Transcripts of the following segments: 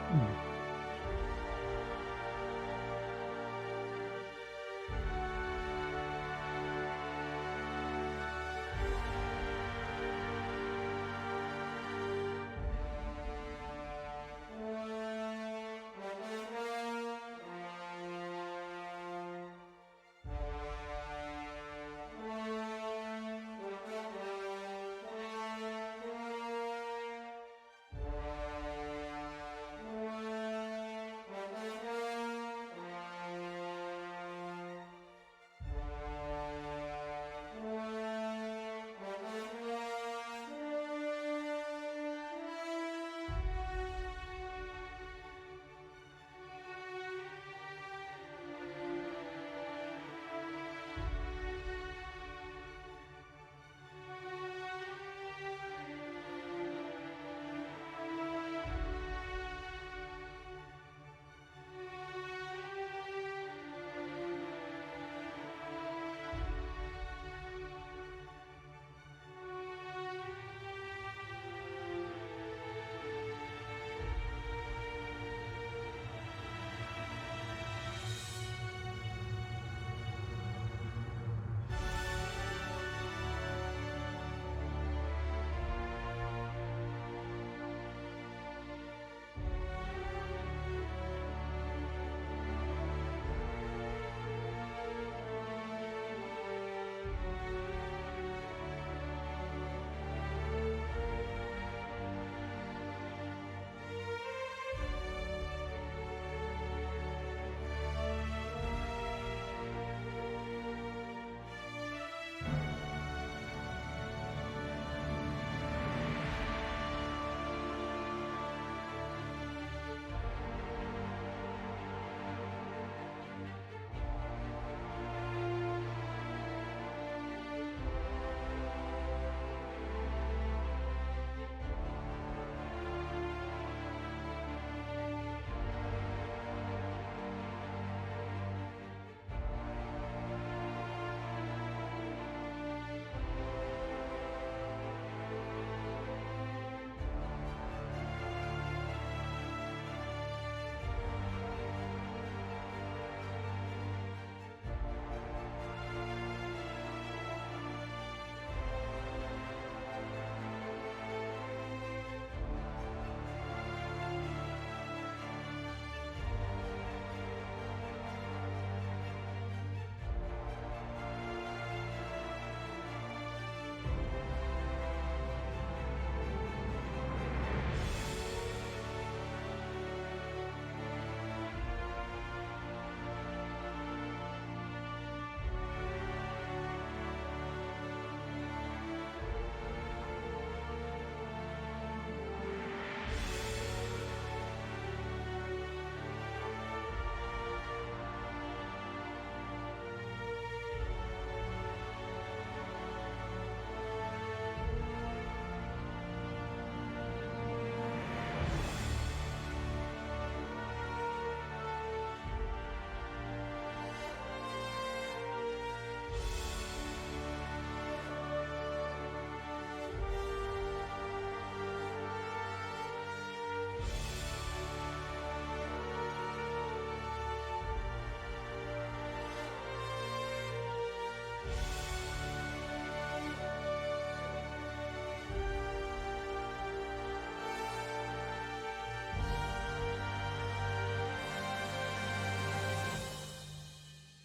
Hmm.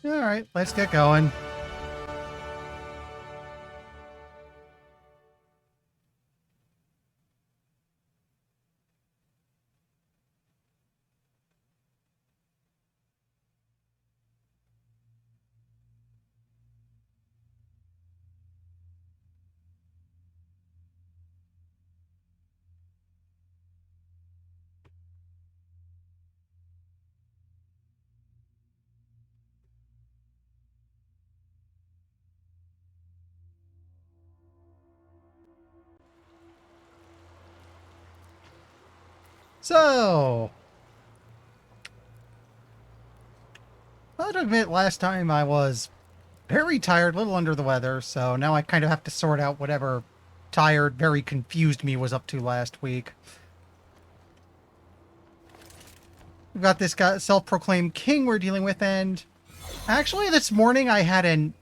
All right, let's get going. So, I'll admit last time I was very tired, a little under the weather, so now I kind of have to sort out whatever tired, very confused me was up to last week. We've got this guy, self-proclaimed king we're dealing with, and actually this morning I had an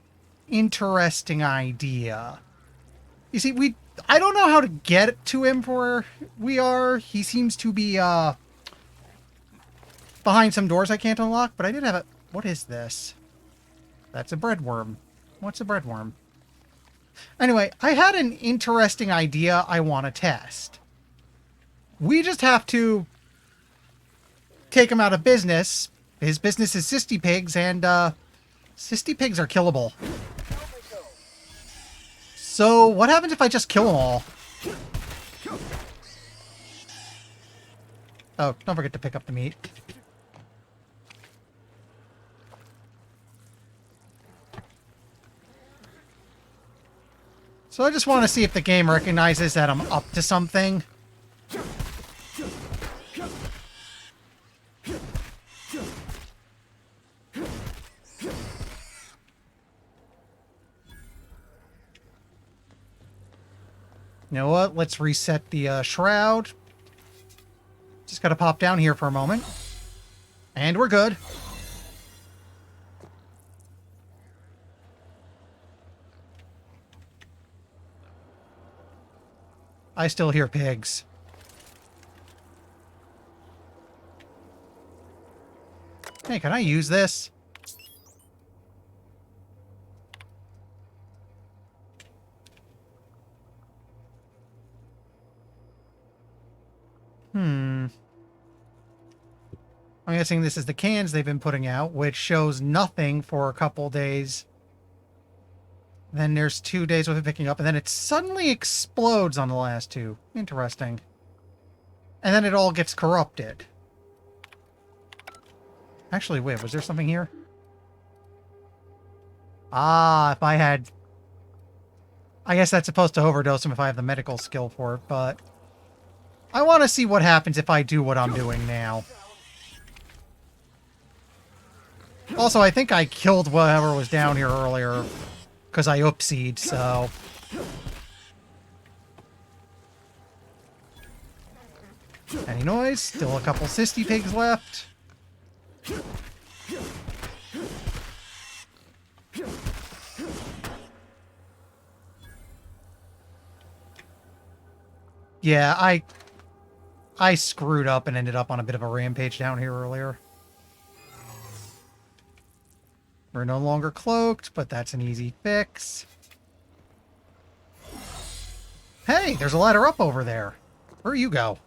interesting idea. You see, I don't know how to get to him for where we are. He seems to be behind some doors I can't unlock, but I did have a... What is this? That's a breadworm. What's a breadworm? Anyway, I had an interesting idea I want to test. We just have to take him out of business. His business is Cysty Pigs, and Cysty Pigs are killable. So, what happens if I just kill them all? Oh, don't forget to pick up the meat. So I just want to see if the game recognizes that I'm up to something. You know what? Let's reset the shroud. Just gotta pop down here for a moment. And we're good. I still hear pigs. Hey, can I use this? I'm guessing this is the cans they've been putting out, which shows nothing for a couple days. Then there's 2 days with it picking up, and then it suddenly explodes on the last two. Interesting. And then it all gets corrupted. Actually, wait, was there something here? Ah, if I had... I guess that's supposed to overdose him if I have the medical skill for it, but... I want to see what happens if I do what I'm doing now. Also, I think I killed whatever was down here earlier, because I oopsied, so... Any noise? Still a couple Cysty Pigs left. Yeah, I screwed up and ended up on a bit of a rampage down here earlier. We're no longer cloaked, but that's an easy fix. Hey, there's a ladder up over there. Where you go?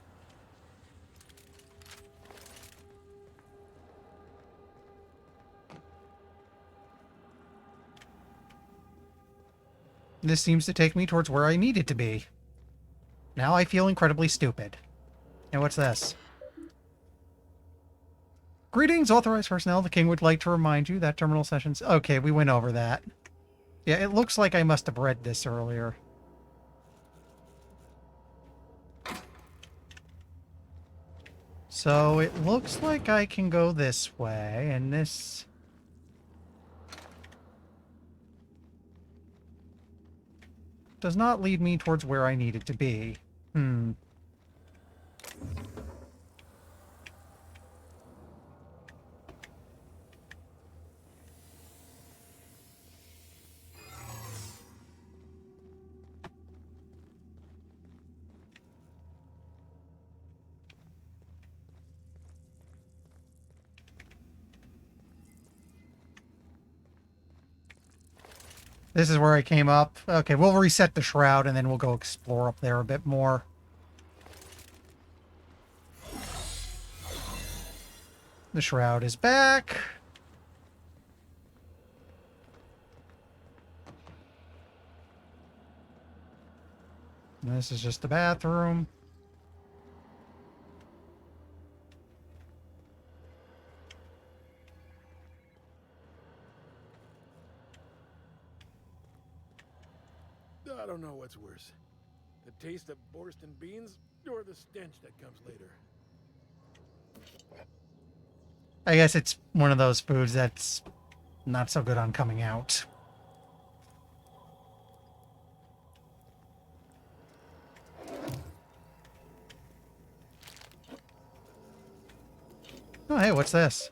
This seems to take me towards where I need it to be. Now I feel incredibly stupid. And what's this? Greetings, authorized personnel. The king would like to remind you that terminal sessions... Okay, we went over that. Yeah, it looks like I must have read this earlier. So it looks like I can go this way, and this... does not lead me towards where I need it to be. This is where I came up. Okay, we'll reset the shroud and then we'll go explore up there a bit more. The shroud is back. And this is just the bathroom. I don't know what's worse. The taste of Borscht and beans, or the stench that comes later. I guess it's one of those foods that's not so good on coming out. Oh, hey, what's this?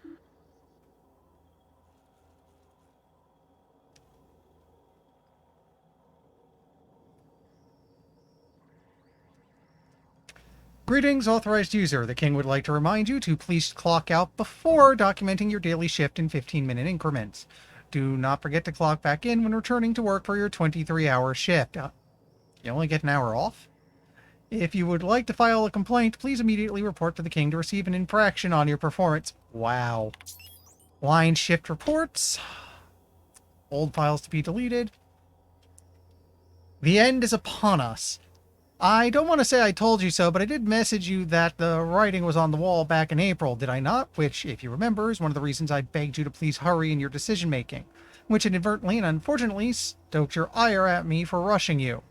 Greetings, authorized user. The king would like to remind you to please clock out before documenting your daily shift in 15-minute increments. Do not forget to clock back in when returning to work for your 23-hour shift. You only get an hour off? If you would like to file a complaint, please immediately report to the king to receive an infraction on your performance. Wow. Line shift reports. Old files to be deleted. The end is upon us. I don't want to say I told you so, but I did message you that the writing was on the wall back in April, did I not? Which, if you remember, is one of the reasons I begged you to please hurry in your decision-making, which inadvertently and unfortunately stoked your ire at me for rushing you.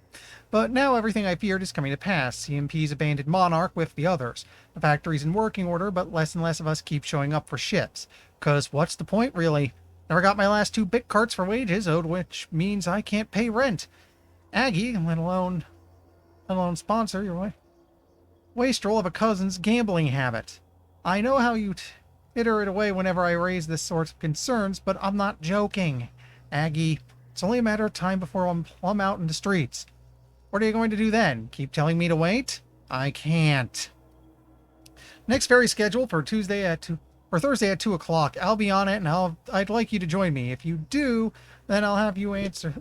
But now everything I feared is coming to pass. CMP's abandoned Monarch with the others. The factory's in working order, but less and less of us keep showing up for shifts. 'Cause what's the point, really? Never got my last 2 bit carts for wages owed, which means I can't pay rent. Aggie, let alone sponsor your wastrel of a cousin's gambling habit. I know how you titter it away whenever I raise this sort of concerns, but I'm not joking. Aggie, it's only a matter of time before I'm plumb out in the streets. What are you going to do then? Keep telling me to wait? I can't. Next ferry scheduled for Thursday at 2 o'clock. I'll be on it, and I'd like you to join me. If you do, then I'll have your answer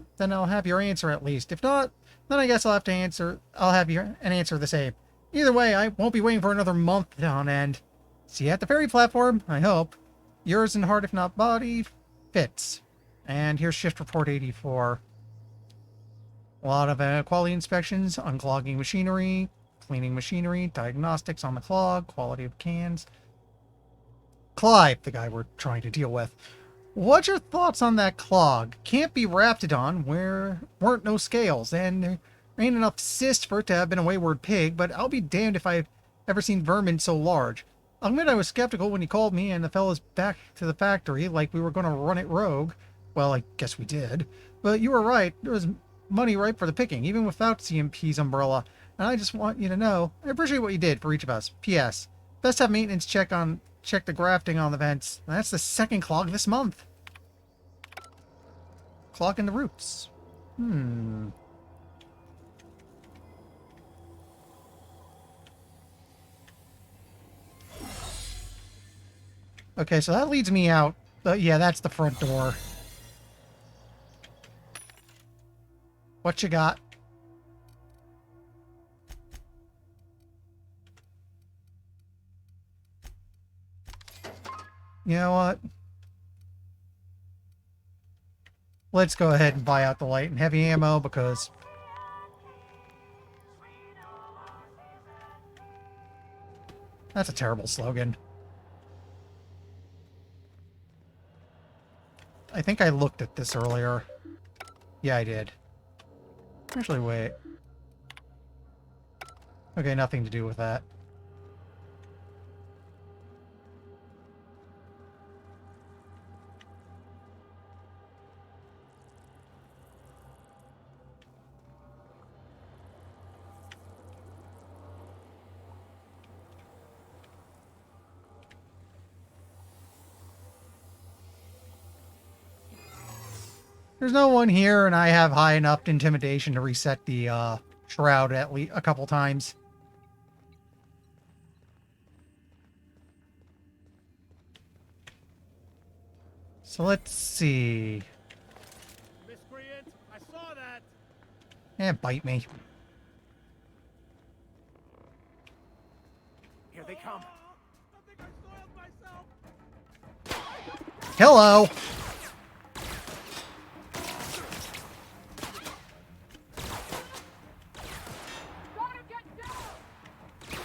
at least. If not, then I guess I'll have an answer the same. Either way, I won't be waiting for another month on end. See you at the ferry platform, I hope. Yours in heart, if not body, Fitz. And here's shift report 84. A lot of quality inspections, unclogging machinery, cleaning machinery, diagnostics on the clog, quality of cans. Clive, the guy we're trying to deal with. What's your thoughts on that clog? Can't be Raptidon, where weren't no scales, and there ain't enough cyst for it to have been a wayward pig, but I'll be damned if I've ever seen vermin so large. I'll admit I was skeptical when he called me and the fellas back to the factory like we were going to run it rogue. Well, I guess we did. But you were right, there was money ripe for the picking, even without CMP's umbrella. And I just want you to know, I appreciate what you did for each of us. P.S. Best have maintenance check the grafting on the vents. That's the 2nd clog this month. Clogging the roots. Okay, so that leads me out. Yeah, that's the front door. What you got? You know what? Let's go ahead and buy out the light and heavy ammo because that's a terrible slogan. I think I looked at this earlier. Yeah, I did. Actually, wait. Okay, nothing to do with that. There's no one here, and I have high enough intimidation to reset the shroud at least a couple times. So let's see. Miscreant, I saw that. Bite me. Here they come. I think I soiled myself. Hello.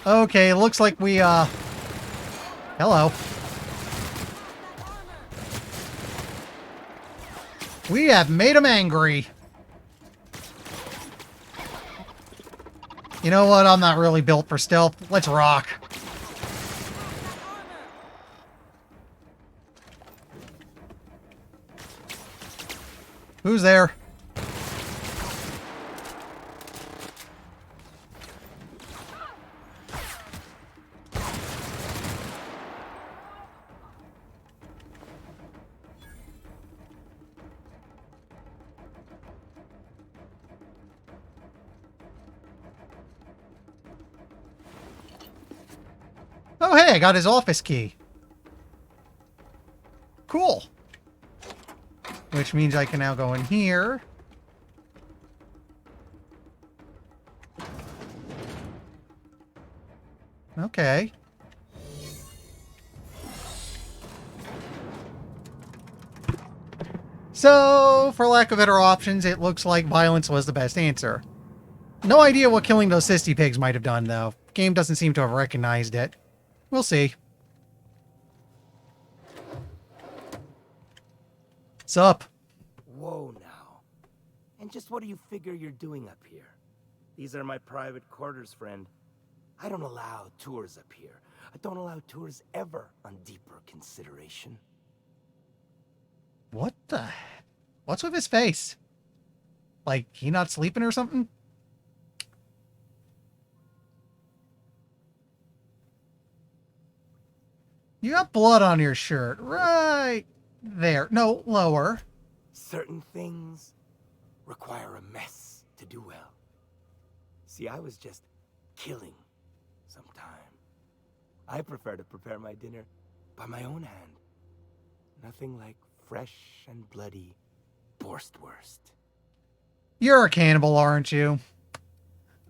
Okay, looks like we, hello. We have made him angry. You know what? I'm not really built for stealth. Let's rock. Who's there? Oh, hey, I got his office key. Cool. Which means I can now go in here. Okay. So, for lack of better options, it looks like violence was the best answer. No idea what killing those sissy pigs might have done, though. Game doesn't seem to have recognized it. We'll see. Sup? Whoa now. And just what do you figure you're doing up here? These are my private quarters, friend. I don't allow tours up here. I don't allow tours ever on deeper consideration. What the... What's with his face? Like, he not sleeping or something? You got blood on your shirt. Right there. No, lower. Certain things require a mess to do well. See, I was just killing sometime. I prefer to prepare my dinner by my own hand. Nothing like fresh and bloody Borstwurst. You're a cannibal, aren't you?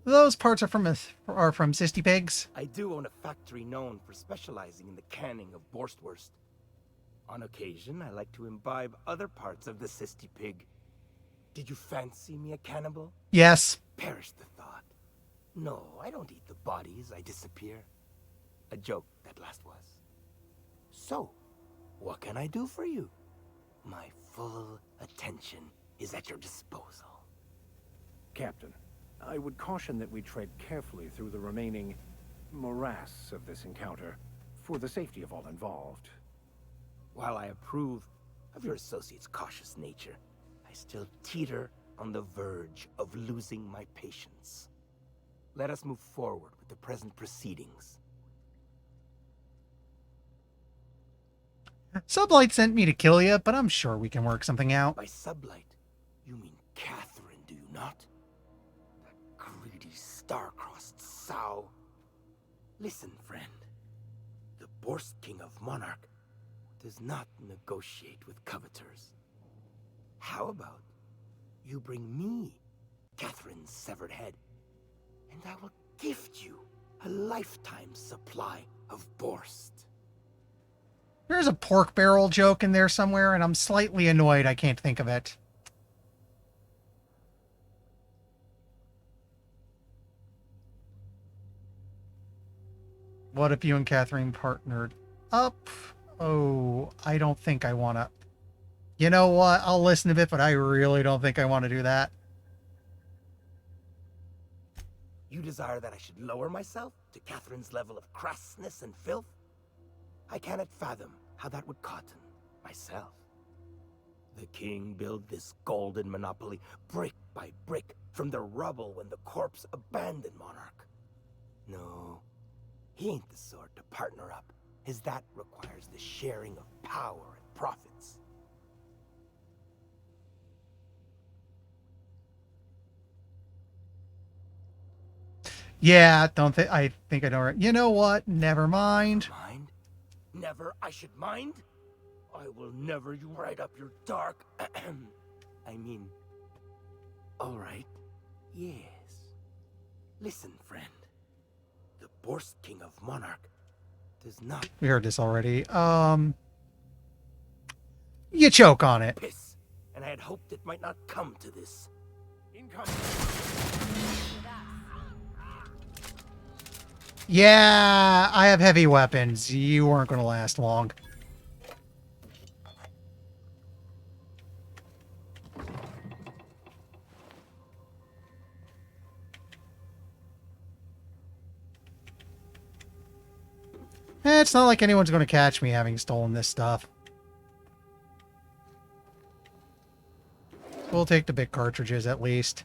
Those parts are from Sisty Pigs. I do own a factory known for specializing in the canning of Borstwurst. On occasion, I like to imbibe other parts of the Sisty Pig. Did you fancy me a cannibal? Yes. Perish the thought. No, I don't eat the bodies, I disappear. A joke that last was. So, what can I do for you? My full attention is at your disposal. Captain, I would caution that we tread carefully through the remaining morass of this encounter for the safety of all involved. While I approve of your associate's cautious nature, I still teeter on the verge of losing my patience. Let us move forward with the present proceedings. Sublight sent me to kill you, but I'm sure we can work something out. By sublight, you mean Catherine, do you not? That greedy, star-crossed sow. Listen, friend. The Borst King of Monarch does not negotiate with coveters. How about you bring me Catherine's severed head, and I will gift you a lifetime supply of Borst. There's a pork barrel joke in there somewhere, and I'm slightly annoyed I can't think of it. What if you and Catherine partnered up? Oh, I don't think I want to. You know what? I'll listen to it, but I really don't think I want to do that. You desire that I should lower myself to Catherine's level of crassness and filth? I cannot fathom how that would cotton myself. The king built this golden monopoly brick by brick from the rubble when the corpse abandoned Monarch. No, he ain't the sort to partner up, as that requires the sharing of power and profits. Yeah, don't think I think I know. You know what? Never mind. Mind? Never I should mind? I will never you write up your dark I mean, all right, yes. Listen, friend. The Borst King of Monarch does not We heard this already. You choke on it. piss, and I had hoped it might not come to this. Incoming. Yeah, I have heavy weapons. You weren't going to last long. It's not like anyone's going to catch me having stolen this stuff. We'll take the big cartridges at least.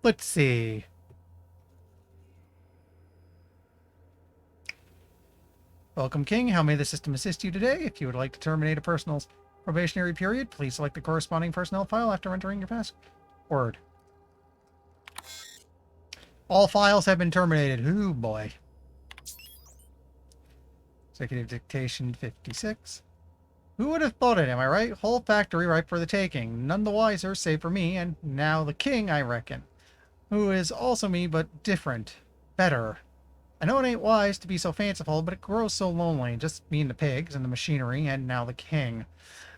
Let's see. Welcome, King. How may the system assist you today? If you would like to terminate a person's probationary period, please select the corresponding personnel file after entering your password. All files have been terminated. Ooh, boy. Executive Dictation 56. Who would have thought it, am I right? Whole factory ripe for the taking. None the wiser, save for me, and now the king, I reckon. Who is also me, but different. Better. I know it ain't wise to be so fanciful, but it grows so lonely. Just me and the pigs and the machinery, and now the king.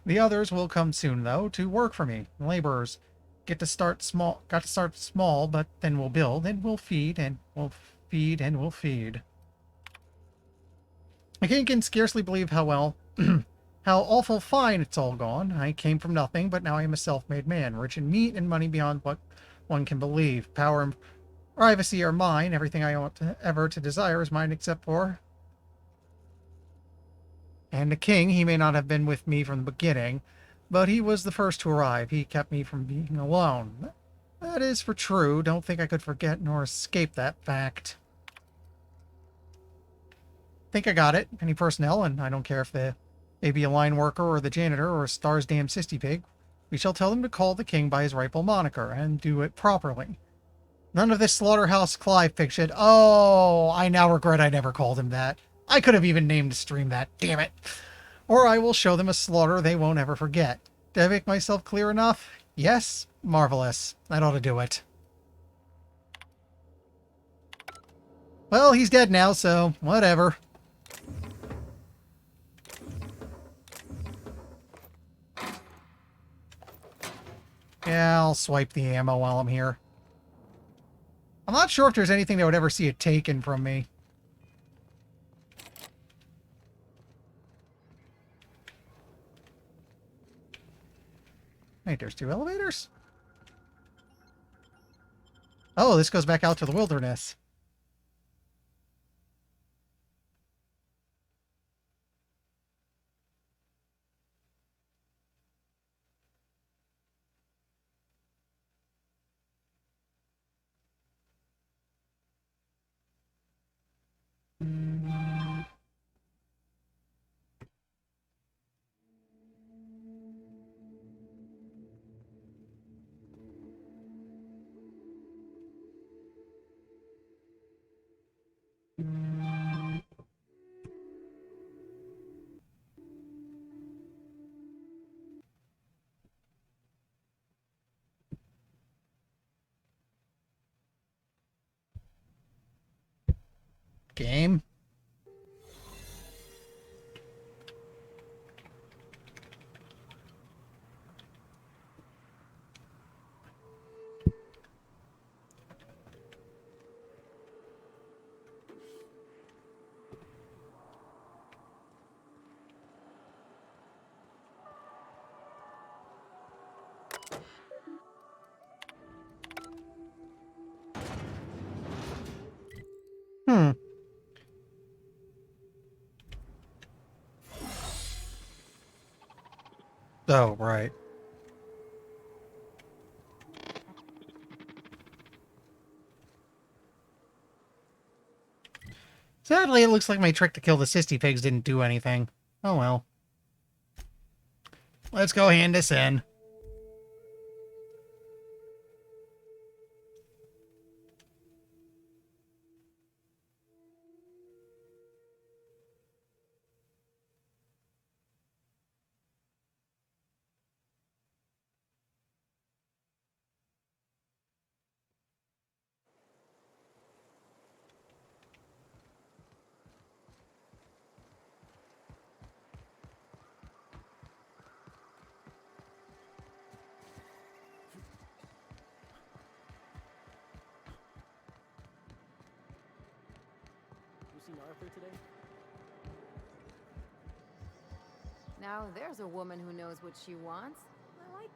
The others will come soon, though, to work for me. Laborers got to start small, but then we'll build, and we'll feed, and we'll feed, and we'll feed. I can scarcely believe how how awful fine it's all gone. I came from nothing, but now I am a self-made man, rich in meat and money beyond what one can believe. Power and privacy are mine. Everything I want ever to desire is mine except for... And the king, he may not have been with me from the beginning, but he was the first to arrive. He kept me from being alone. That is for true. Don't think I could forget nor escape that fact. Think I got it. Any personnel, and I don't care if they be a line worker or the janitor or Star's damn sissy pig, we shall tell them to call the king by his rightful moniker and do it properly. None of this Slaughterhouse Clive fiction. Oh, I now regret I never called him that. I could have even named the stream that, damn it. Or I will show them a slaughter they won't ever forget. Did I make myself clear enough? Yes? Marvelous. That ought to do it. Well, he's dead now, so whatever. Yeah, I'll swipe the ammo while I'm here. I'm not sure if there's anything that would ever see it taken from me. Wait, there's 2 elevators? Oh, this goes back out to the wilderness. Game. Hmm. Oh, right. Sadly, it looks like my trick to kill the sissy pigs didn't do anything. Oh well. Let's go hand this in. You seen Arthur today? Now there's a woman who knows what she wants. I like...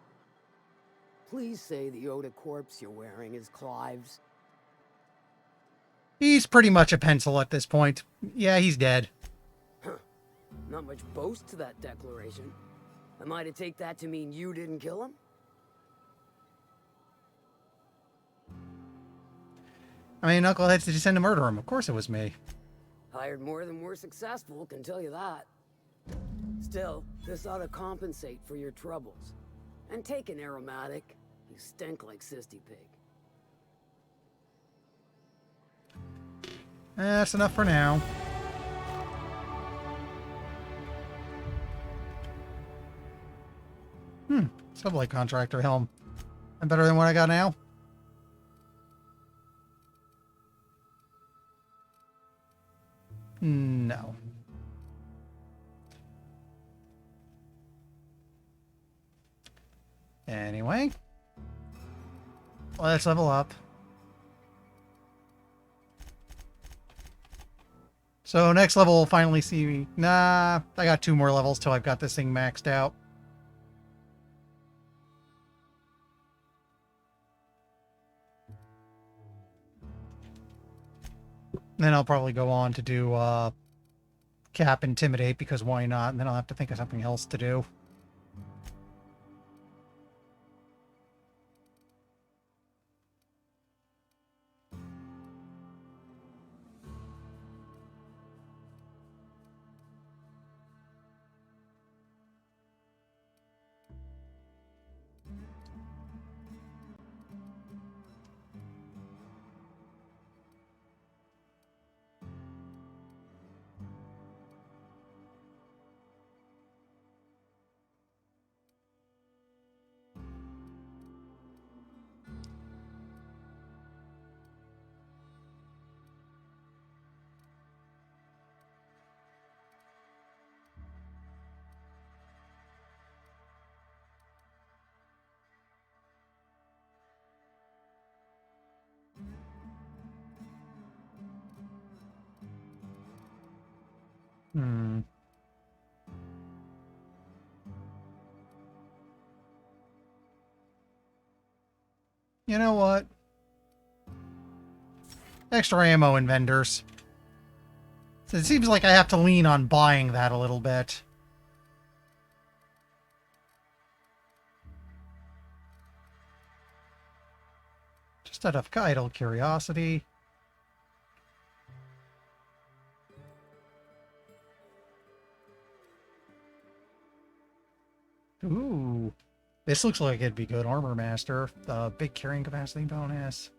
Please say the Yoda corpse you're wearing is Clive's. He's pretty much a pencil at this point. Yeah, he's dead. Not much boast to that declaration. Am I to take that to mean you didn't kill him? I mean, knuckleheads did descend to murder him. Of course it was me. Hired more than we're successful, can tell you that. Still, this ought to compensate for your troubles. And take an aromatic. You stink like Sisty Pig. That's enough for now. Sublight contractor helm. I'm better than what I got now? No. Anyway. Let's level up. So next level will finally see me. Nah, I got 2 more levels till I've got this thing maxed out. Then I'll probably go on to do Cap Intimidate, because why not? And then I'll have to think of something else to do. Hmm. You know what? Extra ammo in vendors. So it seems like I have to lean on buying that a little bit. Just out of idle curiosity. Ooh. This looks like it'd be good. Armor Master. Big carrying capacity bonus.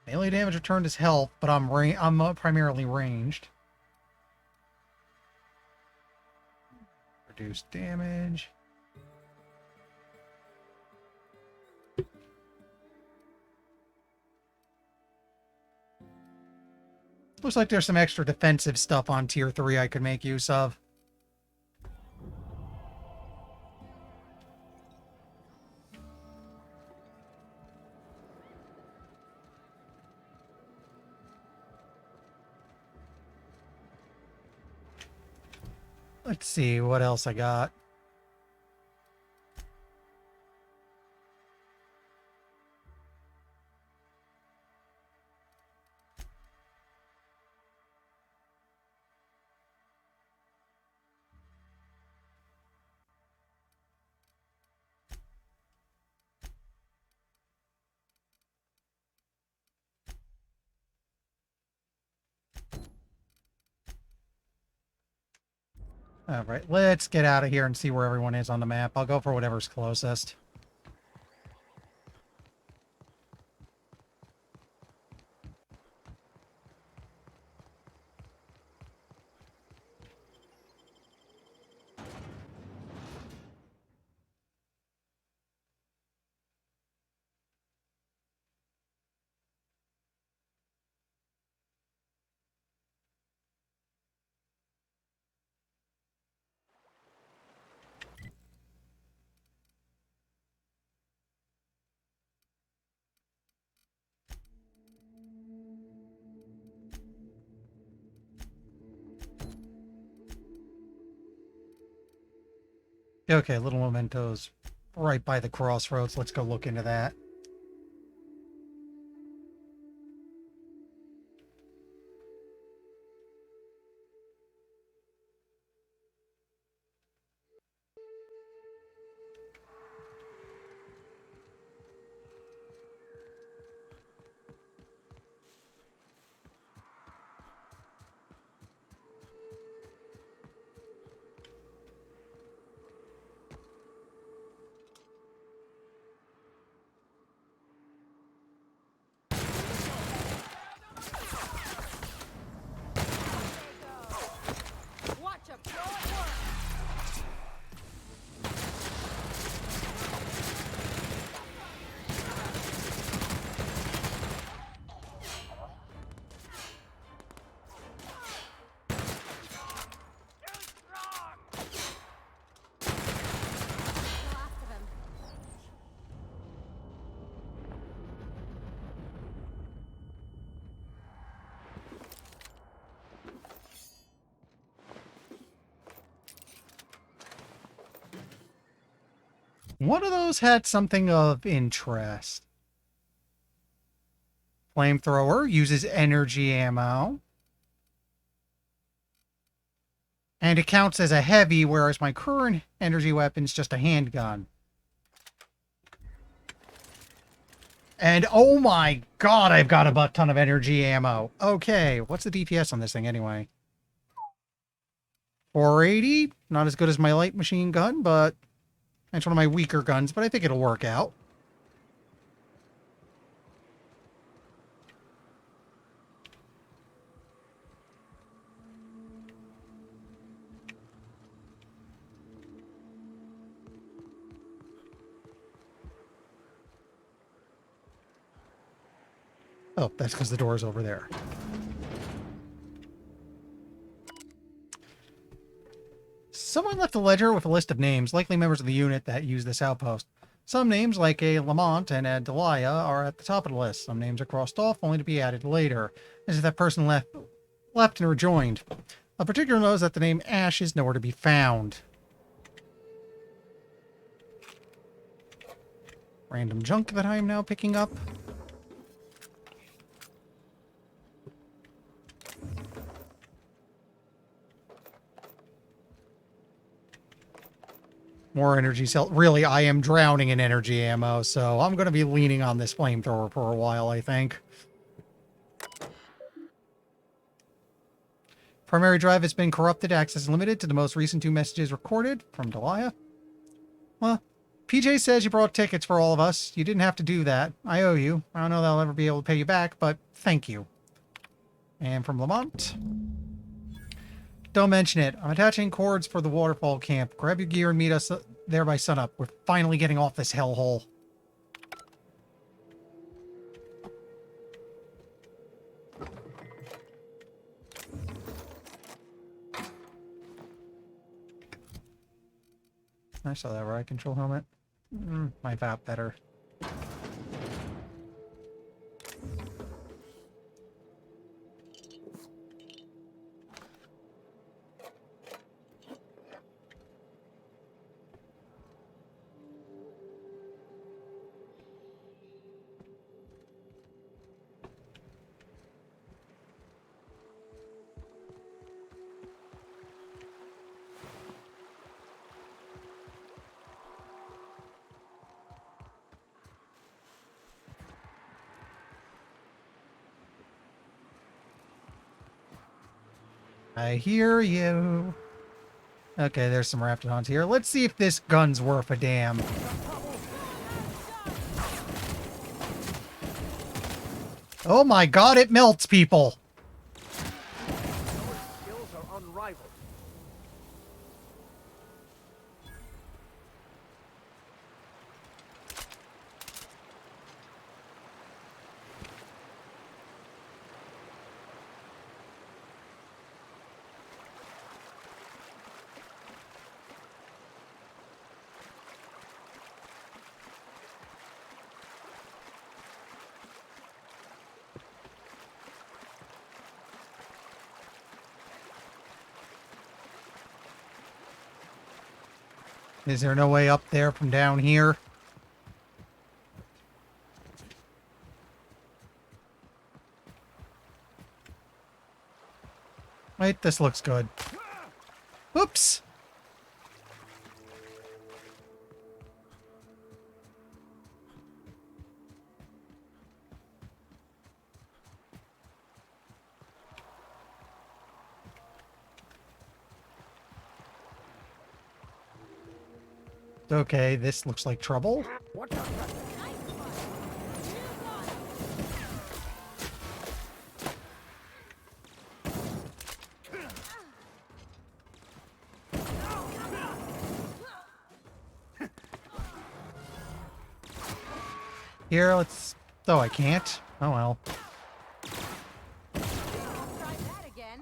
Melee damage returned is health, but I'm primarily ranged. Reduced damage. Looks like there's some extra defensive stuff on tier 3 I could make use of. Let's see what else I got. Alright, let's get out of here and see where everyone is on the map. I'll go for whatever's closest. Okay, Little Mementos right by the crossroads. Let's go look into that. One of those had something of interest. Flamethrower uses energy ammo. And it counts as a heavy, whereas my current energy weapon's just a handgun. And oh my god, I've got a butt ton of energy ammo. Okay, what's the DPS on this thing anyway? 480? Not as good as my light machine gun, but it's one of my weaker guns, but I think it'll work out. Oh, that's because the door's over there. Someone left a ledger with a list of names, likely members of the unit that use this outpost. Some names, like a Lamont and a Delia, are at the top of the list. Some names are crossed off, only to be added later, as if that person left and rejoined. A particular knows that the name Ash is nowhere to be found. Random junk that I am now picking up. More energy cell. Really, I am drowning in energy ammo, so I'm going to be leaning on this flamethrower for a while, I think. Primary drive has been corrupted. Access limited to the most recent 2 messages recorded from Delia. Well, PJ says you brought tickets for all of us. You didn't have to do that. I owe you. I don't know that I'll ever be able to pay you back, but thank you. And from Lamont. Don't mention it. I'm attaching cords for the waterfall camp. Grab your gear and meet us there by sunup. We're finally getting off this hellhole. I saw that riot control helmet. My VAP better. I hear you. Okay, there's some Raptidons here. Let's see if this gun's worth a damn. Oh my god, it melts people! Skills are unrivaled. Is there no way up there from down here? Wait, this looks good. Oops! Okay, this looks like trouble. Watch out, Captain. Here, let's... Oh, I can't. Oh well. Try that again.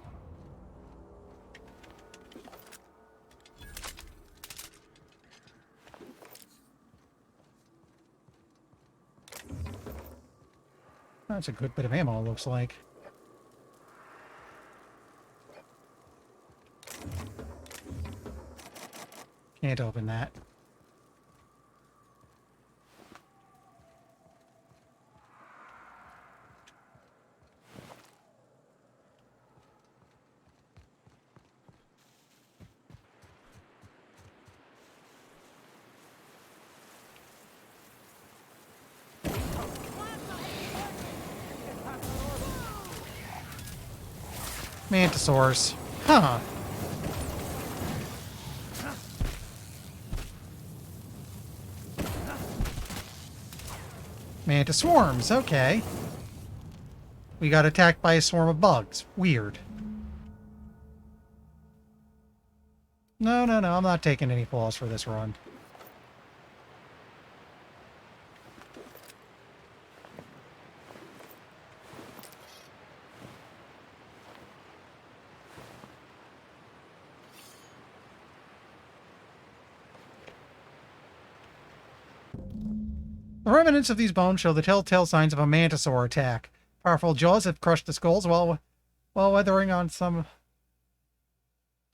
That's a good bit of ammo, it looks like. Can't open that. Mantisaurs. Huh. Mantis swarms, okay. We got attacked by a swarm of bugs. Weird. No, no, no, I'm not taking any falls for this run. The remnants of these bones show the telltale signs of a mantisaur attack. Powerful jaws have crushed the skulls while weathering on some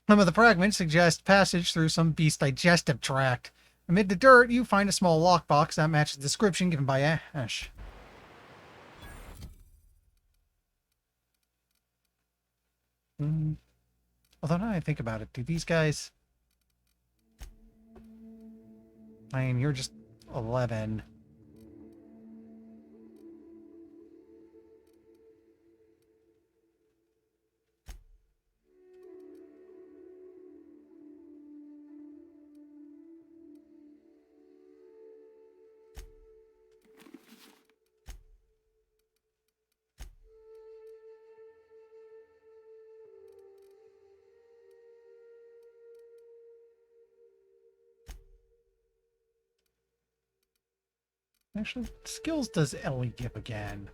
of the fragments suggest passage through some beast's digestive tract. Amid the dirt, you find a small lockbox that matches the description given by Ash. Although now I think about it, do these guys... I mean, you're just 11. Actually, skills does Ellie give again?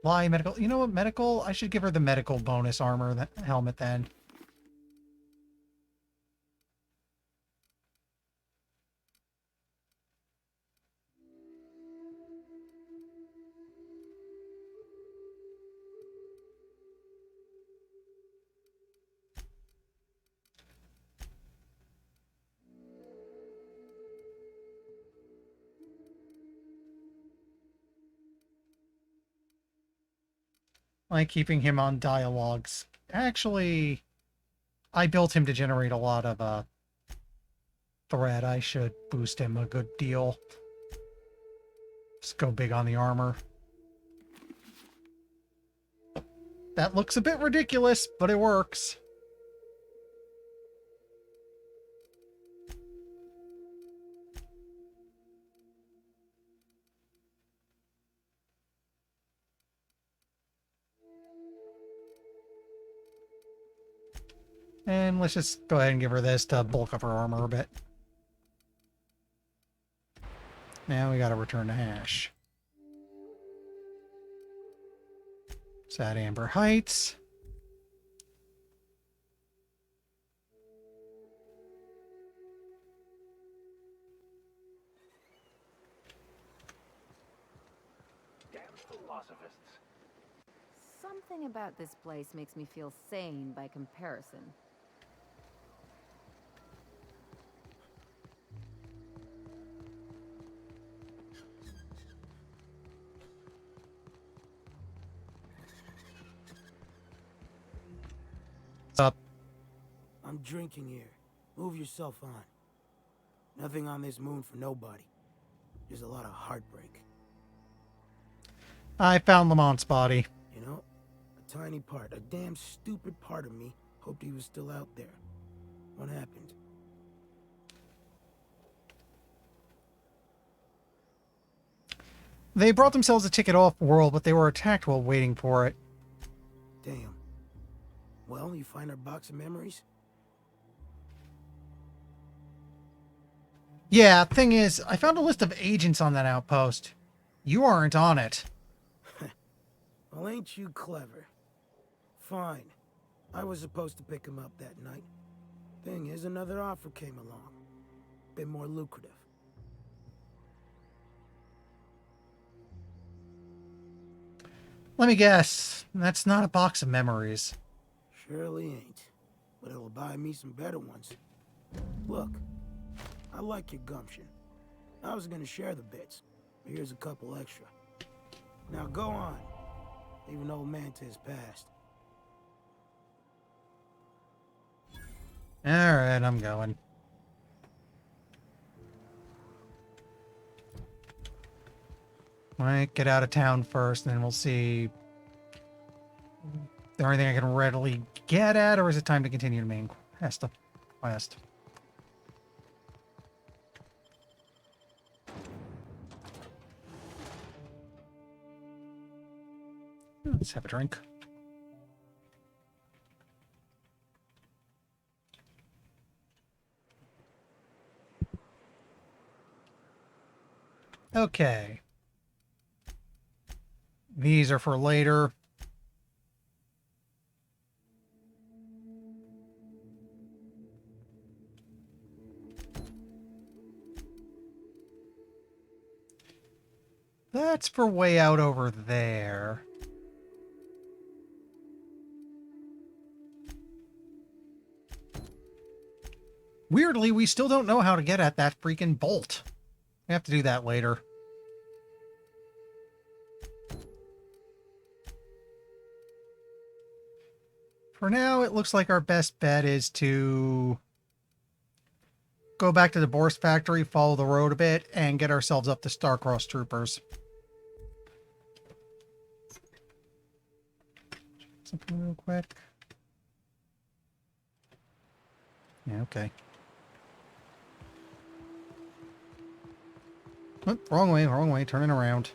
Lie, medical. You know what, medical? I should give her the medical bonus armor, that helmet then. Like keeping him on dialogues. Actually, I built him to generate a lot of thread. I should boost him a good deal. Just go big on the armor. That looks a bit ridiculous, but it works. And let's just go ahead and give her this to bulk up her armor a bit. Now we gotta return to Ash. Sad Amber Heights. Damn philosophists. Something about this place makes me feel sane by comparison. What's up? I'm drinking here. Move yourself on. Nothing on this moon for nobody. There's a lot of heartbreak. I found Lamont's body. You know, a tiny part, a damn stupid part of me hoped he was still out there. What happened? They brought themselves a ticket off world, but they were attacked while waiting for it. Damn. Well, you find our box of memories? Yeah, thing is, I found a list of agents on that outpost. You aren't on it. Well, ain't you clever? Fine. I was supposed to pick him up that night. Thing is, another offer came along. Bit more lucrative. Let me guess. That's not a box of memories. Surely ain't. But it'll buy me some better ones. Look, I like your gumption. I was gonna share the bits, but here's a couple extra. Now go on. Leave an old man to his past. Alright, I'm going. Might get out of town first, and then we'll see there anything I can readily get at, or is it time to continue the main quest? Let's have a drink. Okay. These are for later. That's for way out over there. Weirdly, we still don't know how to get at that freaking bolt. We have to do that later. For now, it looks like our best bet is to go back to the Borst factory, follow the road a bit, and get ourselves up to Starcross Troopers. Something real quick. Yeah, okay. Oh, wrong way, turning around.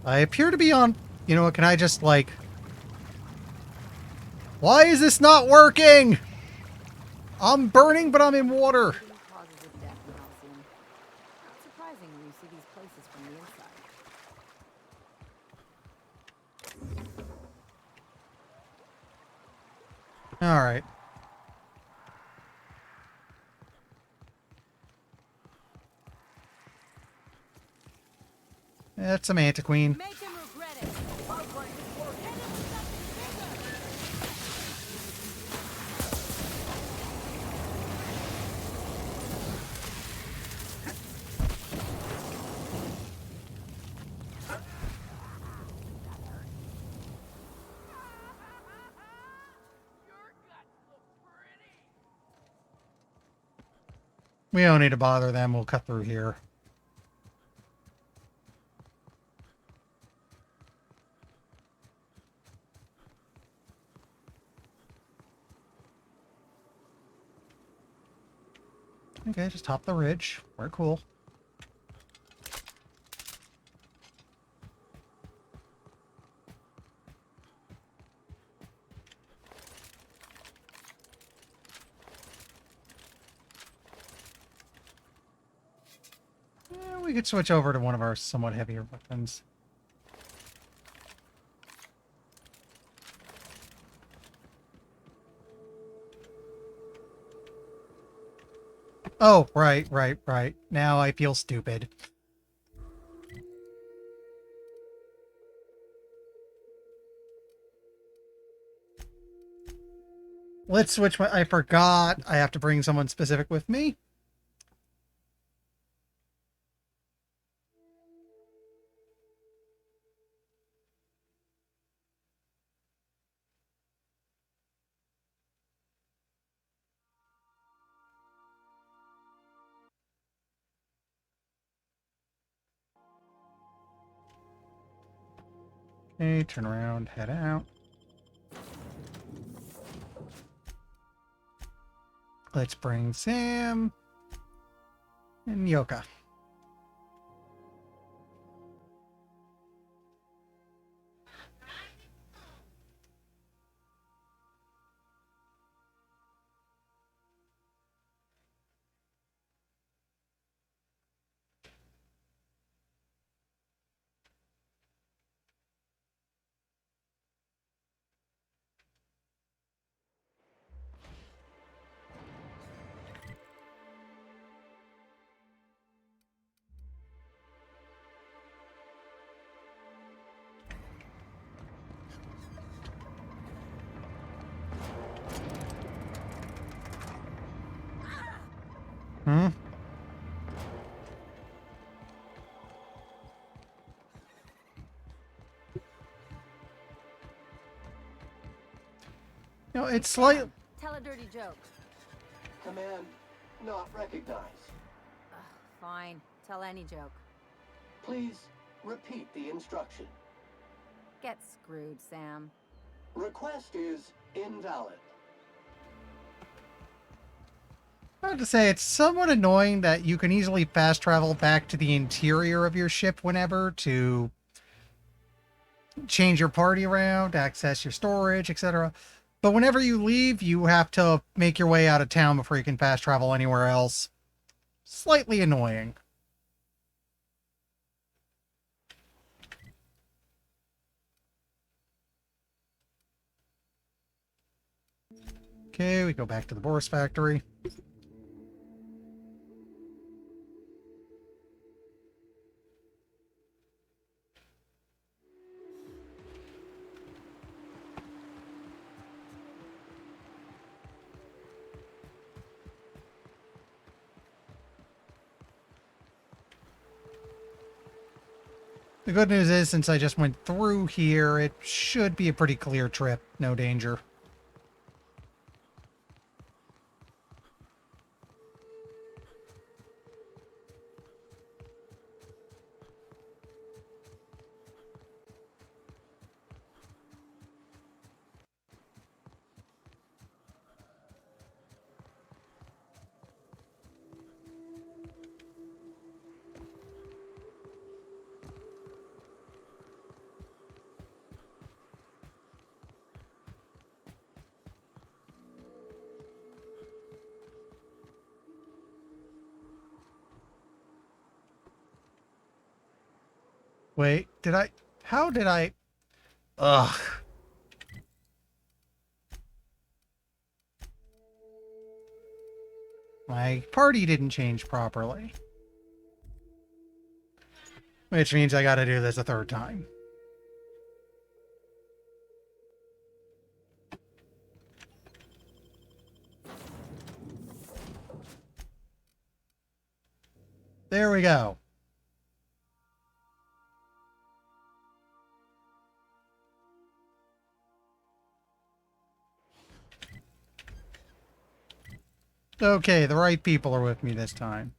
I appear to be on... You know what, can I just, like... Why is this not working? I'm burning, but I'm in water. Causes of death in Halcyon. Not surprising when you see these places from the inside. Alright. That's Samantha Queen. Make him regret it. We don't need to bother them. We'll cut through here. Okay, just hop the ridge. We're cool. Yeah, we could switch over to one of our somewhat heavier weapons. Oh, right. Now I feel stupid. Let's switch my... I forgot I have to bring someone specific with me. Okay, turn around, head out. Let's bring Sam and Yoka. Hmm? You know, it's like... Tell a dirty joke. Command not recognized. Fine. Tell any joke. Please repeat the instruction. Get screwed, Sam. Request is invalid. I have to say, it's somewhat annoying that you can easily fast travel back to the interior of your ship whenever to change your party around, access your storage, etc. But whenever you leave, you have to make your way out of town before you can fast travel anywhere else. Slightly annoying. Okay, we go back to the Boris factory. The good news is, since I just went through here, it should be a pretty clear trip. No danger. Wait, did I... How did I... Ugh. My party didn't change properly. Which means I gotta do this a third time. There we go. Okay, the right people are with me this time.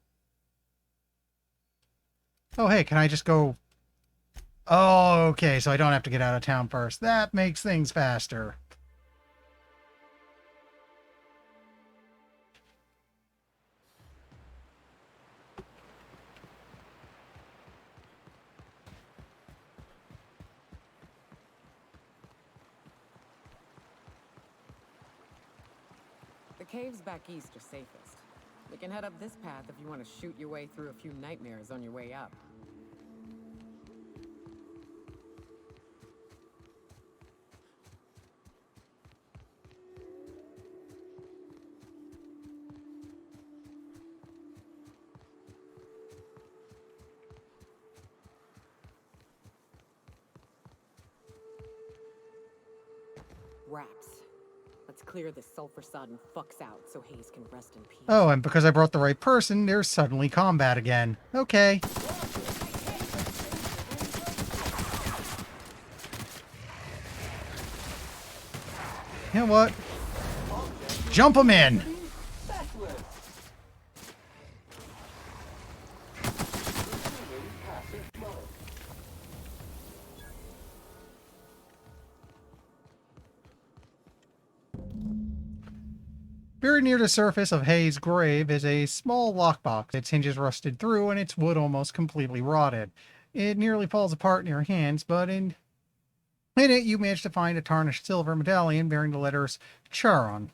Oh, hey, can I just go... Oh, okay, so I don't have to get out of town first. That makes things faster. The caves back east are safest. We can head up this path if you want to shoot your way through a few nightmares on your way up. Wraps. Let's clear this sulfur-sodden fucks out so Hayes can rest in peace. Oh, and because I brought the right person, there's suddenly combat again. Okay. You know what? Jump them in! Very near the surface of Hayes' grave is a small lockbox. Its hinges rusted through and its wood almost completely rotted. It nearly falls apart in your hands, but in it you manage to find a tarnished silver medallion bearing the letters Chiron.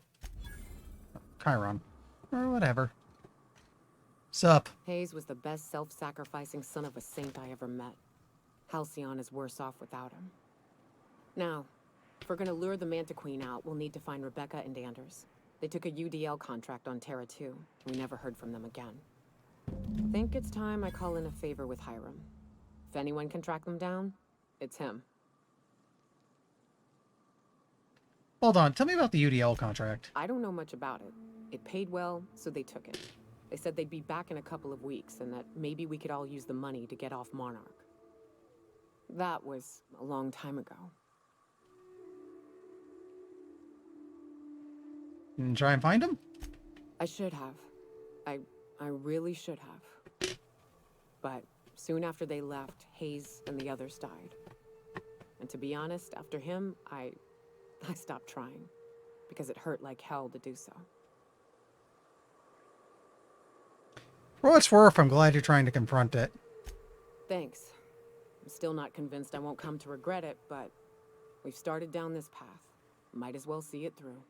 Chiron. Or whatever. Sup? Hayes was the best self-sacrificing son of a saint I ever met. Halcyon is worse off without him. Now, if we're gonna lure the Manta Queen out, we'll need to find Rebecca and Anders. They took a UDL contract on Terra 2. We never heard from them again. Think it's time I call in a favor with Hiram. If anyone can track them down, it's him. Hold on, tell me about the UDL contract. I don't know much about it. It paid well, so they took it. They said they'd be back in a couple of weeks, and that maybe we could all use the money to get off Monarch. That was a long time ago. You didn't try and find him? I should have. I really should have. But soon after they left, Hayes and the others died. And to be honest, after him, I stopped trying. Because it hurt like hell to do so. For what it's worth, I'm glad you're trying to confront it. Thanks. I'm still not convinced I won't come to regret it, but we've started down this path. Might as well see it through.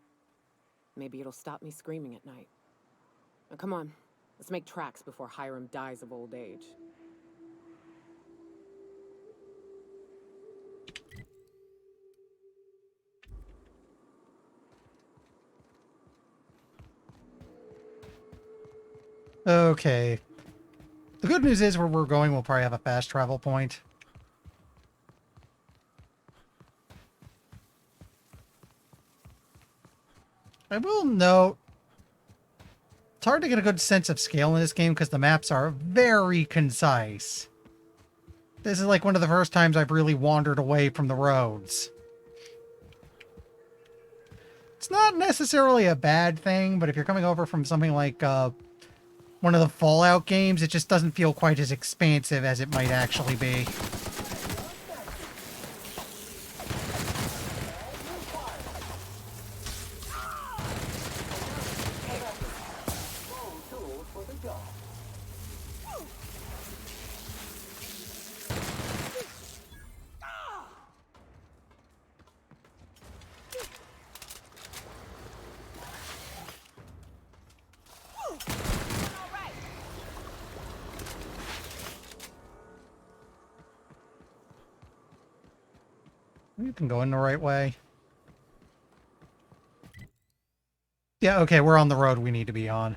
Maybe it'll stop me screaming at night. Now come on, let's make tracks before Hiram dies of old age. Okay. The good news is where we're going, we'll probably have a fast travel point. I will note, it's hard to get a good sense of scale in this game because the maps are very concise. This is like one of the first times I've really wandered away from the roads. It's not necessarily a bad thing, but if you're coming over from something like one of the Fallout games, it just doesn't feel quite as expansive as it might actually be. You can go in the right way. Yeah, okay, we're on the road we need to be on.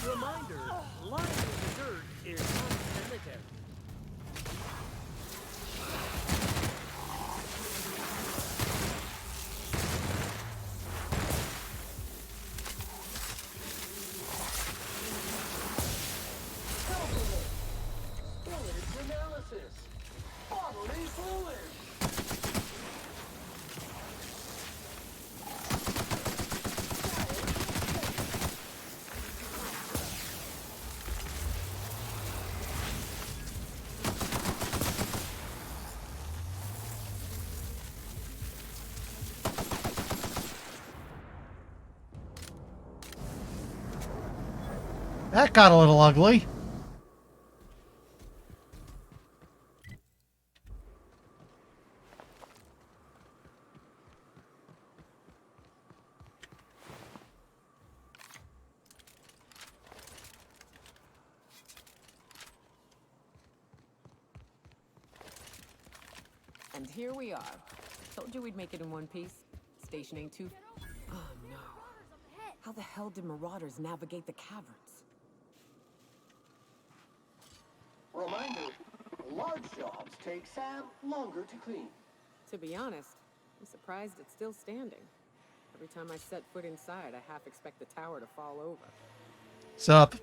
Reminder, lying in the dirt is unsanitary. Fluid analysis. Bodily fluid. That got a little ugly. And here we are. Told you we'd make it in one piece. Station ain't too... Oh no. How the hell did Marauders navigate the caverns? Reminder, large jobs take Sam longer to clean. To be honest, I'm surprised it's still standing. Every time I set foot inside, I half expect the tower to fall over. Sup?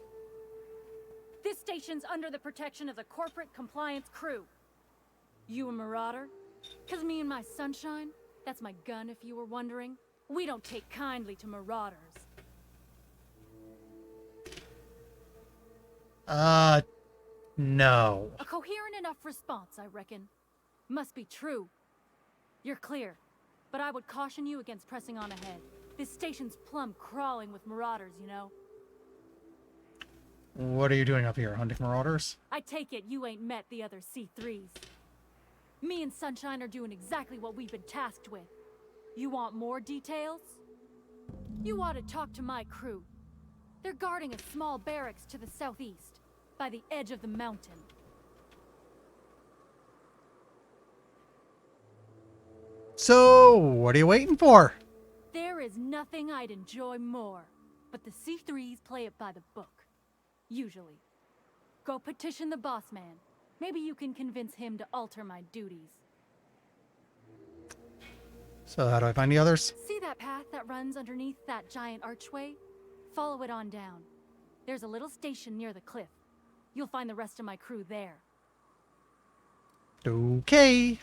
This station's under the protection of the corporate compliance crew. You a marauder? 'Cause me and my sunshine, that's my gun if you were wondering, we don't take kindly to marauders. No. A coherent enough response, I reckon. Must be true. You're clear, but I would caution you against pressing on ahead. This station's plumb crawling with marauders, you know. What are you doing up here? Hunting marauders? I take it you ain't met the other C3s. Me and Sunshine are doing exactly what we've been tasked with. You want more details? You ought to talk to my crew. They're guarding a small barracks to the southeast, by the edge of the mountain. So, what are you waiting for? There is nothing I'd enjoy more, but the C3s play it by the book. Usually. Go petition the boss man. Maybe you can convince him to alter my duties. So how do I find the others? See that path that runs underneath that giant archway? Follow it on down. There's a little station near the cliff. You'll find the rest of my crew there. Okay.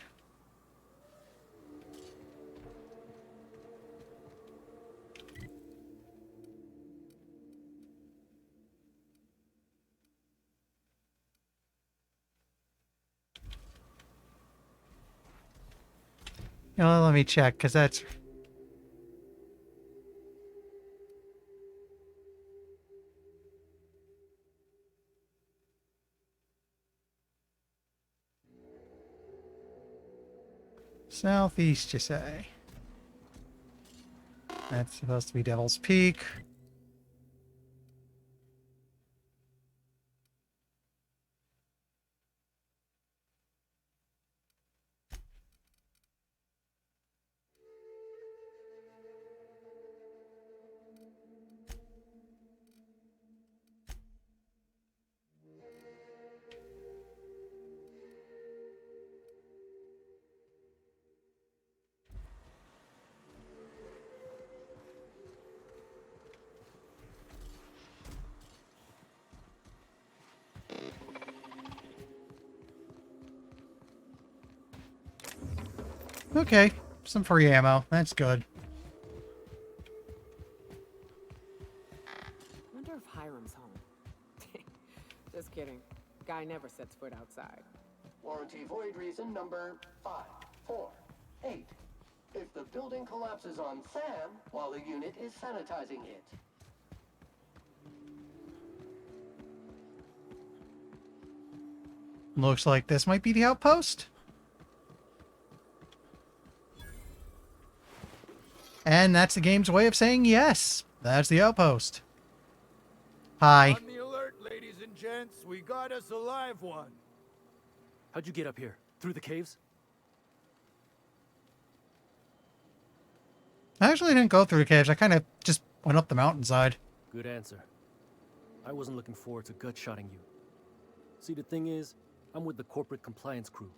You know, let me check, because that's... Southeast, you say? That's supposed to be Devil's Peak. Okay, some free ammo. That's good. Wonder if Hiram's home. Just kidding. Guy never sets foot outside. Warranty void reason number 548. If the building collapses on Sam while the unit is sanitizing it. Looks like this might be the outpost. And that's the game's way of saying yes. That's the outpost. Hi. On the alert, ladies and gents. We got us a live one. How'd you get up here? Through the caves? I actually didn't go through the caves. I kind of just went up the mountainside. Good answer. I wasn't looking forward to gut-shotting you. See, the thing is, I'm with the corporate compliance crew.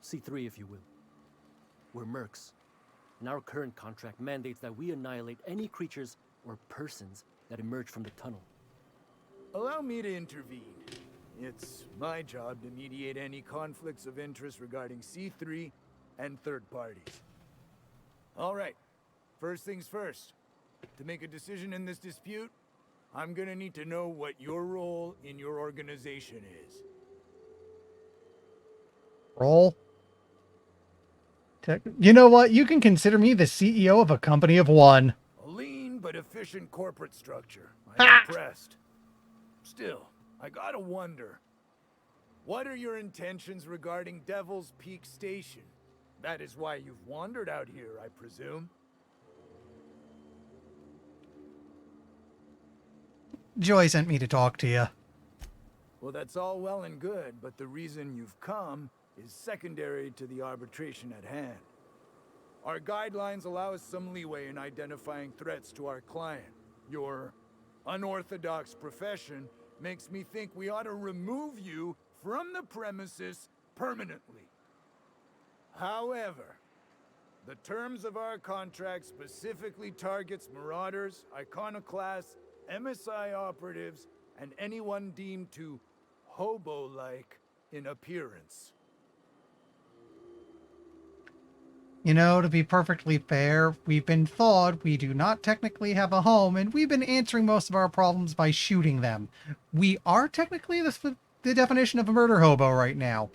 C3, if you will. We're mercs. And our current contract mandates that we annihilate any creatures or persons that emerge from the tunnel. Allow me to intervene. It's my job to mediate any conflicts of interest regarding C3 and third parties. All right. First things first. To make a decision in this dispute, I'm gonna need to know what your role in your organization is. Roll. You know what? You can consider me the CEO of a company of one. A lean but efficient corporate structure. I'm impressed. Still, I gotta wonder. What are your intentions regarding Devil's Peak Station? That is why you've wandered out here, I presume. Joy sent me to talk to you. Well, that's all well and good, but the reason you've come is secondary to the arbitration at hand. Our guidelines allow us some leeway in identifying threats to our client. Your unorthodox profession makes me think we ought to remove you from the premises permanently. However, the terms of our contract specifically targets marauders, iconoclasts, MSI operatives, and anyone deemed to hobo-like in appearance. You know, to be perfectly fair, we've been thawed, we do not technically have a home, and we've been answering most of our problems by shooting them. We are technically the definition of a murder hobo right now.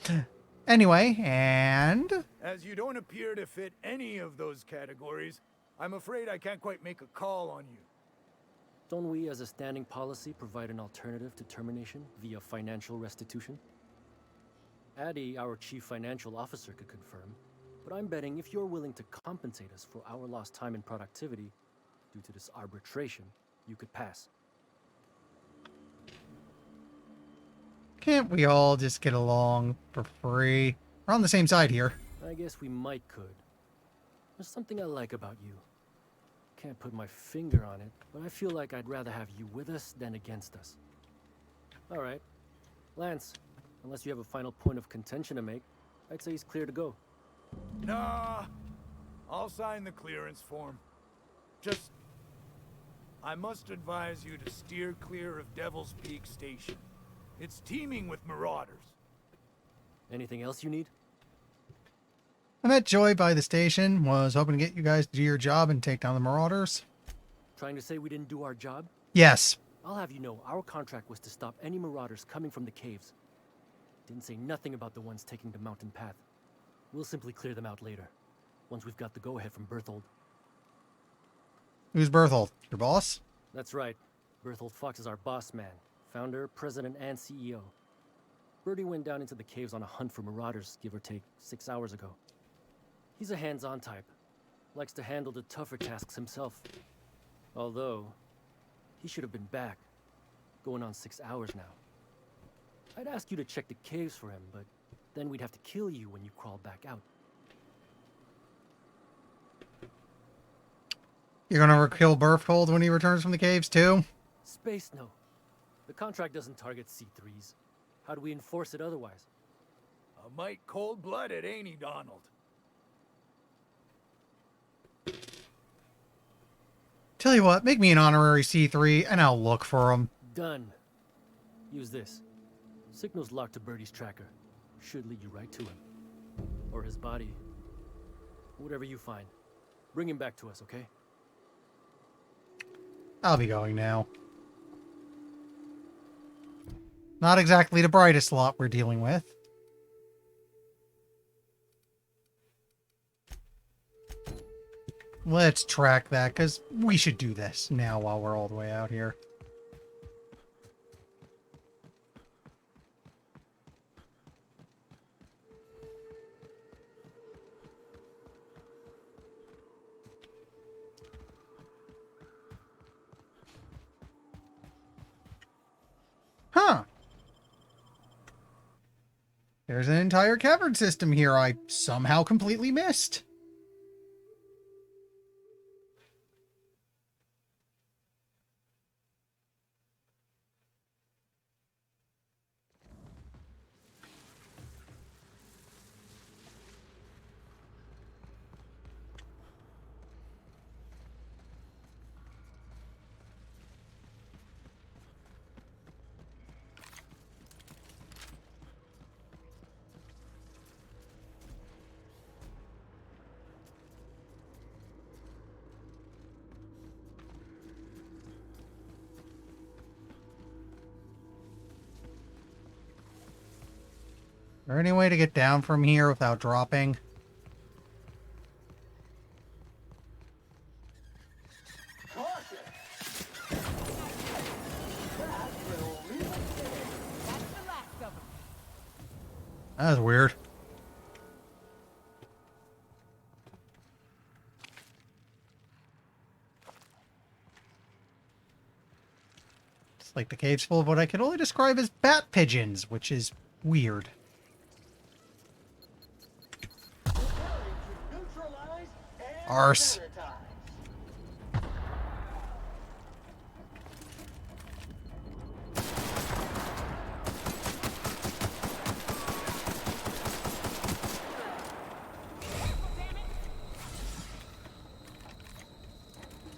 Anyway, and... As you don't appear to fit any of those categories, I'm afraid I can't quite make a call on you. Don't we, as a standing policy, provide an alternative to termination via financial restitution? Addie, our chief financial officer, could confirm. But I'm betting if you're willing to compensate us for our lost time and productivity due to this arbitration, you could pass. Can't we all just get along for free? We're on the same side here. I guess we might could. There's something I like about you. Can't put my finger on it, but I feel like I'd rather have you with us than against us. All right. Lance, unless you have a final point of contention to make, I'd say he's clear to go. Nah, I'll sign the clearance form. Just, I must advise you to steer clear of Devil's Peak Station. It's teeming with marauders. Anything else you need? I met Joy by the station, was hoping to get you guys to do your job and take down the marauders. Trying to say we didn't do our job? Yes. I'll have you know, our contract was to stop any marauders coming from the caves. Didn't say nothing about the ones taking the mountain path. We'll simply clear them out later, once we've got the go-ahead from Berthold. Who's Berthold? Your boss? That's right. Berthold Fox is our boss man, founder, president, and CEO. Bertie went down into the caves on a hunt for marauders, give or take 6 hours ago. He's a hands-on type. Likes to handle the tougher tasks himself. Although, he should have been back. Going on 6 hours now. I'd ask you to check the caves for him, but then we'd have to kill you when you crawl back out. You're gonna kill Berthold when he returns from the caves, too? Space, no. The contract doesn't target C3s. How do we enforce it otherwise? A mite cold-blooded, ain't he, Donald? Tell you what, make me an honorary C3 and I'll look for him. Done. Use this. Signal's locked to Bertie's tracker. Should lead you right to him. Or his body. Whatever you find. Bring him back to us, okay? I'll be going now. Not exactly the brightest lot we're dealing with. Let's track that, because we should do this now while we're all the way out here. Huh. There's an entire cavern system here I somehow completely missed. Is there any way to get down from here without dropping? That was weird. It's like the cave's full of what I can only describe as bat pigeons, which is weird. Arse.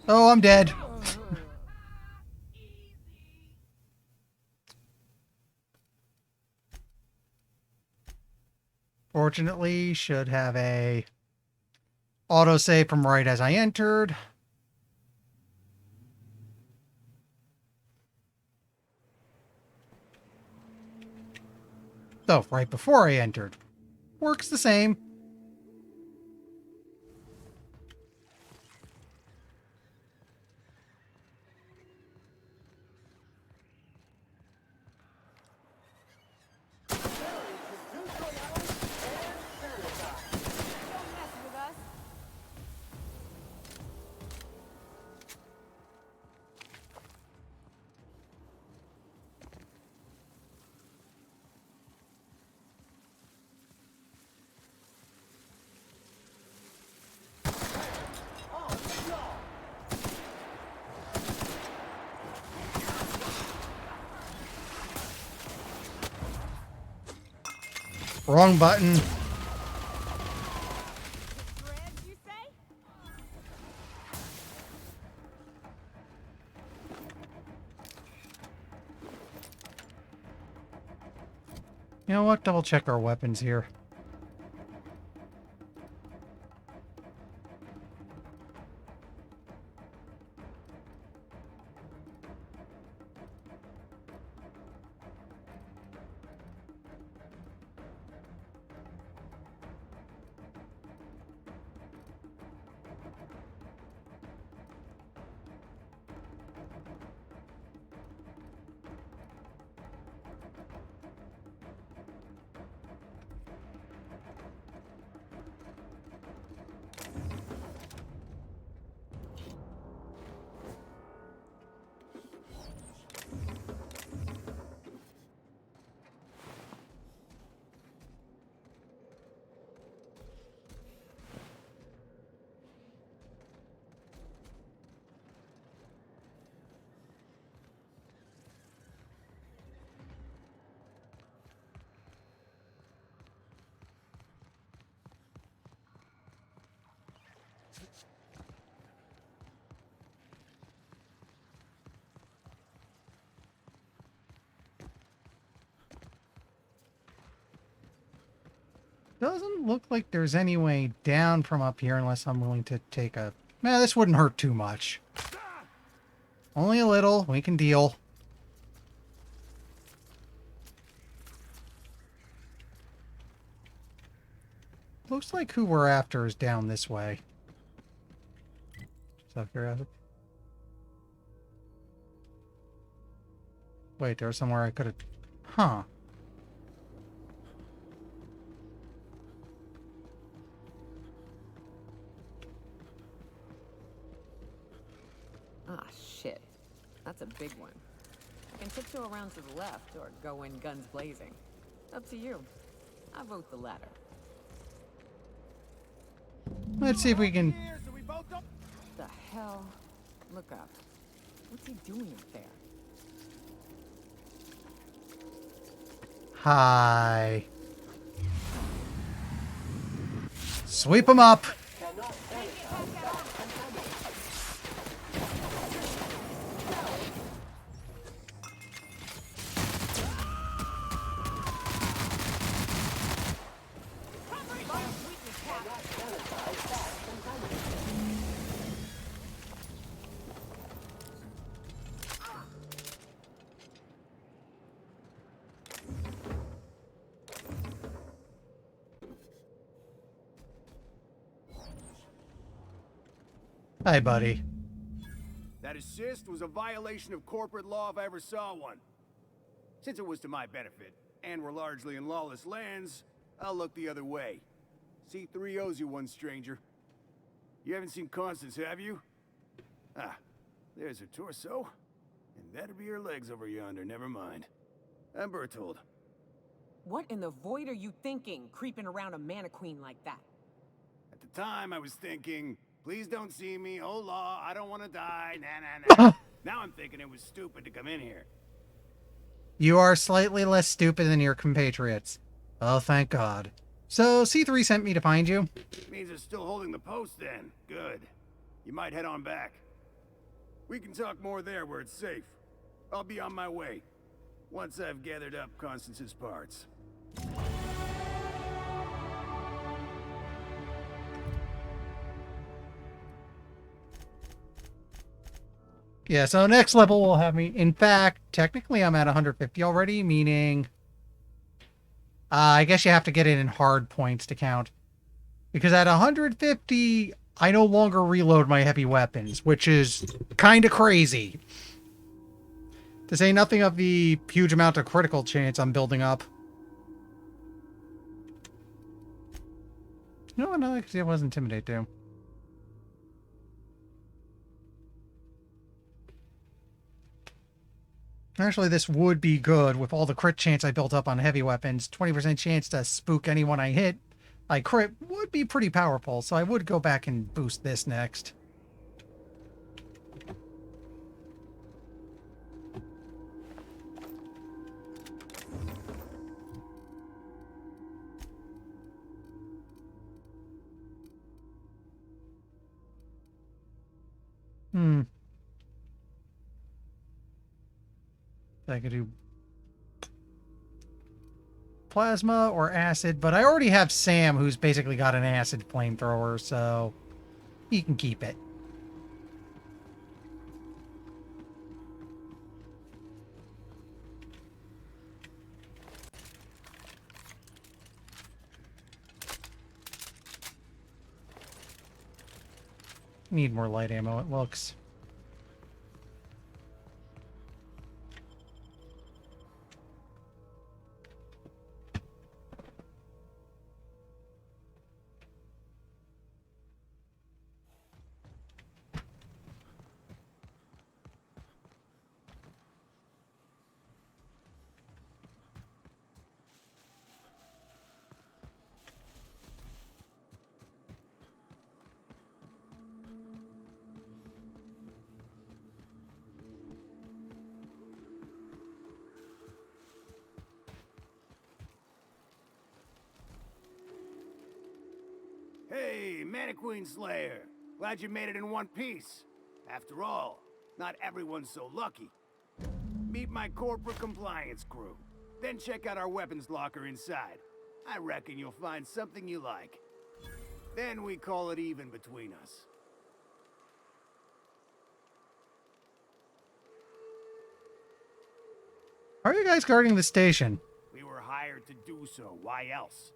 Oh, I'm dead. Fortunately, should have a autosave from right as I entered. So, right before I entered. Works the same. Wrong button. You know what? Double check our weapons here. Doesn't look like there's any way down from up here unless I'm willing to take a... Man, this wouldn't hurt too much. Only a little. We can deal. Looks like who we're after is down this way. Just out of curiosity. Wait, there was somewhere I could have... Huh. Ah, shit. That's a big one. I can tiptoe around to the left or go in guns blazing. Up to you. I vote the latter. Let's see if we can... The hell? Look up. What's he doing up there? Hi. Sweep him up. Hi, buddy. That assist was a violation of corporate law if I ever saw one. Since it was to my benefit, and we're largely in lawless lands, I'll look the other way. C3 owes you one, stranger. You haven't seen Constance, have you? Ah, there's her torso. And that'll be her legs over yonder, never mind. I'm Bertold. What in the void are you thinking, creeping around a mannequin like that? At the time, I was thinking, please don't see me, oh law, I don't want to die, nah. Now I'm thinking it was stupid to come in here. You are slightly less stupid than your compatriots. Oh, thank God. So, C3 sent me to find you? Means they're still holding the post then. Good. You might head on back. We can talk more there where it's safe. I'll be on my way. Once I've gathered up Constance's parts. Yeah, so next level will have me... In fact, technically I'm at 150 already, meaning... I guess you have to get it in hard points to count. Because at 150, I no longer reload my heavy weapons, which is kind of crazy. To say nothing of the huge amount of critical chance I'm building up. No, because it was Intimidate too. Actually, this would be good with all the crit chance I built up on heavy weapons. 20% chance to spook anyone I hit. I crit would be pretty powerful, so I would go back and boost this next. Hmm. I could do plasma or acid, but I already have Sam, who's basically got an acid flamethrower, so he can keep it. Need more light ammo, it looks. Hey, Mannequin Slayer. Glad you made it in one piece. After all, not everyone's so lucky. Meet my corporate compliance crew. Then check out our weapons locker inside. I reckon you'll find something you like. Then we call it even between us. How are you guys guarding the station? We were hired to do so. Why else?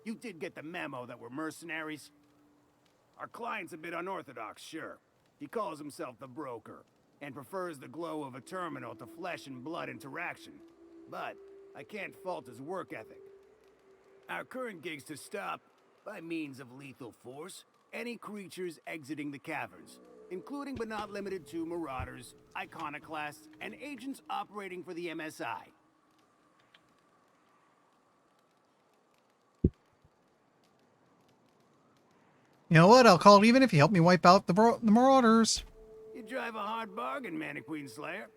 You did get the memo that we're mercenaries? Our client's a bit unorthodox, sure. He calls himself the broker, and prefers the glow of a terminal to flesh and blood interaction. But I can't fault his work ethic. Our current gig's to stop, by means of lethal force, any creatures exiting the caverns, including but not limited to marauders, iconoclasts, and agents operating for the MSI. You know what? I'll call it even if you help me wipe out the marauders. You drive a hard bargain, Mannequin Slayer.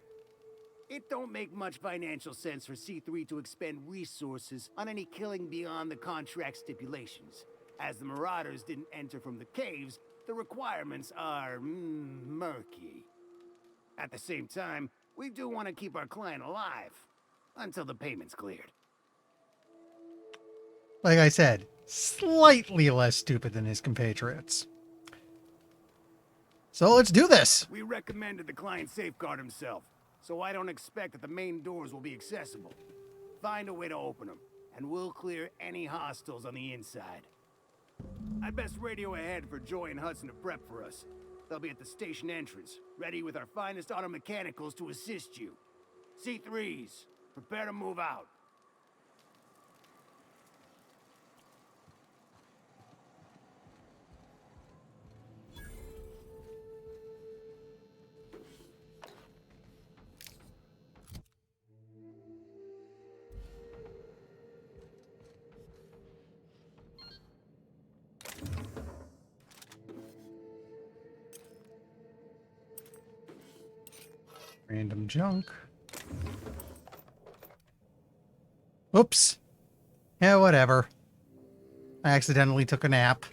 It don't make much financial sense for C3 to expend resources on any killing beyond the contract stipulations. As the Marauders didn't enter from the caves, the requirements are murky. At the same time, we do want to keep our client alive until the payment's cleared. Like I said, slightly less stupid than his compatriots. So let's do this. We recommended the client safeguard himself, so I don't expect that the main doors will be accessible. Find a way to open them, and we'll clear any hostiles on the inside. I'd best radio ahead for Joy and Hudson to prep for us. They'll be at the station entrance, ready with our finest auto mechanicals to assist you. C3s, prepare to move out. Random junk. Oops. Yeah, whatever. I accidentally took a nap.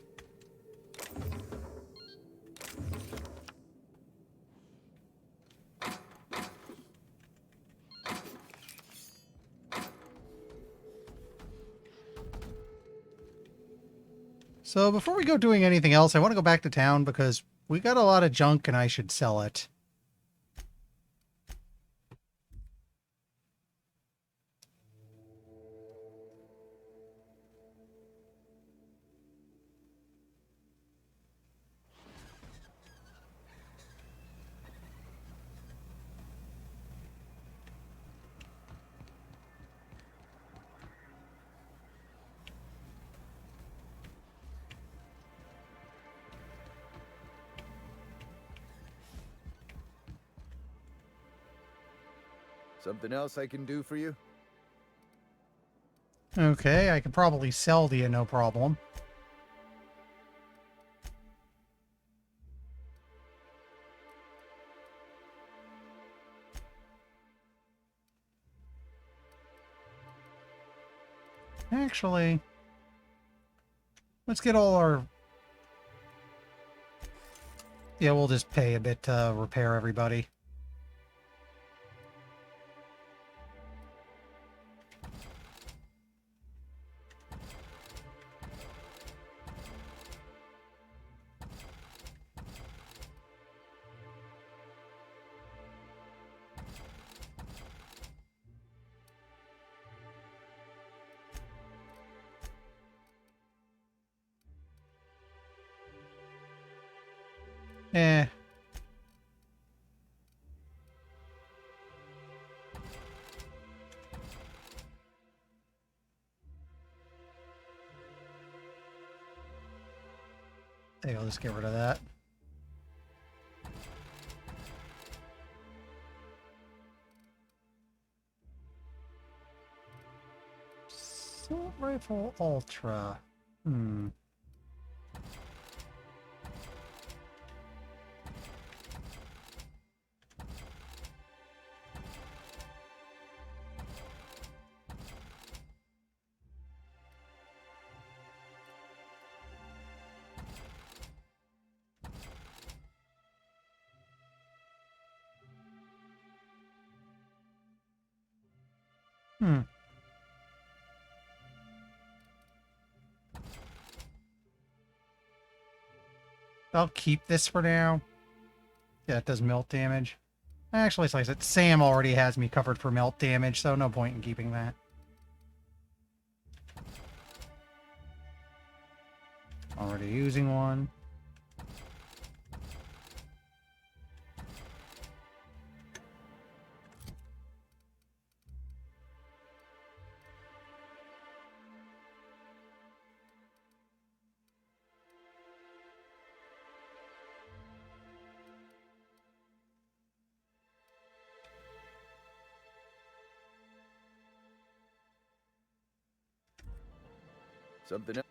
So before we go doing anything else, I want to go back to town because we got a lot of junk and I should sell it. Something else I can do for you? Okay, I can probably sell to you, no problem. Actually, let's get all our... Yeah, we'll just pay a bit to repair everybody. Eh. Hey, I'll just get rid of that. Assault Rifle Ultra. Hmm. Hmm. I'll keep this for now. Yeah, it does melt damage. Actually, it's like I said, Sam already has me covered for melt damage, so no point in keeping that. Already using one. Something else?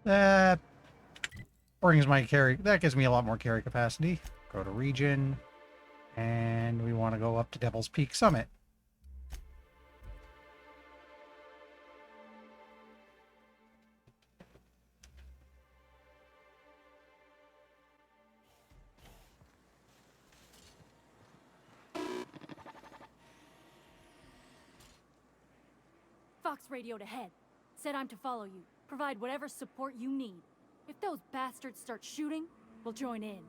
That brings my carry. That gives me a lot more carry capacity. Go to region. And we want to go up to Devil's Peak Summit. Fox radioed ahead. Said I'm to follow you. Provide whatever support you need. If those bastards start shooting, we'll join in.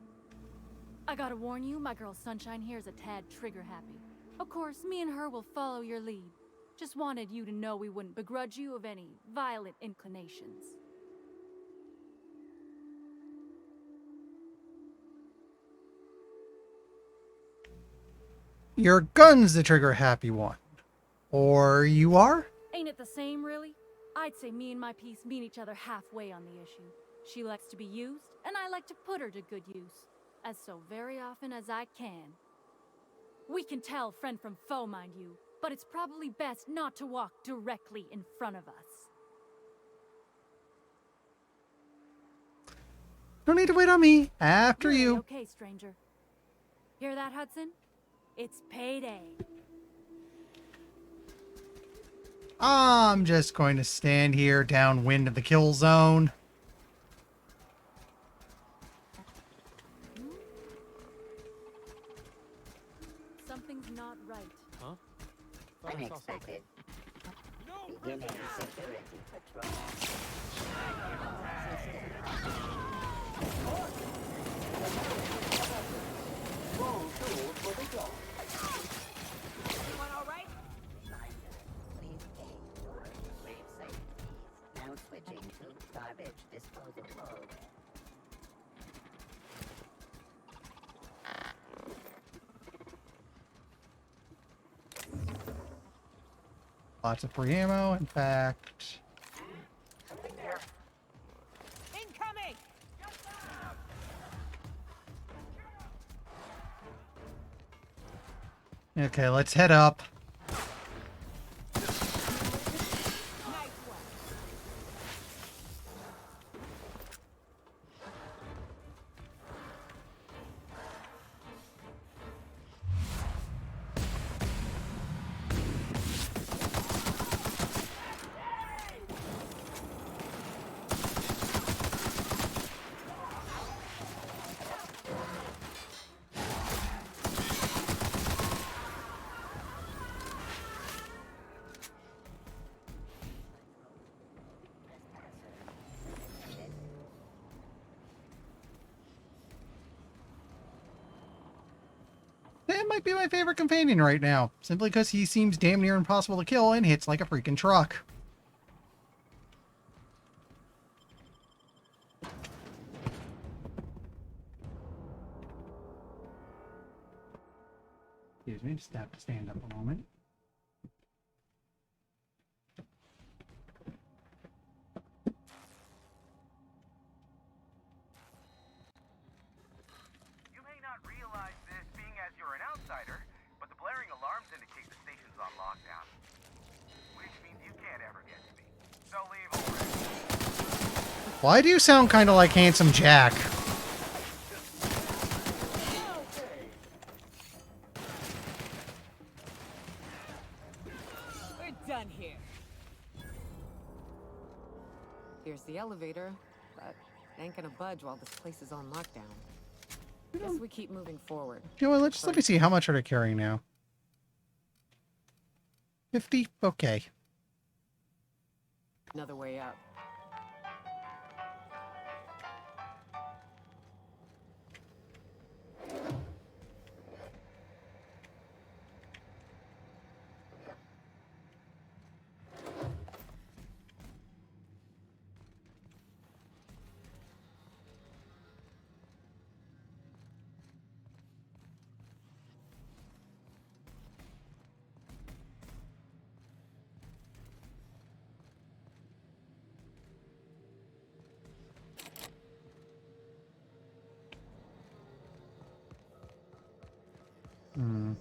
I gotta warn you, my girl Sunshine here is a tad trigger-happy. Of course, me and her will follow your lead. Just wanted you to know we wouldn't begrudge you of any violent inclinations. Your gun's the trigger-happy one. Or you are? Ain't it the same, really? I'd say me and my piece meet each other halfway on the issue. She likes to be used, and I like to put her to good use. As so very often as I can. We can tell friend from foe, mind you, but it's probably best not to walk directly in front of us. No need to wait on me. After You're you. okay, stranger. Hear that, Hudson? It's payday. I'm just going to stand here downwind of the kill zone. Something's not right. Huh? Unexpected. Beginning security patrol. Roll tool for the job. Everyone all right? Please gain your grave safety. Now switching to garbage disposal mode. Lots of free ammo, in fact. Incoming! Okay, let's head up. That might be my favorite companion right now, simply because he seems damn near impossible to kill and hits like a freaking truck. Excuse me, just have to stand up a moment. You may not realize this being as you're an outsider, but the blaring alarms indicate the station's on lockdown. Which means you can't ever get to me. So leave already. Why do you sound kind of like Handsome Jack? We're done here. Here's the elevator, but it ain't gonna budge while this place is on lockdown. Guess we keep moving forward. You know what, let me see, how much are they carrying now? 50? Okay. Another way up. Hmm.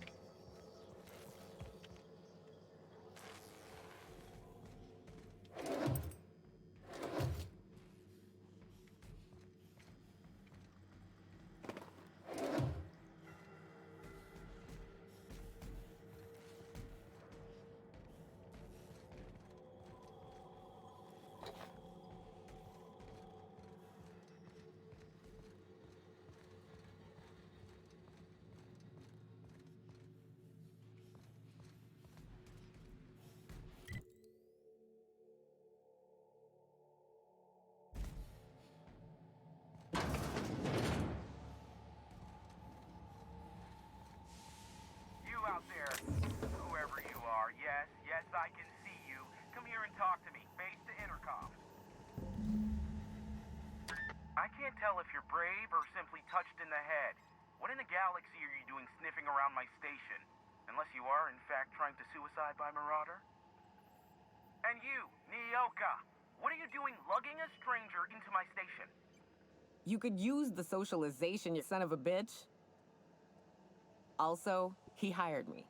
You out there, whoever you are, yes, I can see you. Come here and talk to me. Face to intercom. I can't tell if you're brave or simply touched in the head. What in the galaxy are you doing sniffing around my station? Unless you are, in fact, trying to suicide by Marauder? And you, Nyoka, what are you doing lugging a stranger into my station? You could use the socialization, you son of a bitch. Also, he hired me.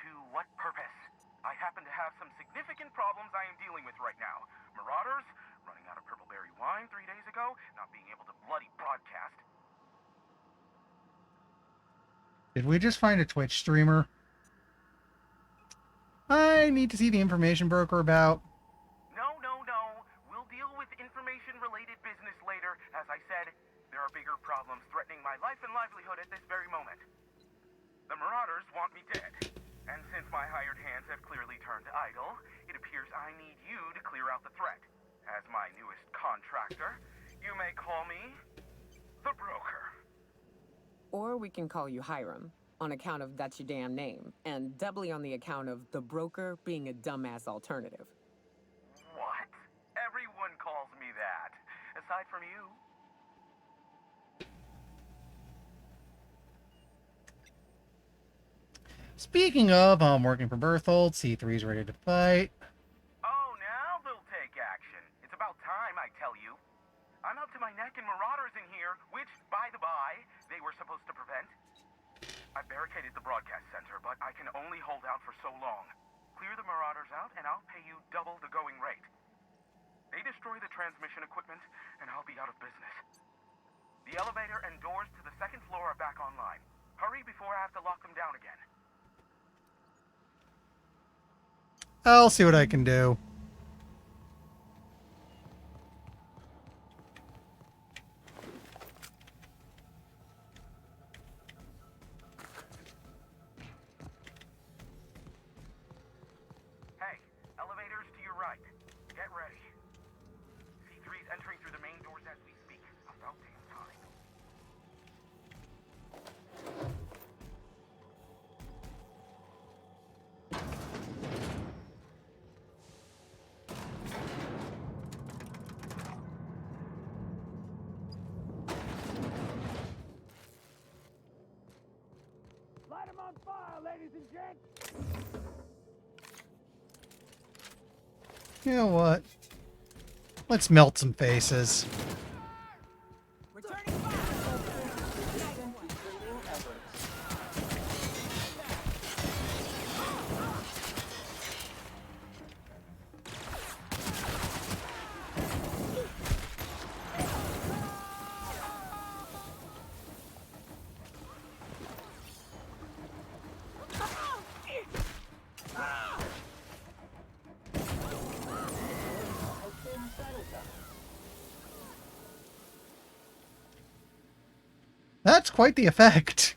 To what purpose? I happen to have some significant problems I am dealing with right now. Marauders, running out of purple berry wine 3 days ago, not being able to bloody broadcast. Did we just find a Twitch streamer? I need to see the information broker about. No. We'll deal with information-related business later. As I said, there are bigger problems threatening my life and livelihood at this very moment. The Marauders want me dead. And since my hired hands have clearly turned idle, it appears I need you to clear out the threat. As my newest contractor, you may call me the Broker. Or we can call you Hiram, on account of that's your damn name, and doubly on the account of the broker being a dumbass alternative. What? Everyone calls me that, aside from you. Speaking of, I'm working for Berthold. C3's ready to fight. Oh, now they'll take action. It's about time, I tell you. I'm up to my neck in Marauders in here, which, by the by, they were supposed to prevent. I barricaded the broadcast center, but I can only hold out for so long. Clear the Marauders out, and I'll pay you double the going rate. They destroy the transmission equipment, and I'll be out of business. The elevator and doors to the second floor are back online. Hurry before I have to lock them down again. I'll see what I can do. Hey, elevators to your right. Get ready. C3's entering through the main doors as we speak. About damn time. Light them on fire, ladies and gents! You know what? Let's melt some faces. That's quite the effect.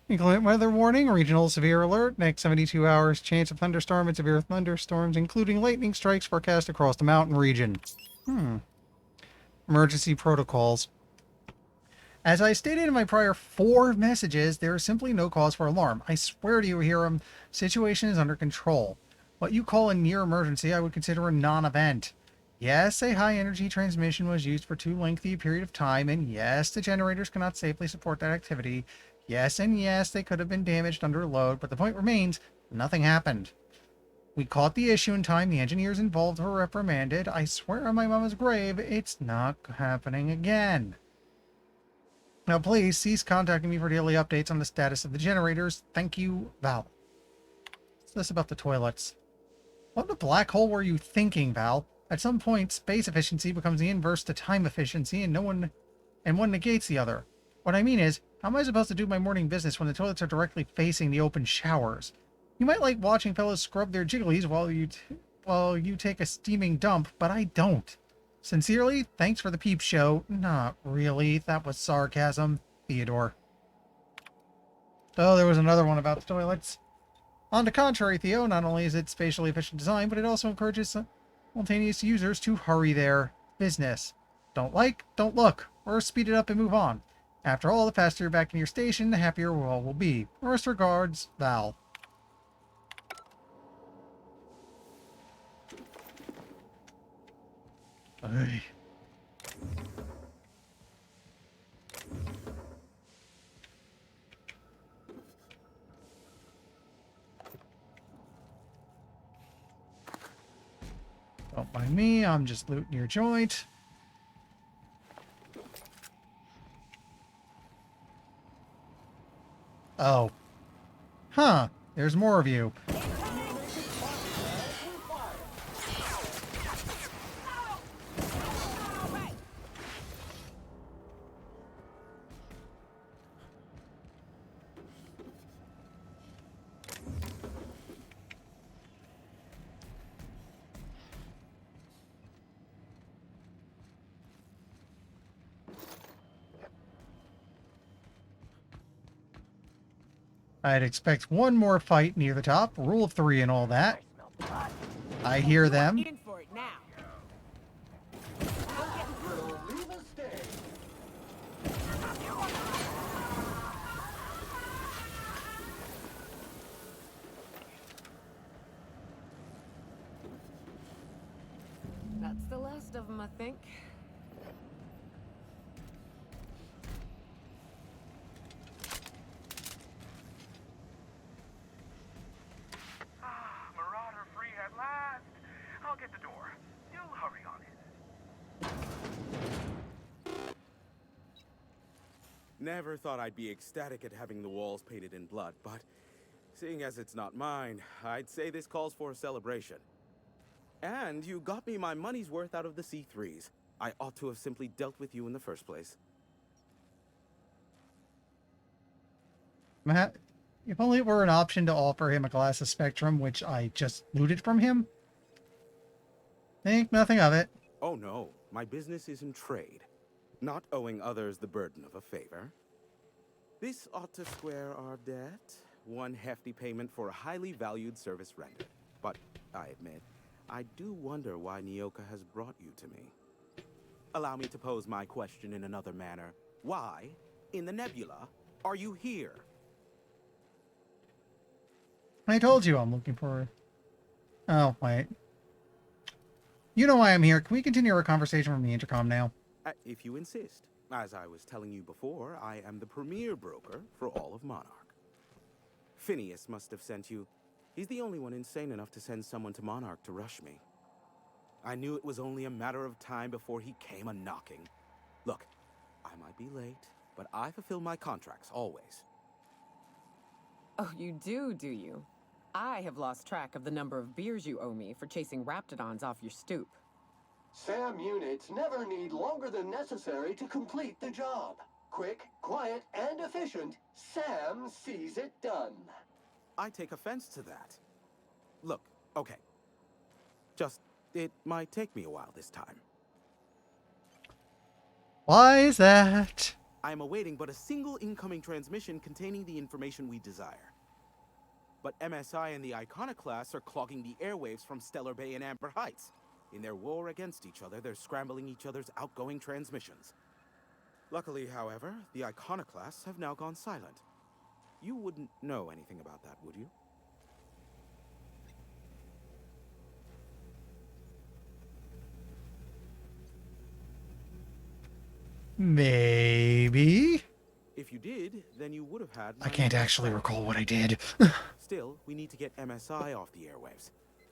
Inclement weather warning, regional severe alert, next 72 hours, chance of thunderstorm and severe thunderstorms, including lightning strikes forecast across the mountain region. Emergency protocols. As I stated in my prior 4 messages, there is simply no cause for alarm. I swear to you, Hiram, situation is under control. What you call a near emergency, I would consider a non-event. Yes, a high-energy transmission was used for too lengthy a period of time, and yes, the generators cannot safely support that activity. Yes, and yes, they could have been damaged under load, but the point remains, nothing happened. We caught the issue in time, the engineers involved were reprimanded. I swear on my mama's grave, it's not happening again. Now please, cease contacting me for daily updates on the status of the generators. Thank you, Val. What's this about the toilets? What in a black hole were you thinking, Val? At some point, space efficiency becomes the inverse to time efficiency, and one negates the other. What I mean is, how am I supposed to do my morning business when the toilets are directly facing the open showers? You might like watching fellows scrub their jigglies while you take a steaming dump, but I don't. Sincerely, thanks for the peep show. Not really. That was sarcasm. Theodore. Oh, there was another one about the toilets. On the contrary, Theo, not only is it spatially efficient design, but it also encourages simultaneous users to hurry their business. Don't like, don't look, or speed it up and move on. After all, the faster you're back in your station, the happier we all will be. First regards, Val. Ay. Don't mind me, I'm just looting your joint. Oh. Huh, there's more of you. I'd expect one more fight near the top, rule of 3 and all that. I hear them. In for it now. That's the last of them, I think. Never thought I'd be ecstatic at having the walls painted in blood, but seeing as it's not mine, I'd say this calls for a celebration. And you got me my money's worth out of the C3s. I ought to have simply dealt with you in the first place. Matt, if only it were an option to offer him a glass of Spectrum, which I just looted from him. Think nothing of it. Oh no, my business is in trade, not owing others the burden of a favor. This ought to square our debt. One hefty payment for a highly valued service rendered. But, I admit, I do wonder why Nyoka has brought you to me. Allow me to pose my question in another manner. Why, in the nebula, are you here? I told you I'm looking for... Oh, wait. You know why I'm here. Can we continue our conversation from the intercom now? If you insist. As I was telling you before, I am the premier broker for all of Monarch. Phineas must have sent you. He's the only one insane enough to send someone to Monarch to rush me. I knew it was only a matter of time before he came a-knocking. Look, I might be late, but I fulfill my contracts, always. Oh, you do you? I have lost track of the number of beers you owe me for chasing raptidons off your stoop. SAM units never need longer than necessary to complete the job. Quick, quiet, and efficient, SAM sees it done. I take offense to that. Look, okay. It might take me a while this time. Why is that? I am awaiting but a single incoming transmission containing the information we desire. But MSI and the Iconoclasts are clogging the airwaves from Stellar Bay and Amber Heights. In their war against each other, they're scrambling each other's outgoing transmissions. Luckily, however, the Iconoclasts have now gone silent. You wouldn't know anything about that, would you? Maybe. If you did, then you would have had... I can't actually recall what I did. Still, we need to get MSI off the airwaves.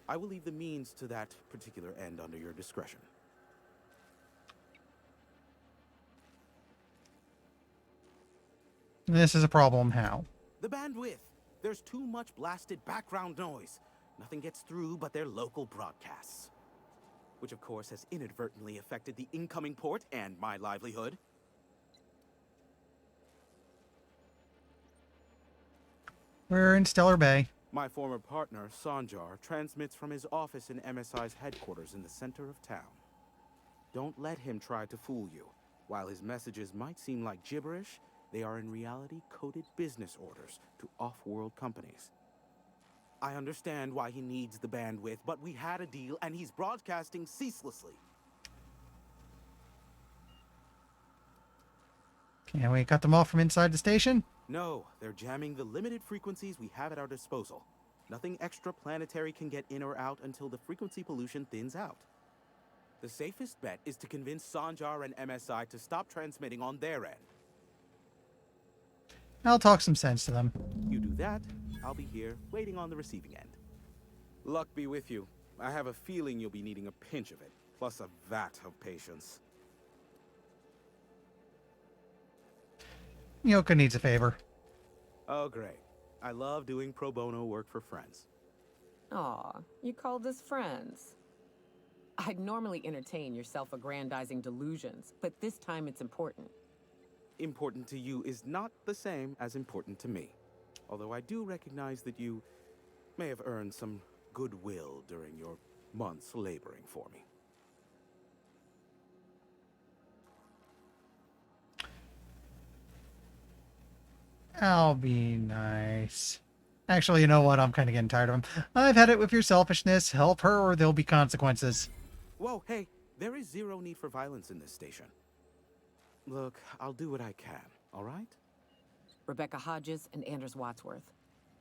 I will leave the means to that particular end under your discretion. This is a problem. How? The bandwidth. There's too much blasted background noise. Nothing gets through but their local broadcasts. Which, of course, has inadvertently affected the incoming port and my livelihood. We're in Stellar Bay. My former partner, Sanjar, transmits from his office in MSI's headquarters in the center of town. Don't let him try to fool you. While his messages might seem like gibberish, they are in reality coded business orders to off-world companies. I understand why he needs the bandwidth, but we had a deal and he's broadcasting ceaselessly. Can we cut them off from inside the station? No, they're jamming the limited frequencies we have at our disposal. Nothing extraplanetary can get in or out until the frequency pollution thins out. The safest bet is to convince Sanjar and MSI to stop transmitting on their end. I'll talk some sense to them. You do that, I'll be here, waiting on the receiving end. Luck be with you. I have a feeling you'll be needing a pinch of it, plus a vat of patience. Nyoka needs a favor. Oh, great. I love doing pro bono work for friends. Aw, you called us friends. I'd normally entertain your self-aggrandizing delusions, but this time it's important. Important to you is not the same as important to me. Although I do recognize that you may have earned some goodwill during your months laboring for me. I'll be nice. Actually, you know what? I'm kind of getting tired of him. I've had it with your selfishness. Help her or there'll be consequences. Whoa, hey, there is zero need for violence in this station. Look, I'll do what I can, all right? Rebecca Hodges and Anders Wadsworth.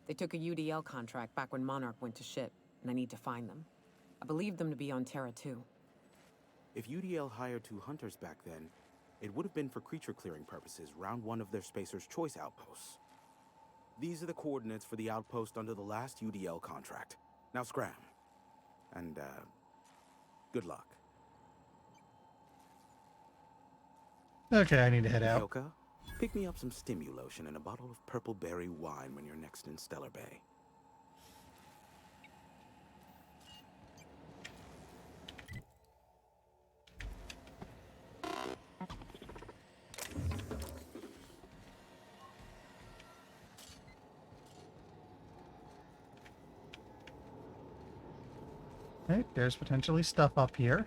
They took a UDL contract back when Monarch went to shit, and I need to find them. I believe them to be on Terra too. If UDL hired 2 hunters back then, it would have been for creature clearing purposes, round 1 of their Spacer's Choice outposts. These are the coordinates for the outpost under the last UDL contract. Now scram. And, good luck. Okay, I need to head out. Nyoka, Pick me up some Stimulotion and a bottle of purple berry wine when you're next in Stellar Bay. Okay, there's potentially stuff up here.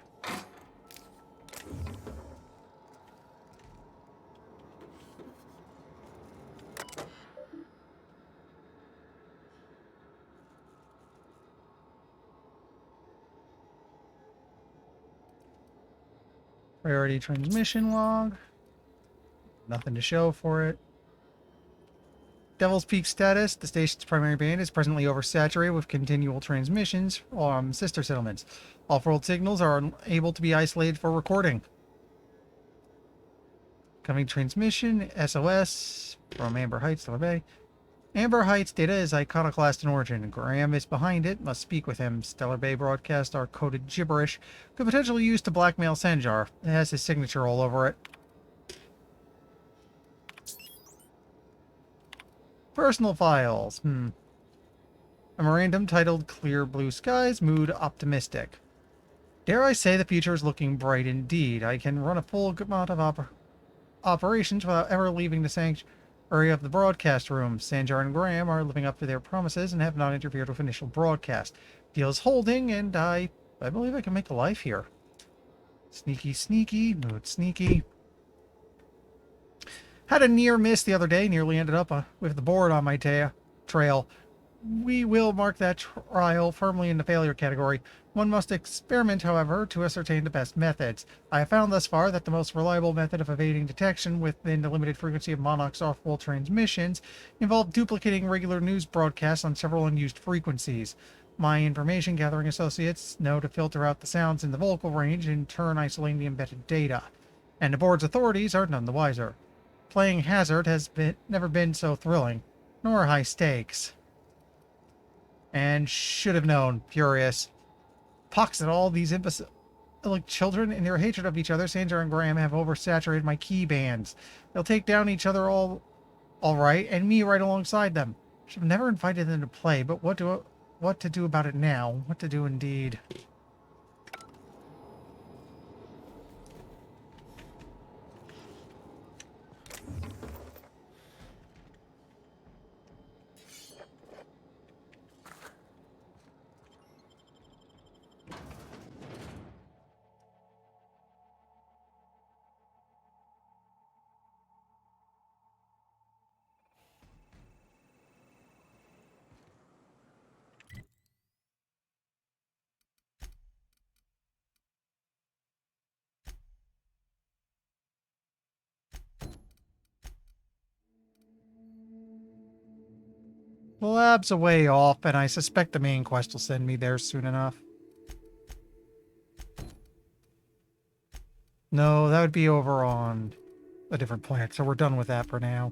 Priority transmission log. Nothing to show for it. Devil's Peak status. The station's primary band is presently oversaturated with continual transmissions from sister settlements. Off-world signals are unable to be isolated for recording. Coming transmission, SOS, from Amber Heights, Stellar Bay. Amber Heights data is iconoclast in origin. Graham is behind it. Must speak with him. Stellar Bay broadcasts are coded gibberish. Could potentially used to blackmail Sanjar. It has his signature all over it. Personal files. A memorandum titled Clear Blue Skies, Mood Optimistic. Dare I say the future is looking bright indeed. I can run a full amount of operations without ever leaving the sanctuary of the broadcast room. Sanjar and Graham are living up to their promises and have not interfered with initial broadcast. Deal is holding, and I believe I can make a life here. Sneaky, sneaky, mood sneaky. Had a near miss the other day, nearly ended up with the board on my trail. We will mark that trial firmly in the failure category. One must experiment, however, to ascertain the best methods. I have found thus far that the most reliable method of evading detection within the limited frequency of Monarch's off-world transmissions involved duplicating regular news broadcasts on several unused frequencies. My information gathering associates know to filter out the sounds in the vocal range, in turn isolating the embedded data. And the board's authorities are none the wiser. Playing hazard has never been so thrilling, nor high stakes. And should have known, furious. Pox at all these imbecile children. In their hatred of each other, Sanjar and Graham have oversaturated my key bands. They'll take down each other all right, and me right alongside them. Should have never invited them to play, but what to do about it now? What to do indeed. The lab's a way off, and I suspect the main quest will send me there soon enough. No, that would be over on a different planet, so we're done with that for now.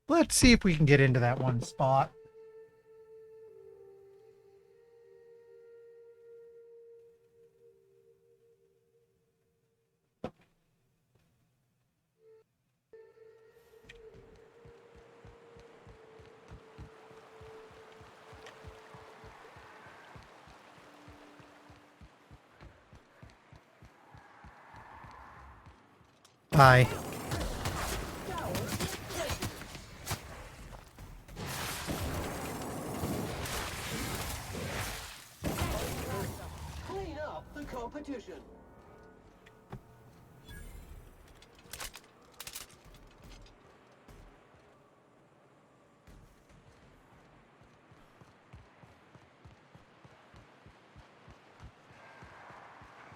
Let's see if we can get into that one spot. Bye. Clean up the competition.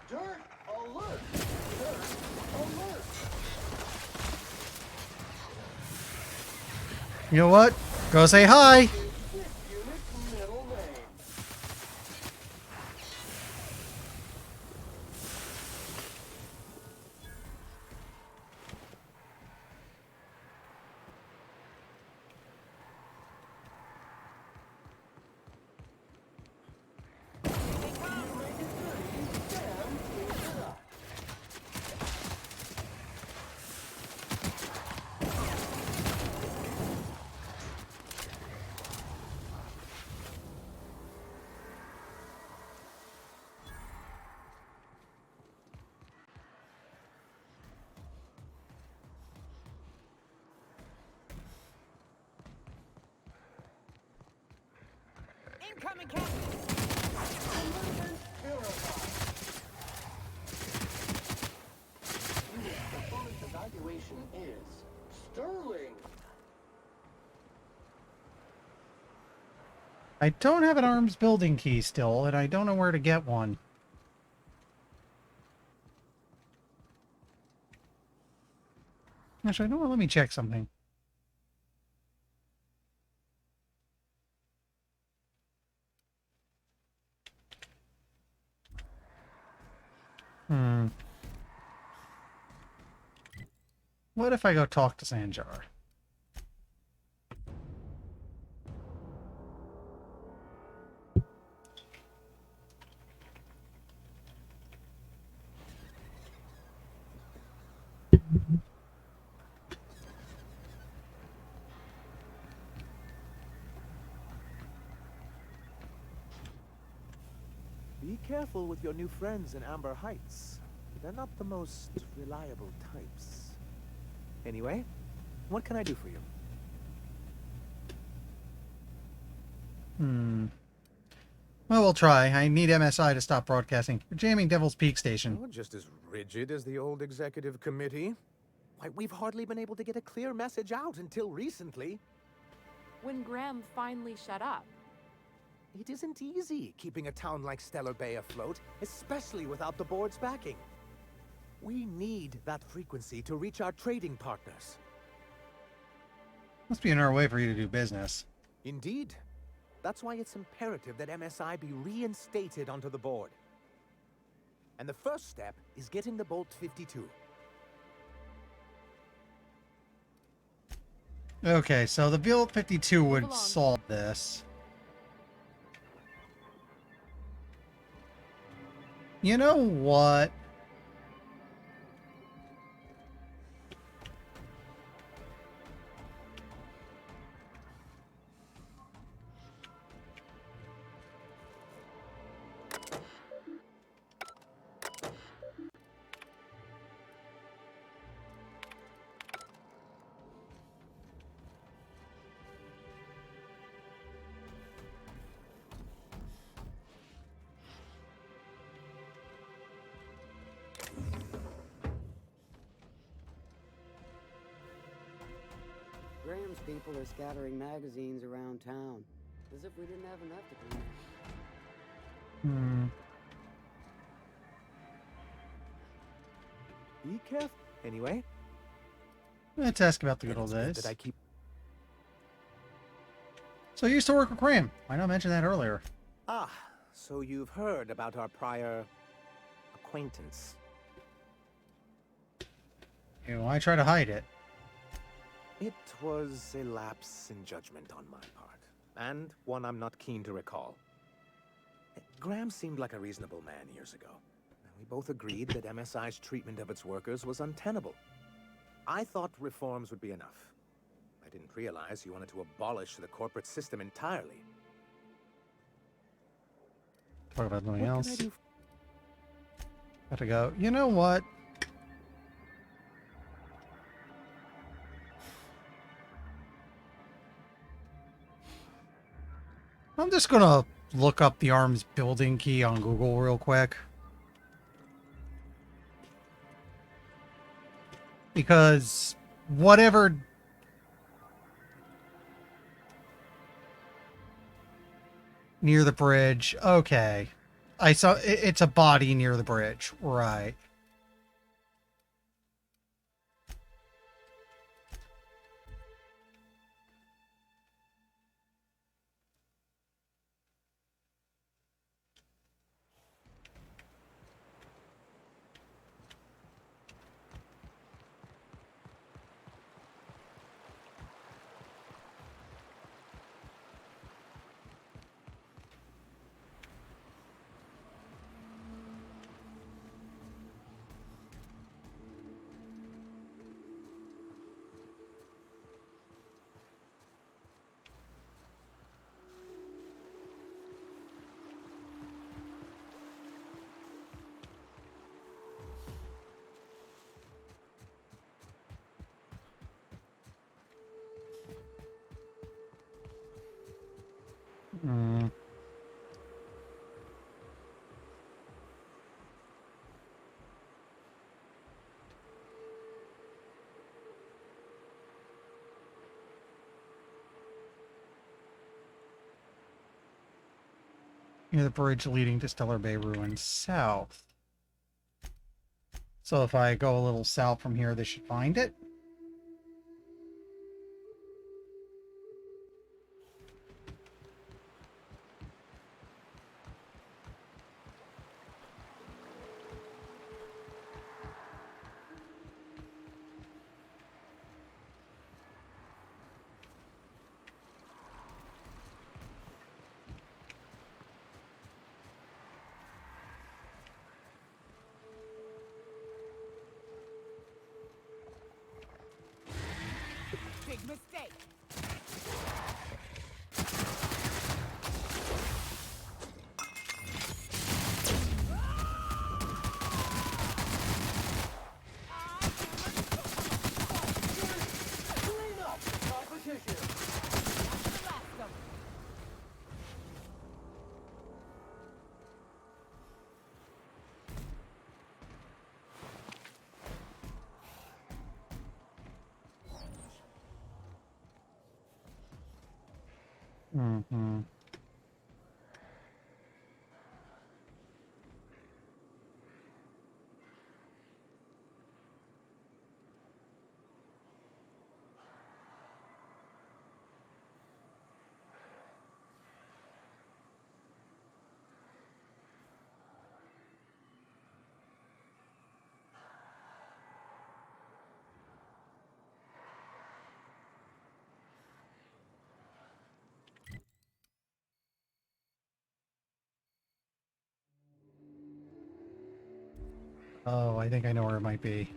Dirt alert! Dirt alert! You know what? Go say hi! This unit's middle name. You make it through. Incoming, Captain! Movement verified. Unit performance evaluation is sterling. I don't have an arms building key still, and I don't know where to get one. Actually, no, let me check something. What if I go talk to Sanjar? Be careful with your new friends in Amber Heights. They're not the most reliable types. Anyway, what can I do for you? Well, we'll try. I need MSI to stop broadcasting. You're jamming Devil's Peak Station. You're just as rigid as the old executive committee. Why, we've hardly been able to get a clear message out until recently. When Graham finally shut up. It isn't easy keeping a town like Stellar Bay afloat, especially without the board's backing. We need that frequency to reach our trading partners. Must be another way for you to do business. Indeed. That's why it's imperative that MSI be reinstated onto the board. And the first step is getting the Bolt 52. Okay, so the Bolt 52 would solve this. You know what? Graham's people are scattering magazines around town, as if we didn't have enough to clean. Be careful. Anyway, Let's ask about the good old days. that I keep. So you used to work with Graham. Why not mention that earlier? Ah, so you've heard about our prior acquaintance. You know, I try to hide it. It was a lapse in judgment on my part, and one I'm not keen to recall. Graham seemed like a reasonable man years ago. We both agreed that MSI's treatment of its workers was untenable. I thought reforms would be enough. I didn't realize you wanted to abolish the corporate system entirely. Talk about something What else. can I do? Got to go. You know what? I'm just gonna look up the arms building key on Google real quick. Because whatever... Near the bridge. Okay. I saw it's a body near the bridge. Right. Near the bridge leading to Stellar Bay Ruins south. So if I go a little south from here, they should find it. Big mistake. Clean up the competition. Mm-hmm. Oh, I think I know where it might be.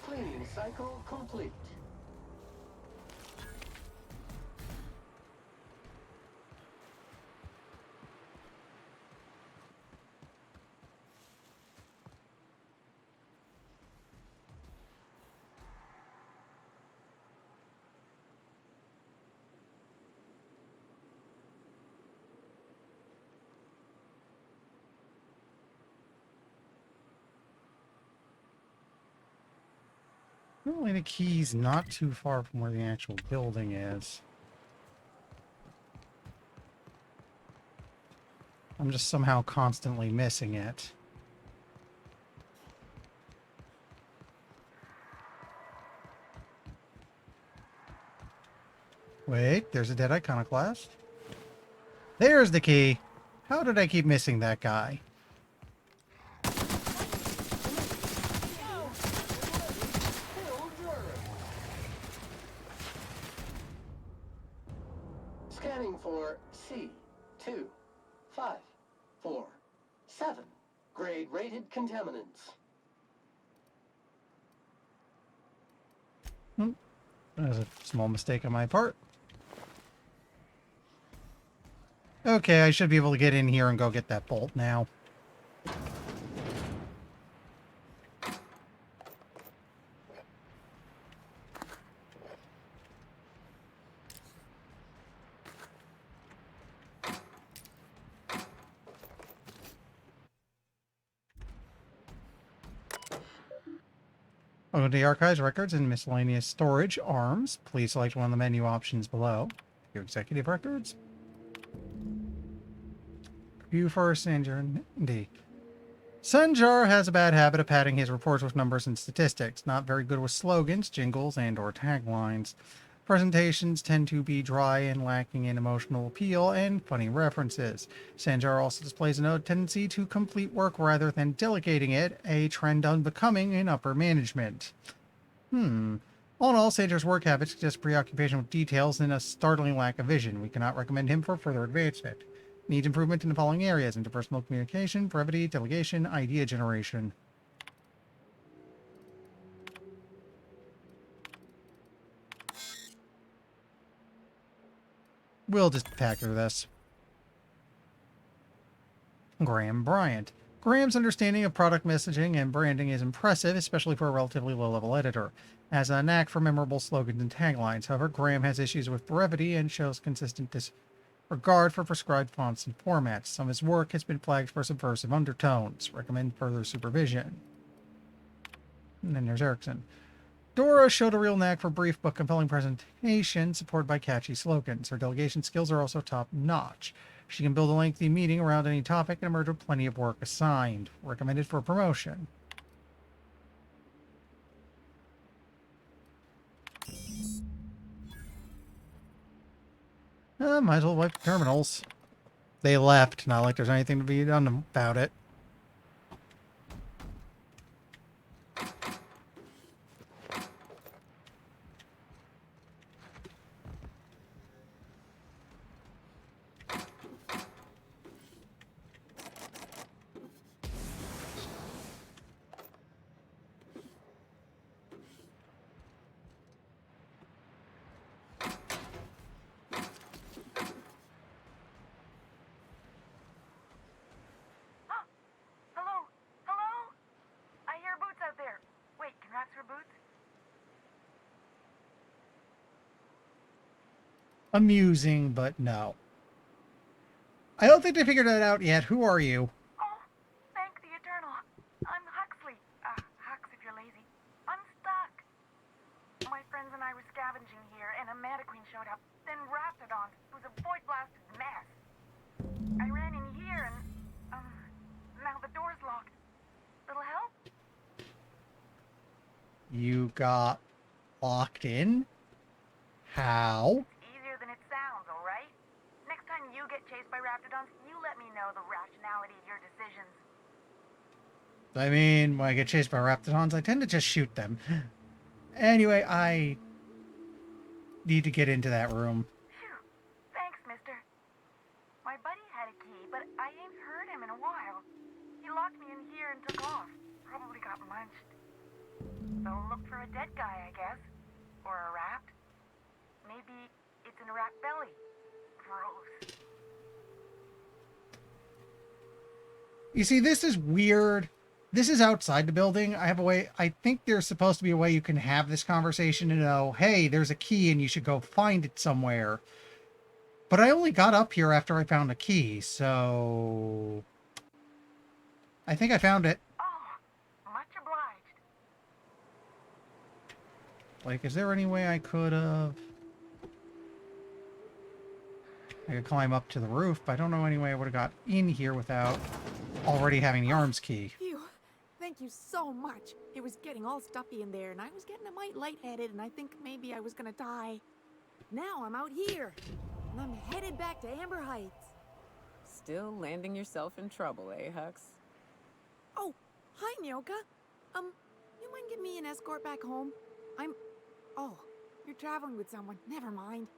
Cleaning cycle complete. Apparently the key's not too far from where the actual building is. I'm just somehow constantly missing it. Wait, there's a dead iconoclast. There's the key. How did I keep missing that guy? Scanning for C2547. Grade rated contaminants. That was a small mistake on my part. Okay, I should be able to get in here and go get that bolt now. Welcome to the Archives, Records, and Miscellaneous Storage, Arms. Please select one of the menu options below. Your executive records. View first, Sanjar and D. Sanjar has a bad habit of padding his reports with numbers and statistics. Not very good with slogans, jingles, and or taglines. Presentations tend to be dry and lacking in emotional appeal and funny references. Sanjar also displays a tendency to complete work rather than delegating it, a trend unbecoming in upper management. All in all, Sanjar's work habits suggest preoccupation with details and a startling lack of vision. We cannot recommend him for further advancement. Needs improvement in the following areas: interpersonal communication, brevity, delegation, idea generation. We'll just pack through this. Graham Bryant. Graham's understanding of product messaging and branding is impressive, especially for a relatively low-level editor. Has a knack for memorable slogans and taglines. However, Graham has issues with brevity and shows consistent disregard for prescribed fonts and formats. Some of his work has been flagged for subversive undertones. Recommend further supervision. And then there's Erickson. Dora showed a real knack for brief but compelling presentation, supported by catchy slogans. Her delegation skills are also top-notch. She can build a lengthy meeting around any topic and emerge with plenty of work assigned. Recommended for promotion. Might as well wipe the terminals. They left, not like there's anything to be done about it. Hello? Hello? I hear boots out there. Wait, can rats hear boots? Amusing, but no. I don't think they figured that out yet. Who are you? Oh, thank the Eternal. I'm Huxley. Hux if you're lazy. I'm stuck. My friends and I were scavenging here, and a Mantiqueen showed up. Then Raptidon, who's a void-blasted mess. I ran in here, and, now the door's locked. Little help? You got locked in? How? Easier than it sounds, all right? Next time you get chased by Raptidons, you let me know the rationality of your decisions. I mean, when I get chased by raptidons, I tend to just shoot them. Anyway, I need to get into that room. Phew. Thanks, mister. My buddy had a key, but I ain't heard him in a while. He locked me in here and took off. Probably got munched. So look for a dead guy, I guess. Or a rat. Maybe it's in a rat belly. Gross. You see, this is weird. This is outside the building. I have a way. I think there's supposed to be a way you can have this conversation to know, hey, there's a key and you should go find it somewhere. But I only got up here after I found a key, so I think I found it. Oh, much obliged. Like, is there any way I could have... I could climb up to the roof, but I don't know any way I would have got in here without already having the arms key. Phew. Thank you so much. It was getting all stuffy in there, and I was getting a mite lightheaded, and I think maybe I was gonna die. Now I'm out here, and I'm headed back to Amber Heights. Still landing yourself in trouble, eh, Hux? Oh, hi, Nyoka. You mind giving me an escort back home? Oh, you're traveling with someone. Never mind.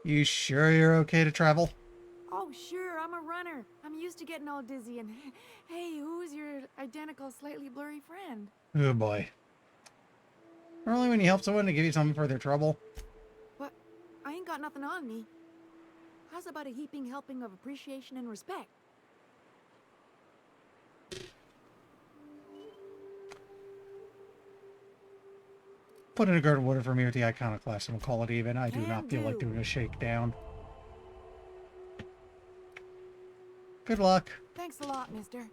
You sure you're okay to travel? Oh, sure, I'm a runner. I'm used to getting all dizzy, and hey, who's your identical, slightly blurry friend? Oh boy. Normally when you help someone to give you something for their trouble. But I ain't got nothing on me. How's about a heaping helping of appreciation and respect? Put in a good word for me with the iconoclast and we'll call it even. I do not feel like doing a shakedown. Good luck. Thanks a lot, mister.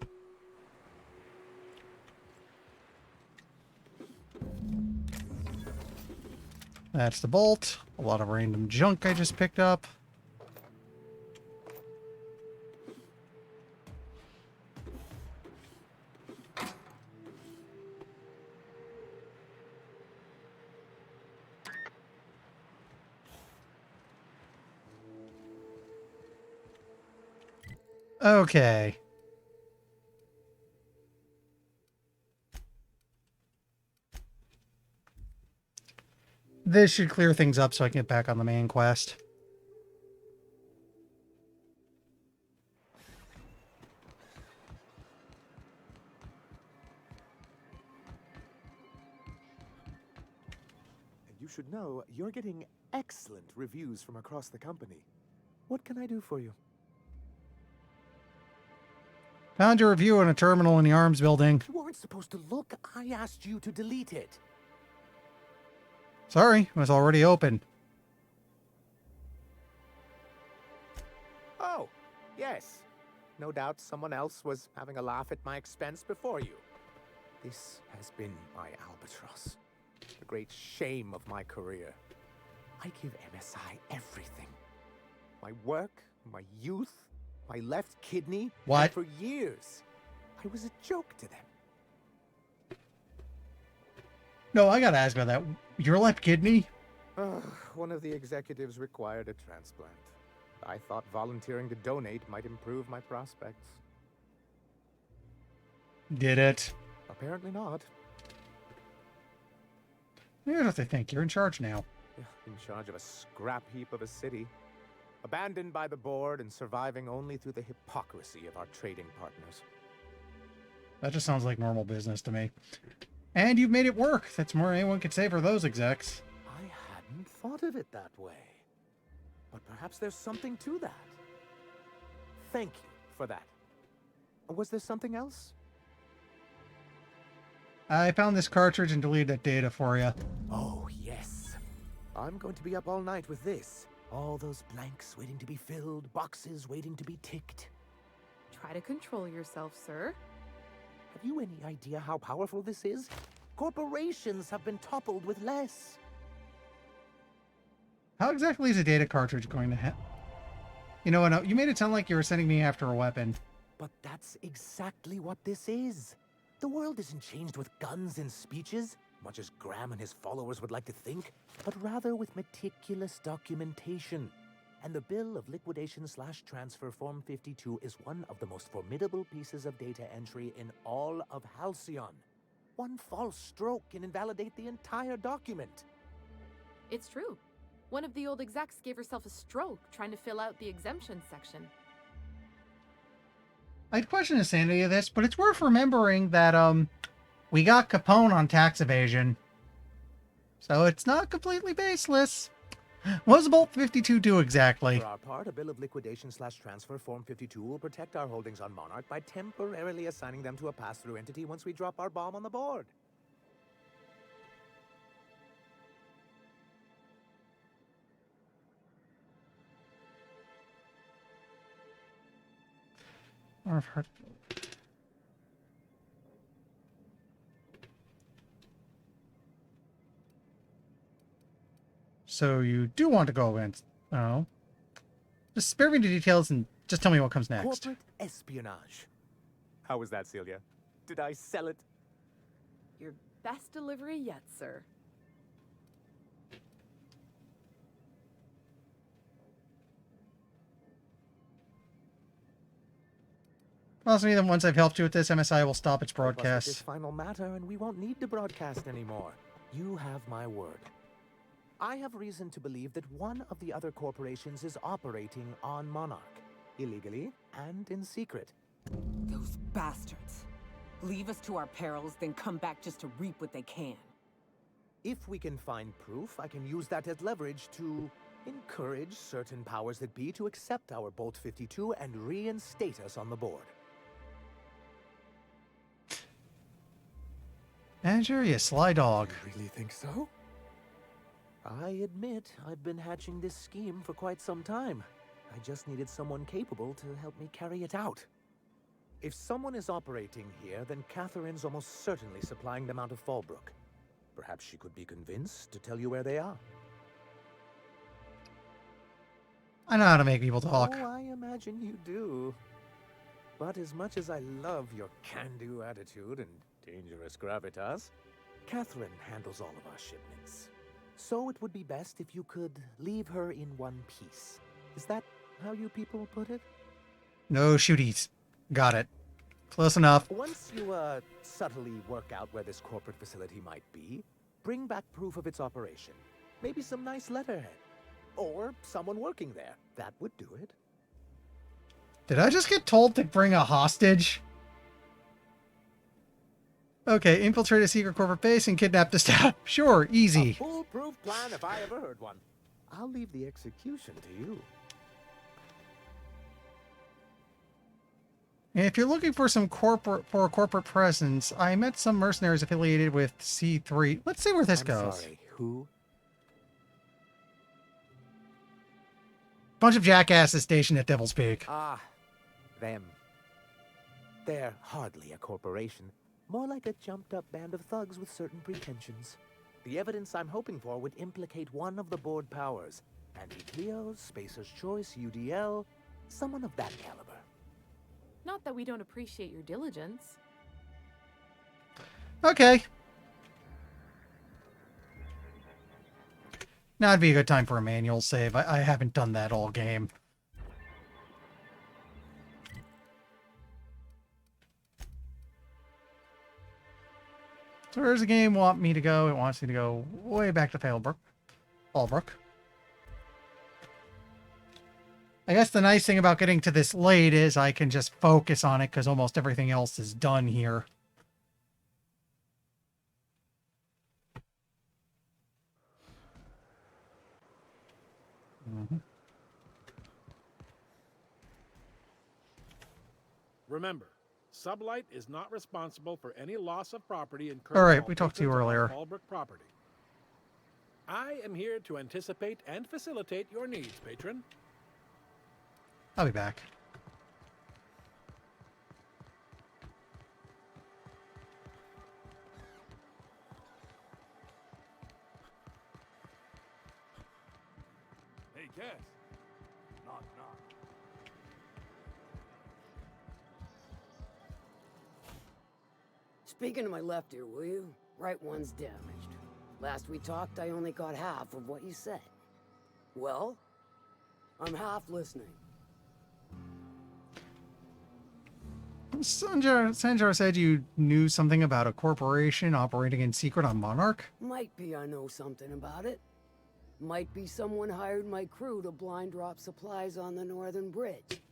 That's the bolt. A lot of random junk I just picked up. Okay. This should clear things up so I can get back on the main quest. should know, you're getting excellent reviews from across the company. What can I do for you? Found your review in a terminal in the arms building. You weren't supposed to look. I asked you to delete it. Sorry, it was already open. Oh, yes. No doubt someone else was having a laugh at my expense before you. This has been my albatross. The great shame of my career. I give MSI everything. My work, my youth, my left kidney. What? And for years, I was a joke to them. No, I gotta ask about that. Your left kidney? One of the executives required a transplant. I thought volunteering to donate might improve my prospects. Did it? Apparently not. Here's what they think. You're in charge now. In charge of a scrap heap of a city. Abandoned by the board and surviving only through the hypocrisy of our trading partners. That just sounds like normal business to me. And you've made it work. That's more than anyone could say for those execs. I hadn't thought of it that way. But perhaps there's something to that. Thank you for that. Was there something else? I found this cartridge and deleted that data for you. Oh, yes. I'm going to be up all night with this. All those blanks waiting to be filled, boxes waiting to be ticked. Try to control yourself, sir. Have you any idea how powerful this is? Corporations have been toppled with less. How exactly is a data cartridge going to You know what? You made it sound like you were sending me after a weapon. But that's exactly what this is. The world isn't changed with guns and speeches, much as Graham and his followers would like to think, but rather with meticulous documentation. And the Bill of Liquidation/Transfer Form 52 is one of the most formidable pieces of data entry in all of Halcyon. One false stroke can invalidate the entire document. It's true. One of the old execs gave herself a stroke trying to fill out the exemption section. I'd question the sanity of this, but it's worth remembering that, we got Capone on tax evasion. So it's not completely baseless. What does Bolt 52 do exactly? For our part, a Bill of Liquidation/Transfer Form 52 will protect our holdings on Monarch by temporarily assigning them to a pass-through entity once we drop our bomb on the board. Or I've heard. So you do want to go against... Oh. Just spare me the details and just tell me what comes next. Corporate espionage. How was that, Celia? Did I sell it? Your best delivery yet, sir. Promise me that once I've helped you with this, MSI will stop its This broadcasts. final matter, and we won't need to broadcast anymore. You have my word. I have reason to believe that one of the other corporations is operating on Monarch, illegally and in secret. Those bastards. Leave us to our perils, then come back just to reap what they can. If we can find proof, I can use that as leverage to encourage certain powers that be to accept our Bolt 52 and reinstate us on the board. Manager, you sly dog. You really think so? I admit I've been hatching this scheme for quite some time. I just needed someone capable to help me carry it out. If someone is operating here, then Catherine's almost certainly supplying them out of Fallbrook. Perhaps she could be convinced to tell you where they are. I know how to make people talk. Oh, I imagine you do. But as much as I love your can-do attitude and dangerous gravitas, Catherine handles all of our shipments. So it would be best if you could leave her in one piece. Is that how you people put it? No shooties. Got it. Close enough. Once you, subtly work out where this corporate facility might be, bring back proof of its operation. Maybe some nice letterhead. Or someone working there. That would do it. Did I just get told to bring a hostage? Okay, infiltrate a secret corporate base and kidnap the staff. Sure, easy. A foolproof plan if I ever heard one. I'll leave the execution to you. And if you're looking for a corporate presence, I met some mercenaries affiliated with C3. Let's see where this goes. Sorry, who? Bunch of jackasses stationed at Devil's Peak. Ah, them. They're hardly a corporation. More like a jumped-up band of thugs with certain pretensions. The evidence I'm hoping for would implicate one of the board powers. Anti-Cleos, Spacer's Choice, UDL, someone of that caliber. Not that we don't appreciate your diligence. Okay. Now would be a good time for a manual save. I haven't done that all game. So where's the game want me to go? It wants me to go way back to Fallbrook. I guess the nice thing about getting to this late is I can just focus on it because almost everything else is done here. Remember, Sublight is not responsible for any loss of property incurred. All right, we talked to you earlier. Fallbrook property. I am here to anticipate and facilitate your needs, patron. I'll be back. Hey, Cass. Knock, knock. Speaking to my left ear, will you? Right one's damaged. Last we talked, I only got half of what you said. Well, I'm half listening. Sanjar said you knew something about a corporation operating in secret on Monarch? Might be I know something about it. Might be someone hired my crew to blind drop supplies on the northern bridge.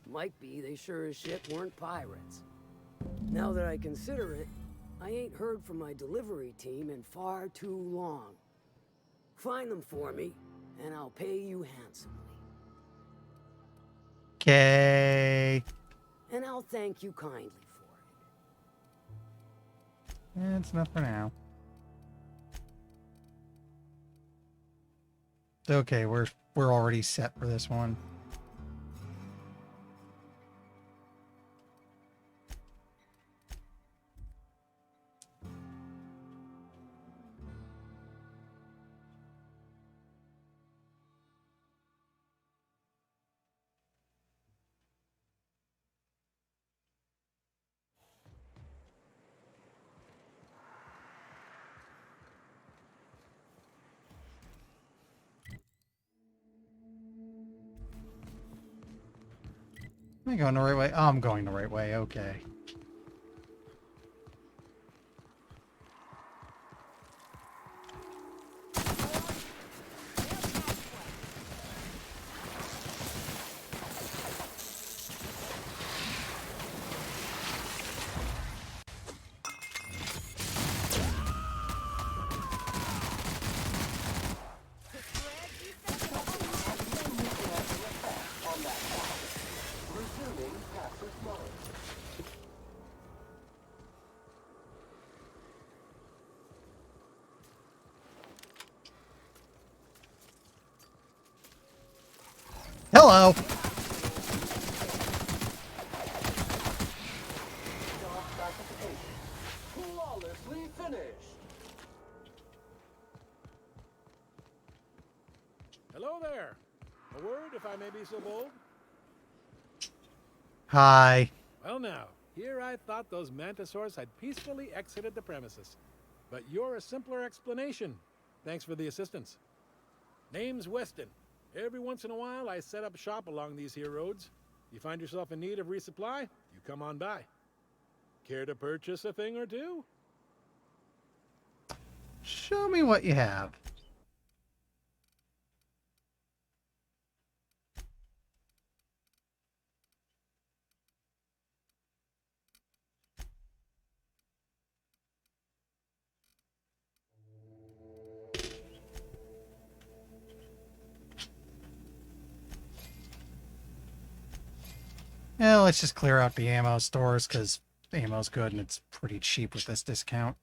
Might be they sure as shit weren't pirates. Now that I consider it, I ain't heard from my delivery team in far too long. Find them for me, and I'll pay you handsomely. Okay. And I'll thank you kindly for That's enough for now. Okay, we're already set for this one. Am I going the right way? Oh, I'm going the right way. Okay. Hello. Flawlessly finished. Hello there. A word, if I may be so bold. Hi. Well now, here I thought those mantisaurs had peacefully exited the premises. But you're a simpler explanation. Thanks for the assistance. Name's Weston. Every once in a while, I set up shop along these here roads. You find yourself in need of resupply, you come on by. Care to purchase a thing or two? Show me what you have. Yeah, let's just clear out the ammo stores, because ammo's good and it's pretty cheap with this discount.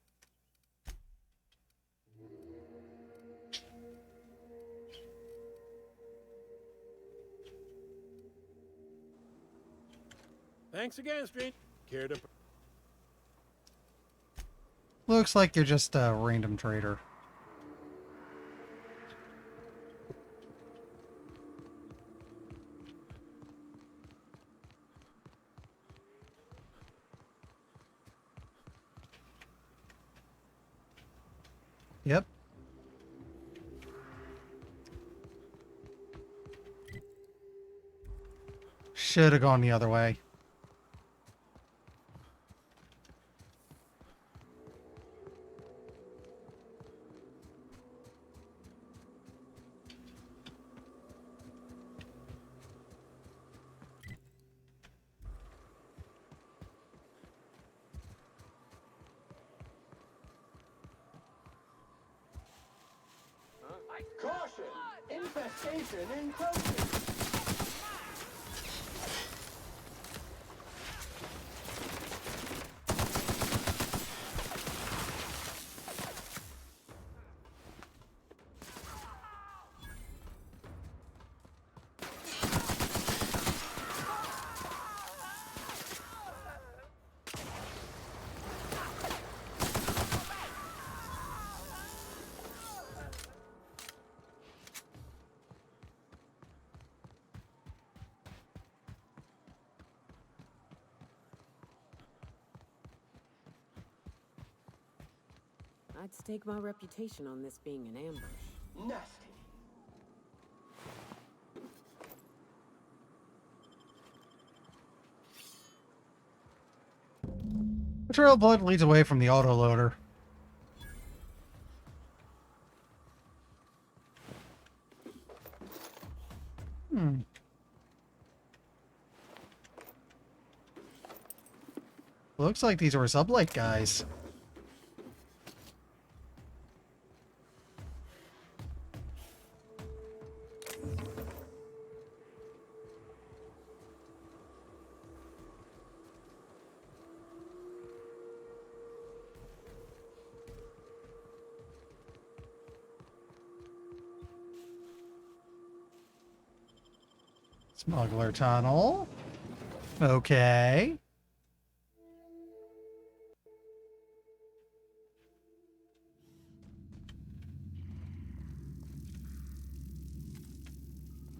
Thanks again, Street. Care to... Looks like you're just a random trader. Yep. Should have gone the other way. Caution! Infestation encroaching! I'd stake my reputation on this being an ambush. Nasty. The trail of blood leads away from the autoloader. Looks like these were sublight guys. Smuggler tunnel. Okay.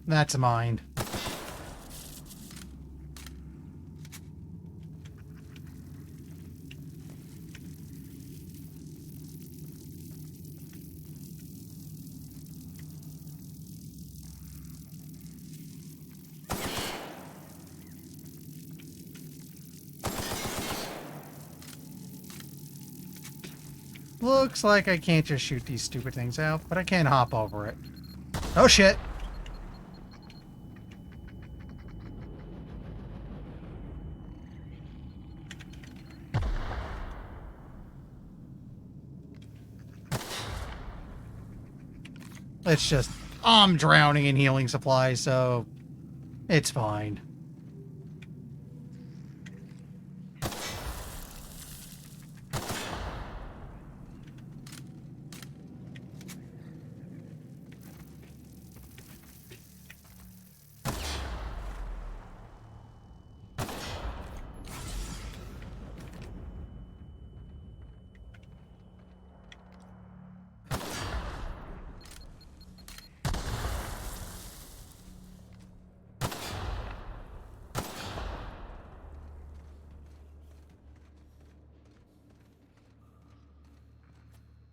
That's mine. Looks like I can't just shoot these stupid things out, but I can hop over it. Oh shit! It's just, I'm drowning in healing supplies, so it's fine.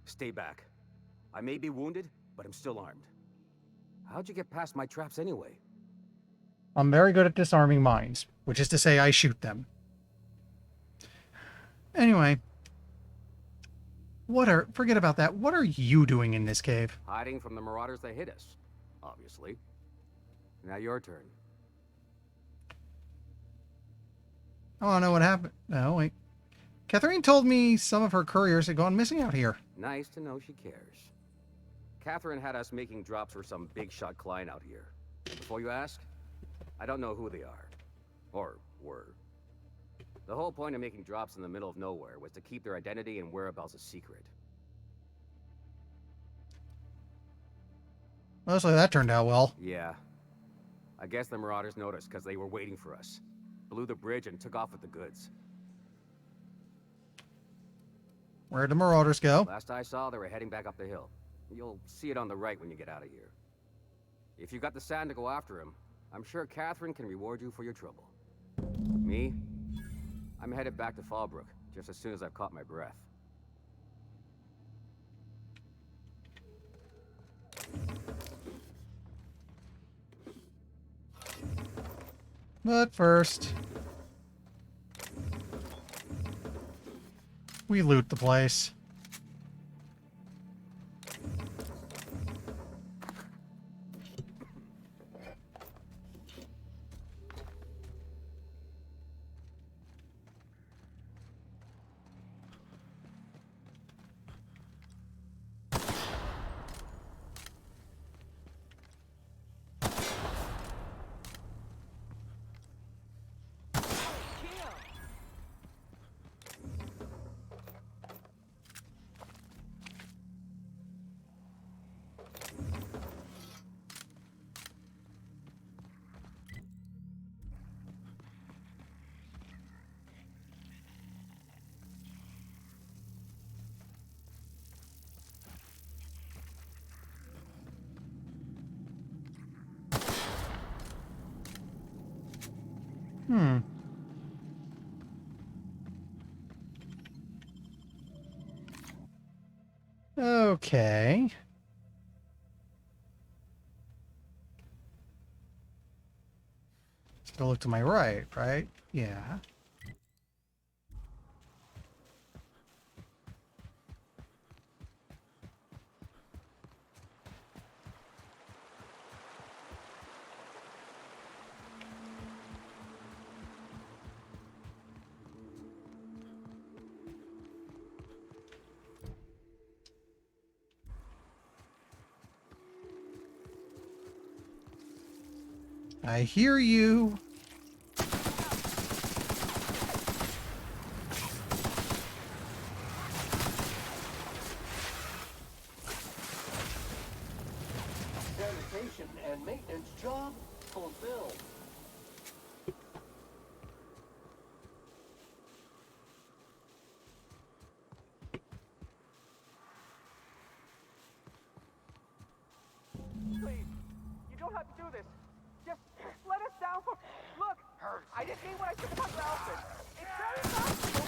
Stay back. I may be wounded, but I'm still armed. How'd you get past my traps anyway? I'm very good at disarming mines, which is to say I shoot them. Anyway. Forget about that. What are you doing in this cave? Hiding from the marauders that hit us, obviously. Now your turn. I want to know what happened. No, wait. Catherine told me some of her couriers had gone missing out here. Nice to know she cares. Catherine had us making drops for some big shot client out here. Before you ask, I don't know who they are. Or were. The whole point of making drops in the middle of nowhere was to keep their identity and whereabouts a secret. Mostly that turned out well. Yeah. I guess the Marauders noticed because they were waiting for us. Blew the bridge and took off with the goods. Where'd the Marauders go? Last I saw, they were heading back up the hill. You'll see it on the right when you get out of here. If you've got the sand to go after him, I'm sure Catherine can reward you for your trouble. Me? I'm headed back to Fallbrook, just as soon as I've caught my breath. But first, we loot the place. Okay. Let's go look to my right, right? Yeah. I hear you. Sanitation and maintenance job fulfilled. Please, you don't have to do this. Just let us down for... Look, I didn't mean what I said about your outfit. It's very possible.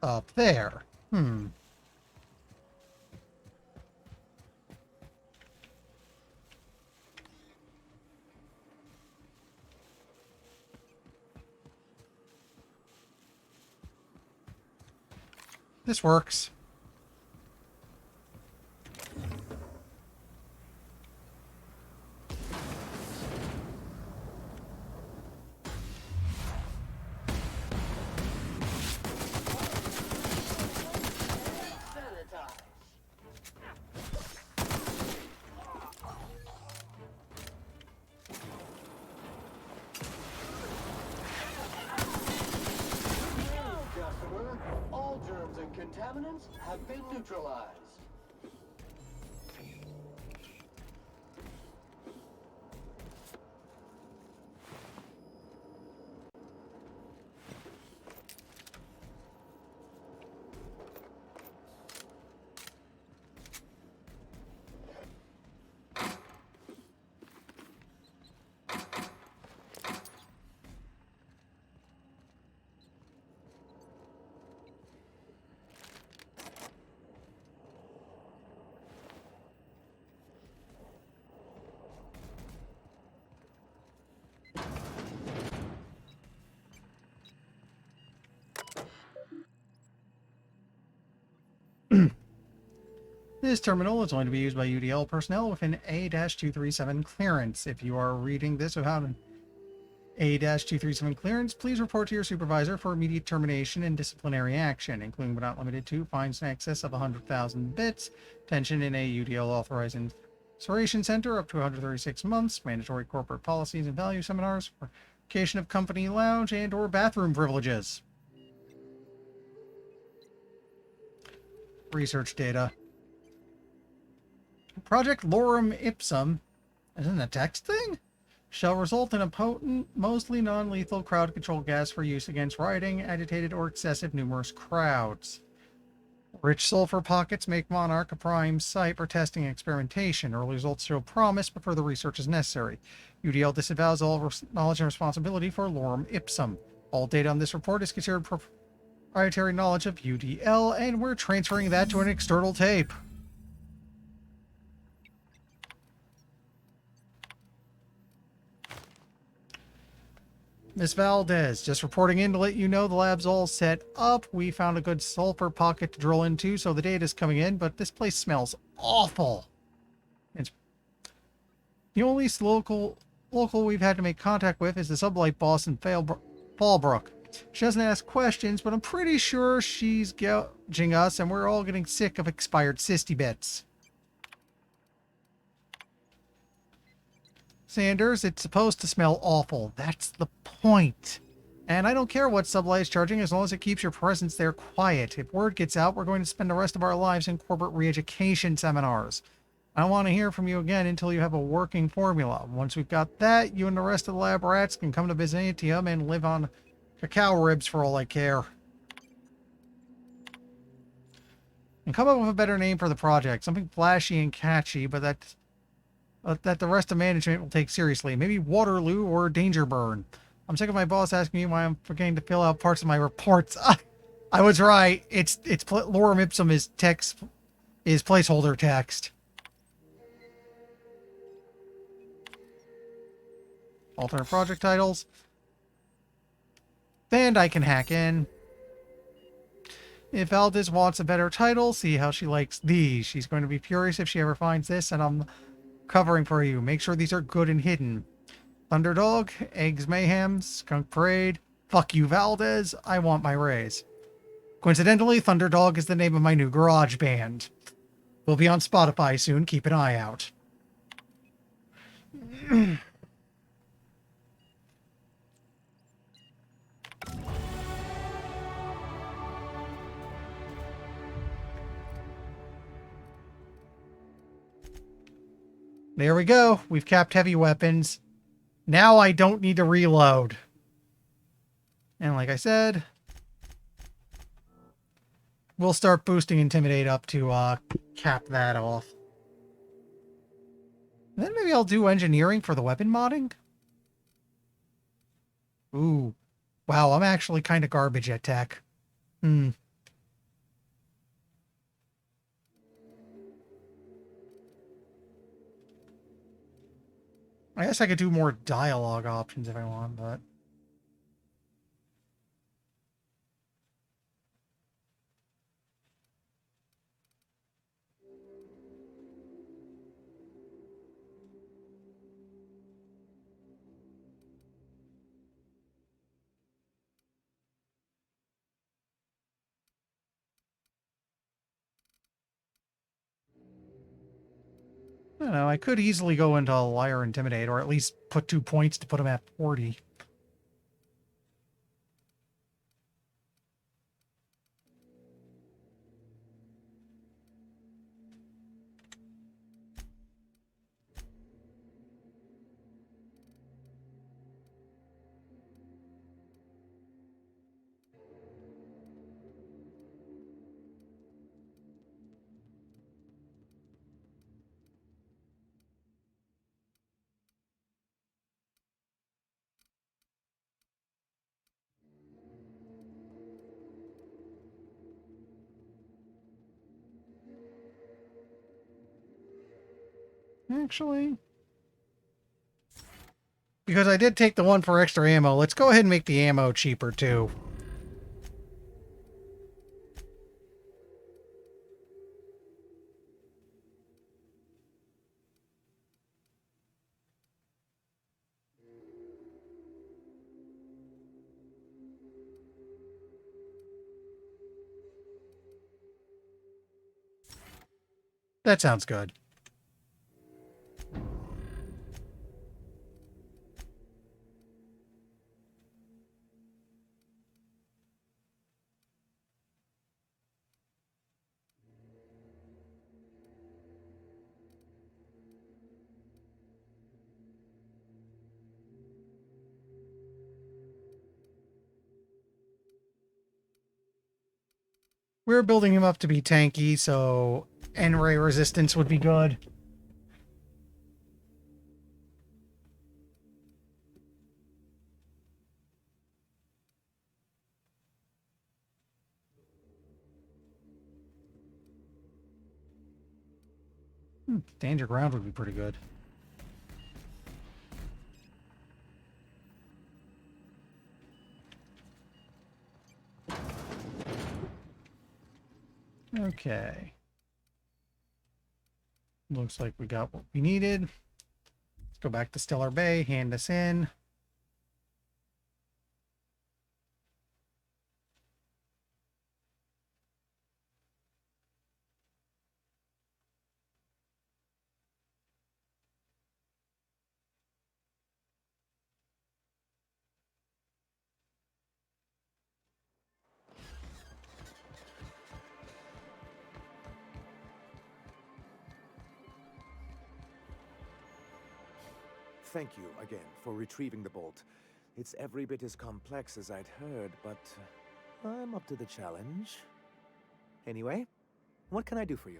Up there. This works. All germs and contaminants have been neutralized. This terminal is only to be used by UDL personnel with an A-237 clearance. If you are reading this without an A-237 clearance, please report to your supervisor for immediate termination and disciplinary action, including but not limited to fines in excess of 100,000 bits, detention in a UDL authorized incarceration center up to 136 months, mandatory corporate policies and value seminars, vacation of company lounge and or bathroom privileges. Research data. Project Lorem Ipsum, isn't a text thing? Shall result in a potent, mostly non-lethal crowd control gas for use against rioting, agitated, or excessive numerous crowds. Rich sulfur pockets make Monarch a prime site for testing and experimentation. Early results show promise, but further research is necessary. UDL disavows all knowledge and responsibility for Lorem Ipsum. All data on this report is considered proprietary knowledge of UDL, and we're transferring that to an external tape. Miss Valdez, just reporting in to let you know the lab's all set up. We found a good sulfur pocket to drill into, so the data's coming in, but this place smells awful. It's the only local we've had to make contact with is the sublight boss in Fallbrook. She doesn't ask questions, but I'm pretty sure she's gouging us, and we're all getting sick of expired cysty bits. Sanders, it's supposed to smell awful. That's the point. And I don't care what sublight is charging as long as it keeps your presence there quiet. If word gets out, we're going to spend the rest of our lives in corporate re-education seminars. I don't want to hear from you again until you have a working formula. Once we've got that, you and the rest of the lab rats can come to Byzantium and live on cacao ribs for all I care. And come up with a better name for the project. Something flashy and catchy, but that the rest of management will take seriously. Maybe Waterloo or Danger Burn. I'm sick of my boss asking me why I'm forgetting to fill out parts of my reports. I was right. It's Lorem Ipsum is text, is placeholder text. Alternate project titles. And I can hack in. If Valdez wants a better title, see how she likes these. She's going to be furious if she ever finds this, and I'm covering for you. Make sure these are good and hidden. Thunderdog, Eggs Mayhem, Skunk Parade. Fuck you, Valdez. I want my raise. Coincidentally, Thunderdog is the name of my new garage band. We'll be on Spotify soon. Keep an eye out. There we go. We've capped heavy weapons. Now I don't need to reload. And like I said, we'll start boosting Intimidate up to cap that off. And then maybe I'll do engineering for the weapon modding. Ooh. Wow, I'm actually kind of garbage at tech. I guess I could do more dialogue options if I want, but... I don't know, I could easily go into Liar Intimidate, or at least put 2 points to put him at 40. Actually, because I did take the one for extra ammo, let's go ahead and make the ammo cheaper too. That sounds good. We're building him up to be tanky, so N-ray resistance would be good. Stand your ground would be pretty good. Okay. Looks like we got what we needed. Let's go back to Stellar Bay, hand this in. Thank you again for retrieving the bolt. It's every bit as complex as I'd heard, but I'm up to the challenge. Anyway, what can I do for you?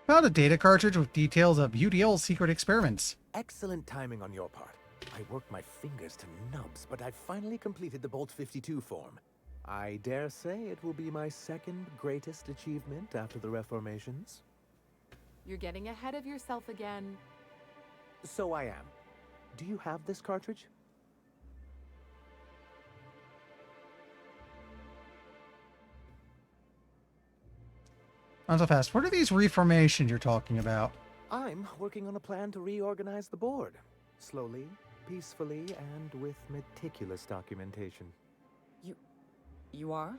Found a data cartridge with details of UDL's secret experiments. Excellent timing on your part. I worked my fingers to nubs, but I finally completed the Bolt 52 form. I dare say it will be my second greatest achievement after the Reformations. You're getting ahead of yourself again. So I am. Do you have this cartridge? Not so fast. What are these reformations you're talking about? I'm working on a plan to reorganize the board. Slowly, peacefully, and with meticulous documentation. You are?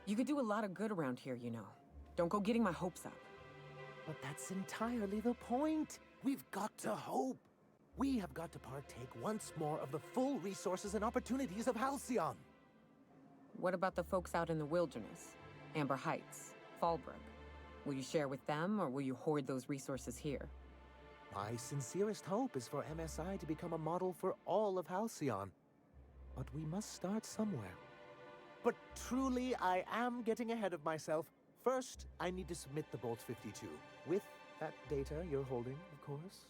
You could do a lot of good around here, you know. Don't go getting my hopes up. But that's entirely the point. We've got to hope. We have got to partake once more of the full resources and opportunities of Halcyon. What about the folks out in the wilderness? Amber Heights, Fallbrook. Will you share with them, or will you hoard those resources here? My sincerest hope is for MSI to become a model for all of Halcyon. But we must start somewhere. But truly, I am getting ahead of myself. First, I need to submit the Bolt 52. With that data you're holding, of course.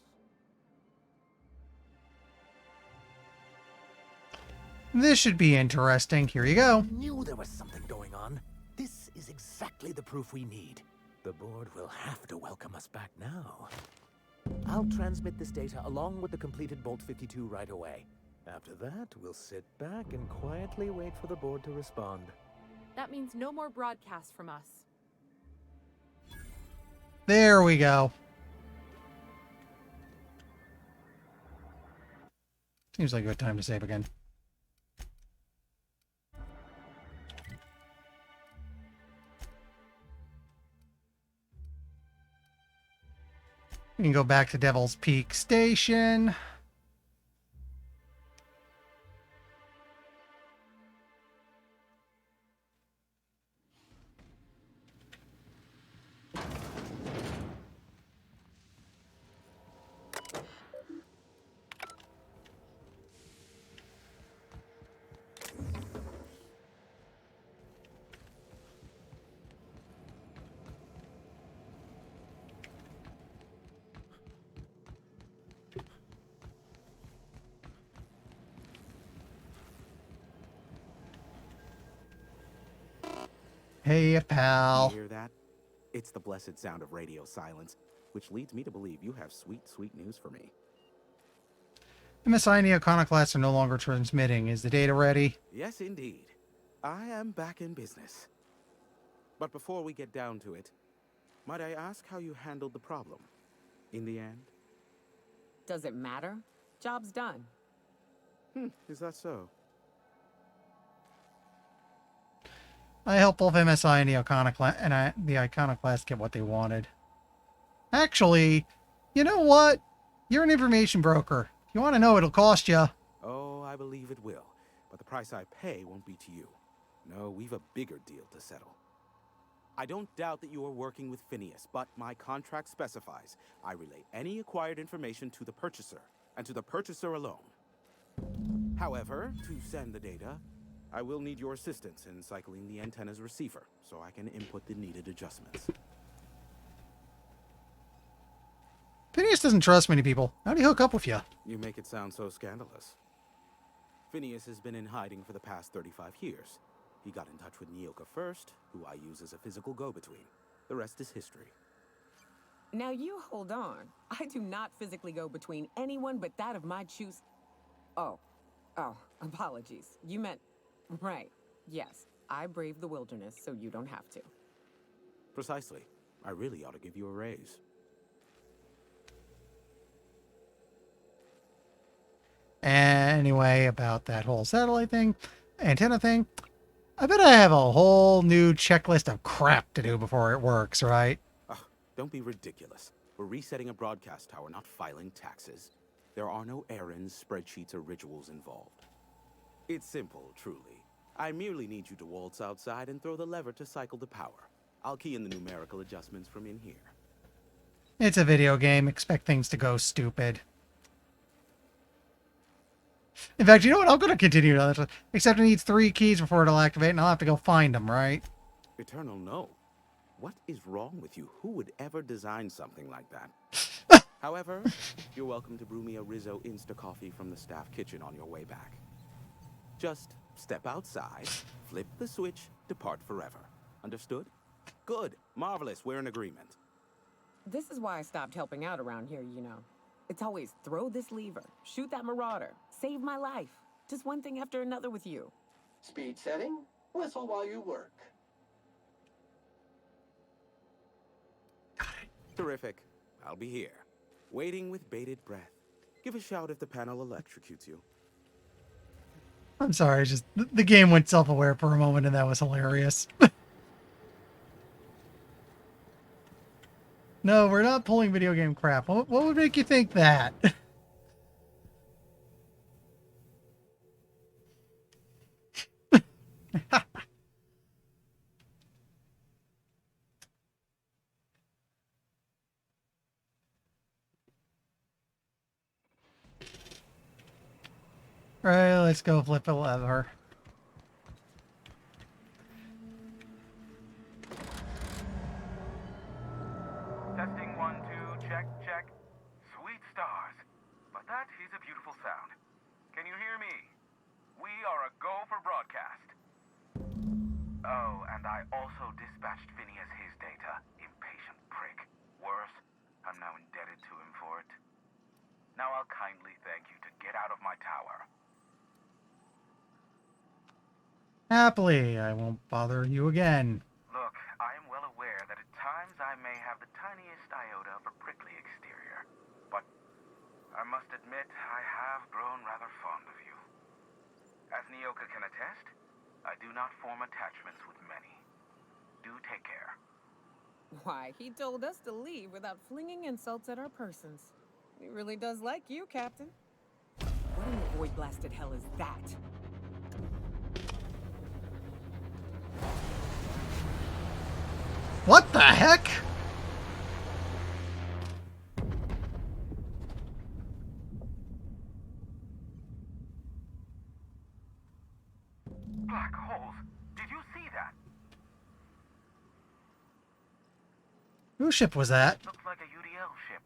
This should be interesting. Here you go. I knew there was something going on. This is exactly the proof we need. The board will have to welcome us back now. I'll transmit this data along with the completed Bolt 52 right away. After that, we'll sit back and quietly wait for the board to respond. That means no more broadcasts from us. There we go. Seems like a good time to save again. We can go back to Devil's Peak Station. Hey, pal. You hear that? It's the blessed sound of radio silence, which leads me to believe you have sweet, sweet news for me. MSI and the Iconoclasts are no longer transmitting. Is the data ready? Yes, indeed. I am back in business. But before we get down to it, might I ask how you handled the problem? In the end? Does it matter? Job's done. Is that so? I helped both MSI and the Iconoclast get what they wanted. Actually, you know what? You're an information broker. If you want to know, it'll cost you. Oh, I believe it will. But the price I pay won't be to you. No, we've a bigger deal to settle. I don't doubt that you are working with Phineas, but my contract specifies I relay any acquired information to the purchaser, and to the purchaser alone. However, to send the data, I will need your assistance in cycling the antenna's receiver, so I can input the needed adjustments. Phineas doesn't trust many people. How'd he hook up with you? You make it sound so scandalous. Phineas has been in hiding for the past 35 years. He got in touch with Nyoka first, who I use as a physical go-between. The rest is history. Now you hold on. I do not physically go between anyone but that of my choose. Oh, apologies. You meant, right. Yes, I braved the wilderness, so you don't have to. Precisely. I really ought to give you a raise. Anyway, about that whole satellite thing, antenna thing, I bet I have a whole new checklist of crap to do before it works, right? Ugh, don't be ridiculous. We're resetting a broadcast tower, not filing taxes. There are no errands, spreadsheets, or rituals involved. It's simple, truly. I merely need you to waltz outside and throw the lever to cycle the power. I'll key in the numerical adjustments from in here. It's a video game. Expect things to go stupid. In fact, you know what? I'm going to continue on this. Except it needs 3 keys before it'll activate, and I'll have to go find them, right? Eternal, no. What is wrong with you? Who would ever design something like that? However, you're welcome to brew me a Rizzo Insta-Coffee from the staff kitchen on your way back. Just step outside, flip the switch, depart forever. Understood? Good. Marvelous. We're in agreement. This is why I stopped helping out around here, you know. It's always throw this lever, shoot that marauder, save my life. Just one thing after another with you. Speed setting? Whistle while you work. Terrific. I'll be here, waiting with bated breath. Give a shout if the panel electrocutes you. I'm sorry, just the game went self-aware for a moment, and that was hilarious. No, we're not pulling video game crap. What would make you think that? Alright, let's go flip a lever. Testing 1, 2, check, check. Sweet stars. But that is a beautiful sound. Can you hear me? We are a go for broadcast. Oh, and I also dispatched Phineas his data. Impatient prick. Worse, I'm now indebted to him for it. Now I'll kindly thank you to get out of my tower. Happily, I won't bother you again. Look, I am well aware that at times I may have the tiniest iota of a prickly exterior, but I must admit I have grown rather fond of you. As Nyoka can attest, I do not form attachments with many. Do take care. Why, he told us to leave without flinging insults at our persons. He really does like you, Captain. What in the void-blasted hell is that? What the heck? Black holes. Did you see that? Whose ship was that? Looks like a UDL ship.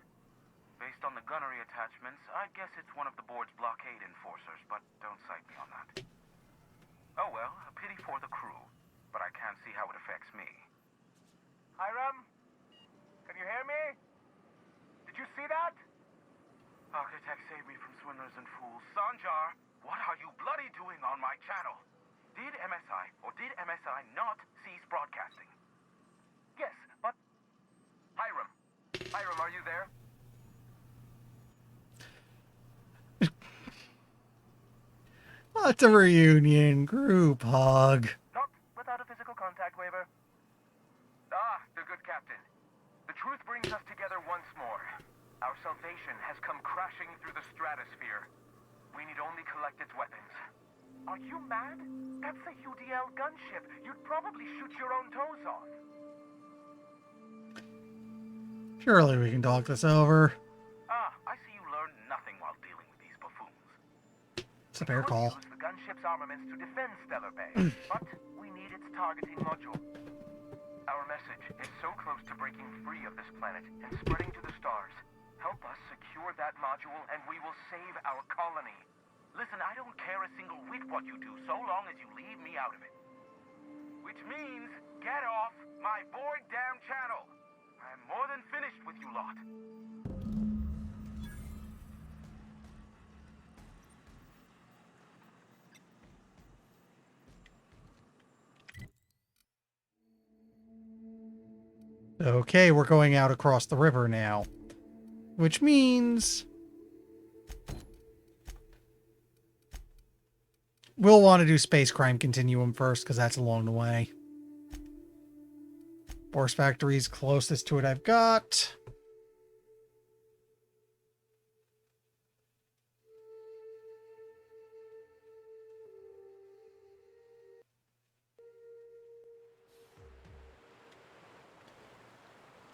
Based on the gunnery attachments, I guess it's one of the board's blockade enforcers, but don't cite me on that. Oh well, a pity for the crew, but I can't see how it affects me. Hiram? Can you hear me? Did you see that? Architect, save me from swindlers and fools. Sanjar, what are you bloody doing on my channel? Did MSI or did MSI not cease broadcasting? Yes, but... Hiram. Hiram, are you there? What's a reunion group hug? Not without a physical contact waiver? Ah, the good captain. The truth brings us together once more. Our salvation has come crashing through the stratosphere. We need only collect its weapons. Are you mad? That's a UDL gunship. You'd probably shoot your own toes off. Surely we can talk this over. Ah, I see you learned nothing while dealing with these buffoons. It's a fair call. Use the gunship's armaments to defend Stellar Bay, but we need its targeting module. Our message is so close to breaking free of this planet and spreading to the stars. Help us secure that module and we will save our colony. Listen, I don't care a single whit what you do so long as you leave me out of it. Which means, get off my bored damn channel. I'm more than finished with you lot. Okay, we're going out across the river now. Which means we'll want to do Space Crime Continuum first, because that's along the way. Force Factory's closest to it I've got.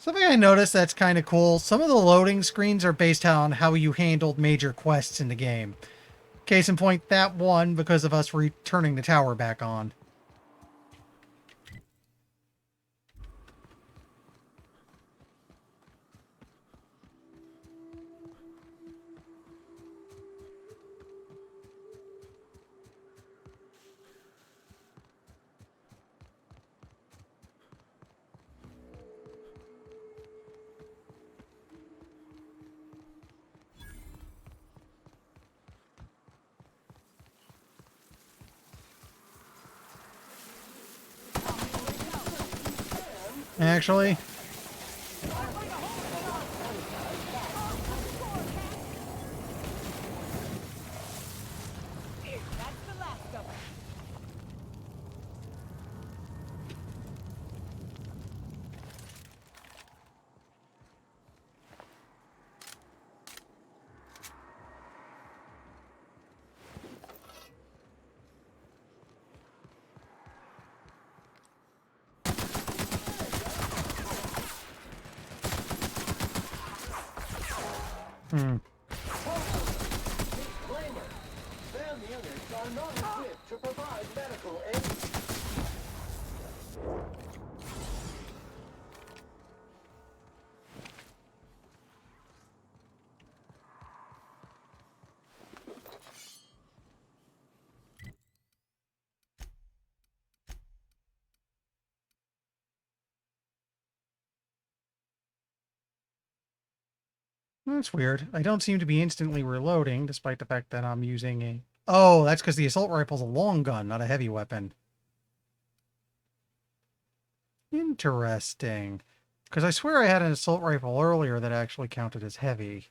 Something I noticed that's kind of cool, some of the loading screens are based on how you handled major quests in the game. Case in point, that one because of us returning the tower back on. Actually, Disclaimer. SAM units are not equipped to provide medical aid. that's weird. I don't seem to be instantly reloading, despite the fact that I'm using a... Oh, that's because the assault rifle's a long gun, not a heavy weapon. Interesting. Because I swear I had an assault rifle earlier that actually counted as heavy.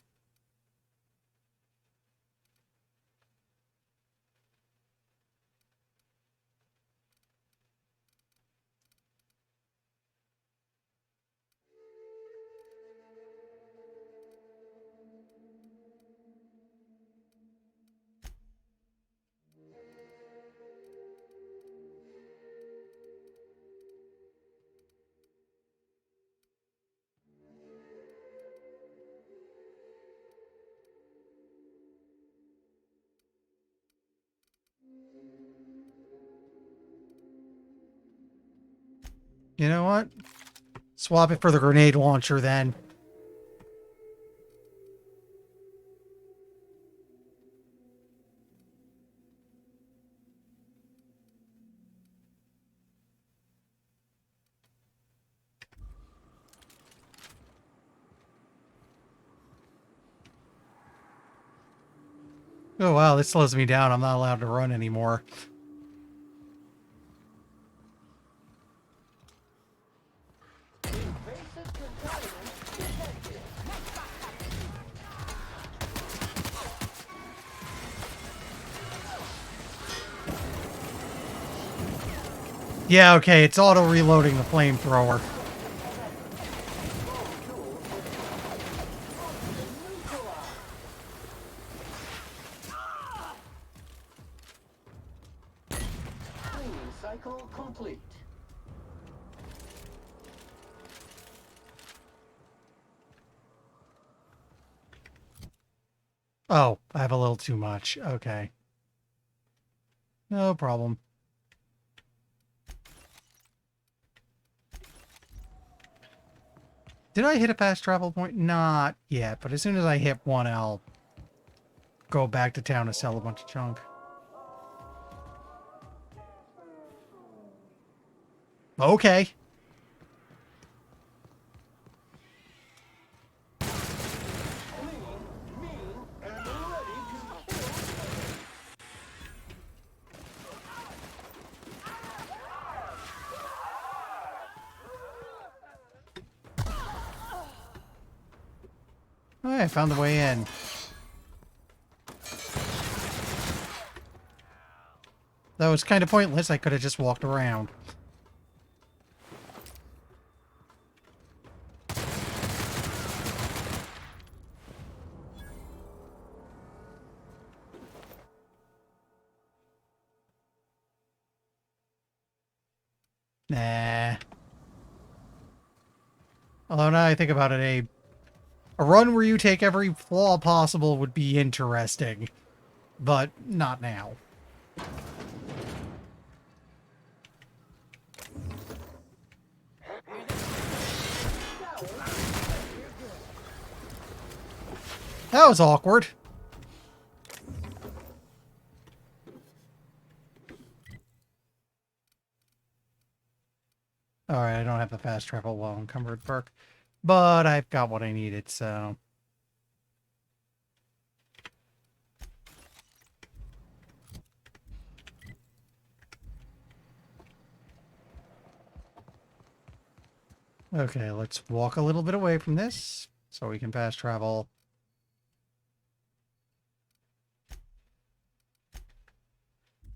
You know what? Swap it for the grenade launcher then. Oh wow, this slows me down. I'm not allowed to run anymore. Yeah, okay, it's auto-reloading the flamethrower. Cleaning cycle complete. Oh, I have a little too much. Okay. No problem. Did I hit a fast travel point? Not yet, but as soon as I hit one, I'll go back to town to sell a bunch of junk. Okay. Oh, I found the way in. That was kind of pointless. I could have just walked around. Nah. Although now I think about it, a run where you take every flaw possible would be interesting. But not now. That was awkward. Alright, I don't have the fast travel while encumbered perk. But I've got what I needed, so... Okay, let's walk a little bit away from this, so we can fast travel.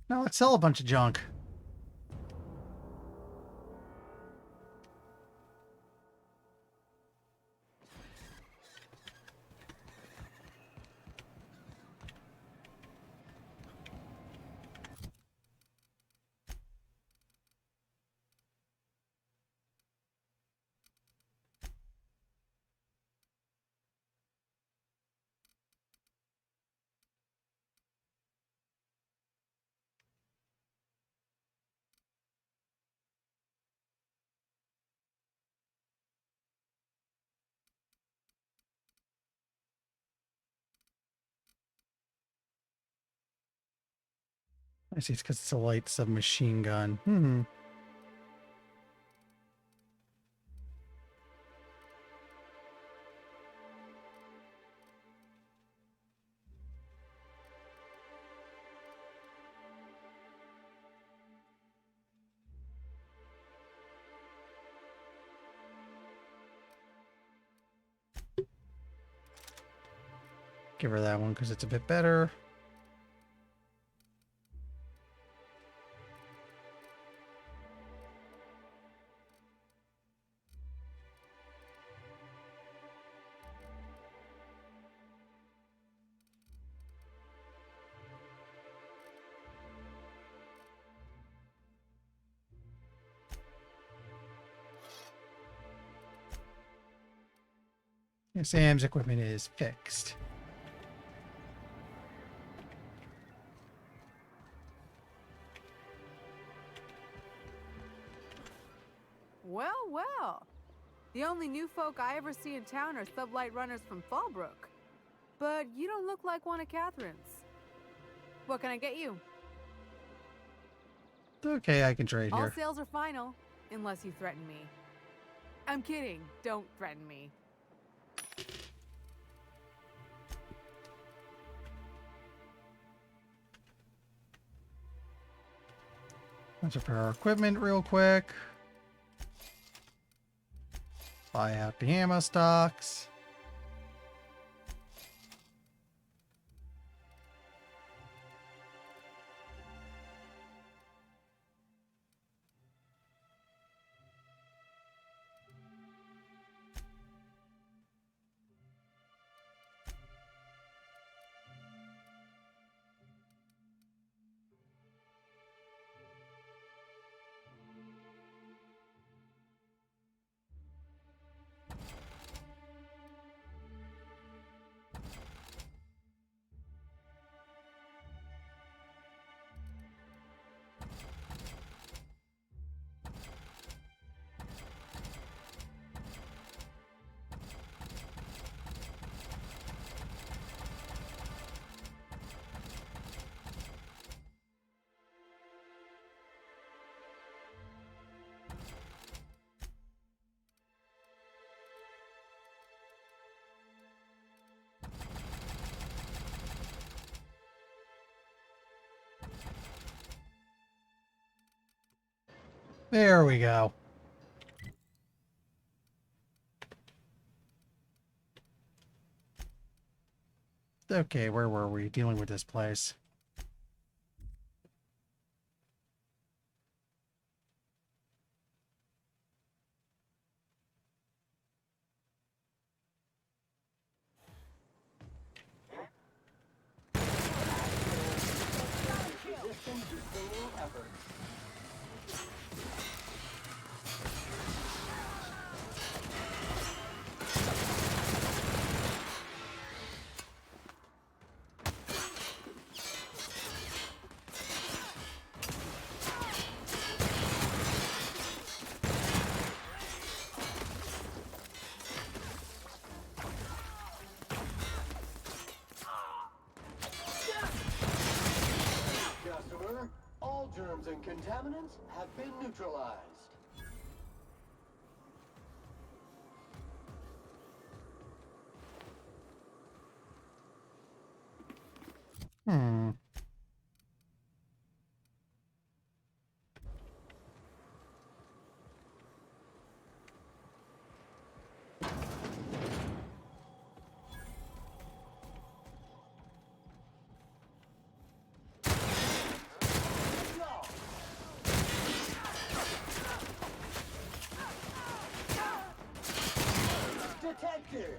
Now let's sell a bunch of junk. I see, it's because it's a light submachine gun. Hmm. Give her that one because it's a bit better. Yeah, Sam's equipment is fixed. Well, well. The only new folk I ever see in town are sublight runners from Fallbrook. But you don't look like one of Catherine's. What can I get you? Okay, I can trade All here. sales are final, unless you threaten me. I'm kidding. Don't threaten me. Let's repair our equipment real quick. Buy out the ammo stocks. There we go. Okay, where were we? Dealing with this place. Resistance sustaining efforts. Customer, all germs and contaminants have been neutralized. Hmm. Detected!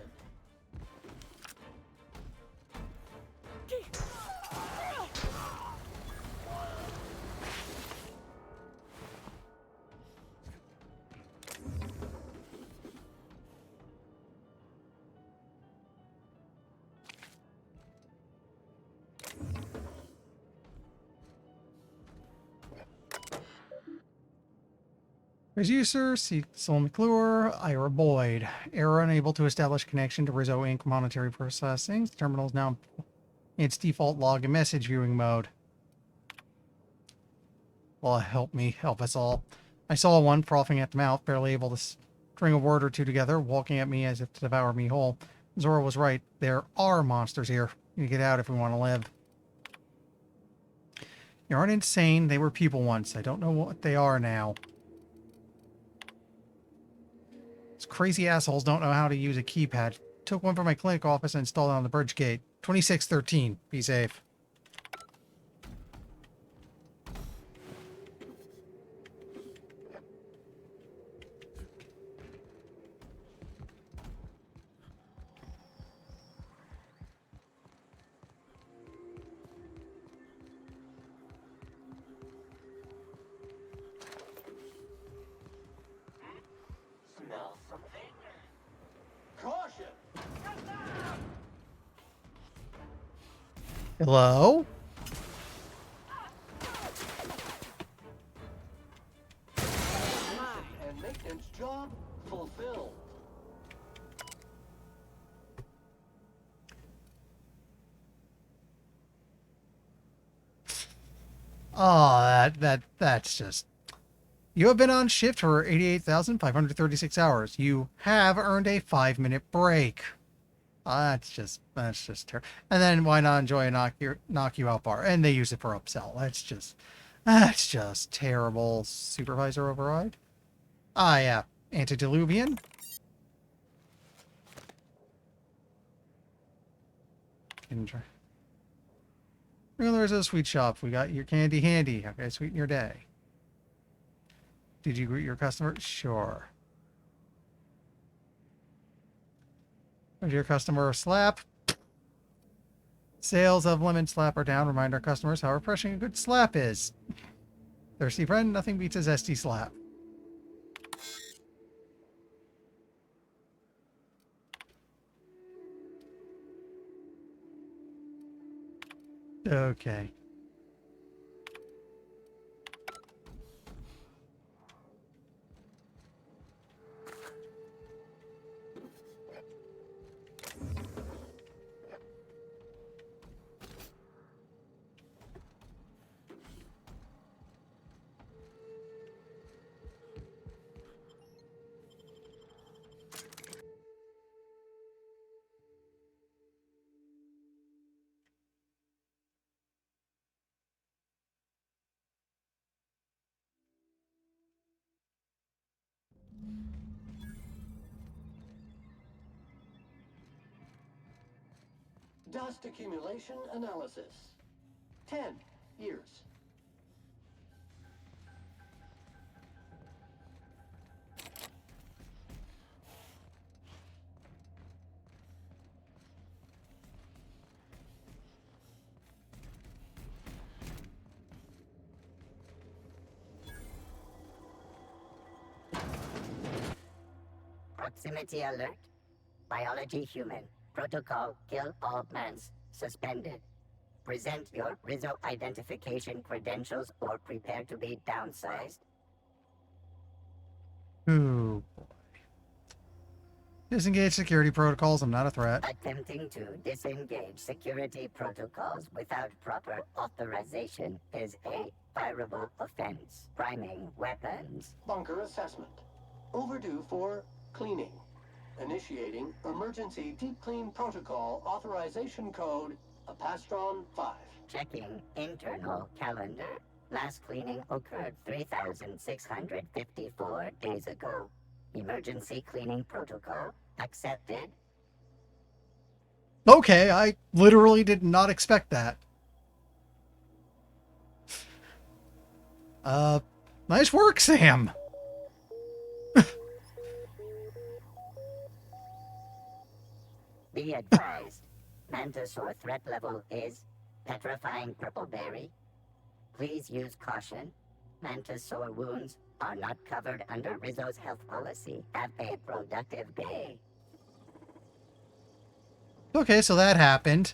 As you, sir, see Sol McClure, Ira Boyd. Error unable to establish connection to Rizzo Inc. monetary processing. The terminal is now in its default log and message viewing mode. Well, help us all. I saw one frothing at the mouth, barely able to string a word or two together, walking at me as if to devour me whole. Zora was right. There are monsters here. We need to get out if we want to live. You aren't insane. They were people once. I don't know what they are now. These crazy assholes don't know how to use a keypad. Took one from my clinic office and installed it on the bridge gate. 2613. Be safe. Smell something? Caution! Hello? And maintenance job fulfilled. Oh, that's just... You have been on shift for 88,536 hours. You have earned a 5-minute break. That's just terrible. And then why not enjoy a knock you out bar? And they use it for upsell. That's just terrible. Supervisor override. Ah, yeah. Antediluvian. There's a sweet shop. We got your candy handy. Okay, sweeten your day. Did you greet your customer? Sure. Was your customer a slap? Sales of lemon slap are down. Remind our customers how refreshing a good slap is. Thirsty friend, nothing beats a zesty slap. Okay. Dust accumulation analysis. 10 years. Proximity alert. Biology human. Protocol kill all plants. Suspended. Present your Rizzo identification credentials or prepare to be downsized. Ooh. Disengage security protocols. I'm not a threat. Attempting to disengage security protocols without proper authorization is a fireable offense. Priming weapons. Bunker assessment. Overdue for cleaning. Initiating emergency deep clean protocol authorization code Apastron 5. Checking internal calendar. Last cleaning occurred 3,654 days ago. Emergency cleaning protocol accepted. Okay, I literally did not expect that. Nice work, Sam. Be advised, Mantisaur threat level is petrifying purple berry. Please use caution. Mantisaur wounds are not covered under Rizzo's health policy. Have a productive day. Okay, so that happened.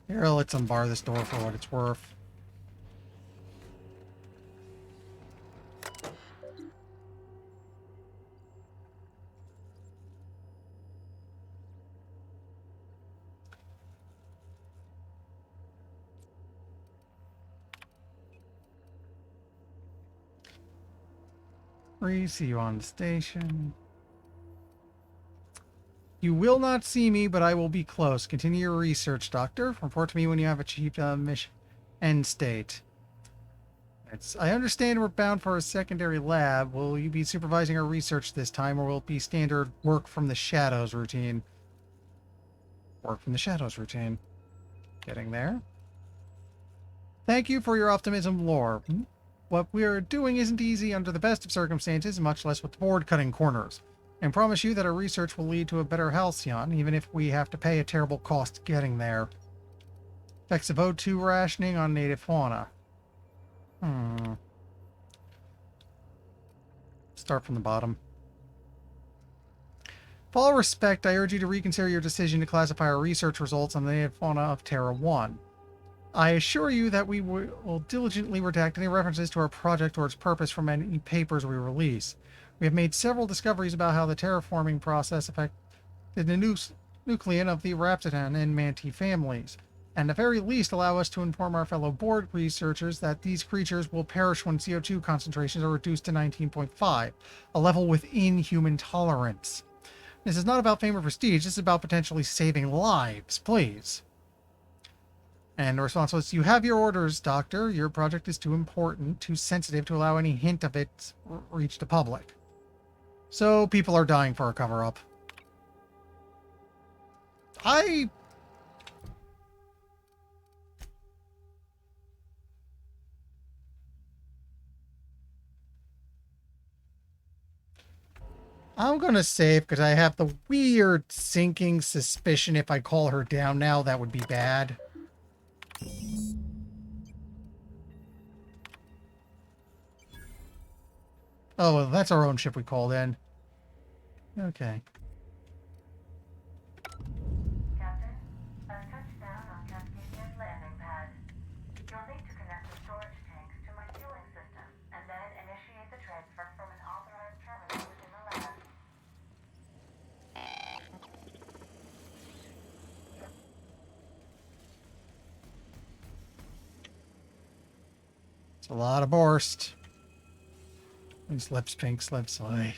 Here, let's unbar this door for what it's worth. See you on the station. You will not see me, but I will be close. Continue your research, Doctor. Report to me when you have achieved mission end state. I understand we're bound for a secondary lab. Will you be supervising our research this time, or will it be standard work from the shadows routine? Work from the shadows routine. Getting there. Thank you for your optimism, Lore. What we are doing isn't easy under the best of circumstances, much less with the board cutting corners. And promise you that our research will lead to a better Halcyon, even if we have to pay a terrible cost getting there. Effects of O2 rationing on native fauna. Start from the bottom. With all respect, I urge you to reconsider your decision to classify our research results on the native fauna of Terra 1. I assure you that we will diligently redact any references to our project or its purpose from any papers we release. We have made several discoveries about how the terraforming process affected the nucleon of the Raptidon and Manti families, and at the very least allow us to inform our fellow board researchers that these creatures will perish when CO2 concentrations are reduced to 19.5, a level within human tolerance. This is not about fame or prestige, this is about potentially saving lives, please. And the response was, you have your orders, Doctor. Your project is too important, too sensitive to allow any hint of it reach the public. So people are dying for a cover-up. I'm gonna save because I have the weird sinking suspicion if I call her down now, that would be bad. Oh, well, that's our own ship we called in. Okay. Captain, I've touched down on Cascadia's landing pad. You'll need to connect the storage tanks to my fueling system, and then initiate the transfer from an authorized terminal within the lab. It's a lot of Borst. These lips, pink slips. Oy.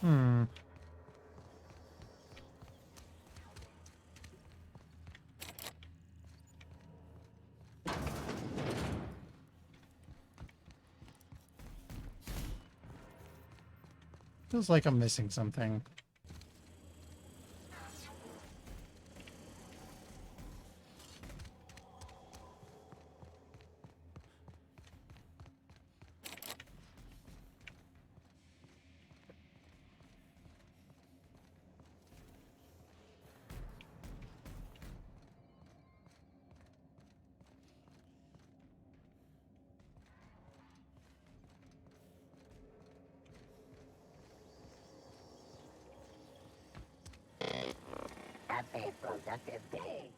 Hmm. Feels like I'm missing something. Have a productive day.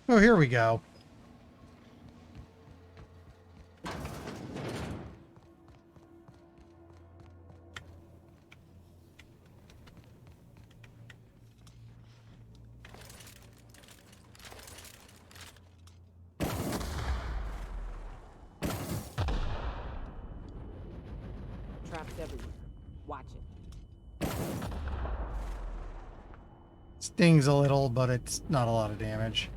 Oh, here we go. Traps everywhere. Watch it. Stings a little, but it's not a lot of damage.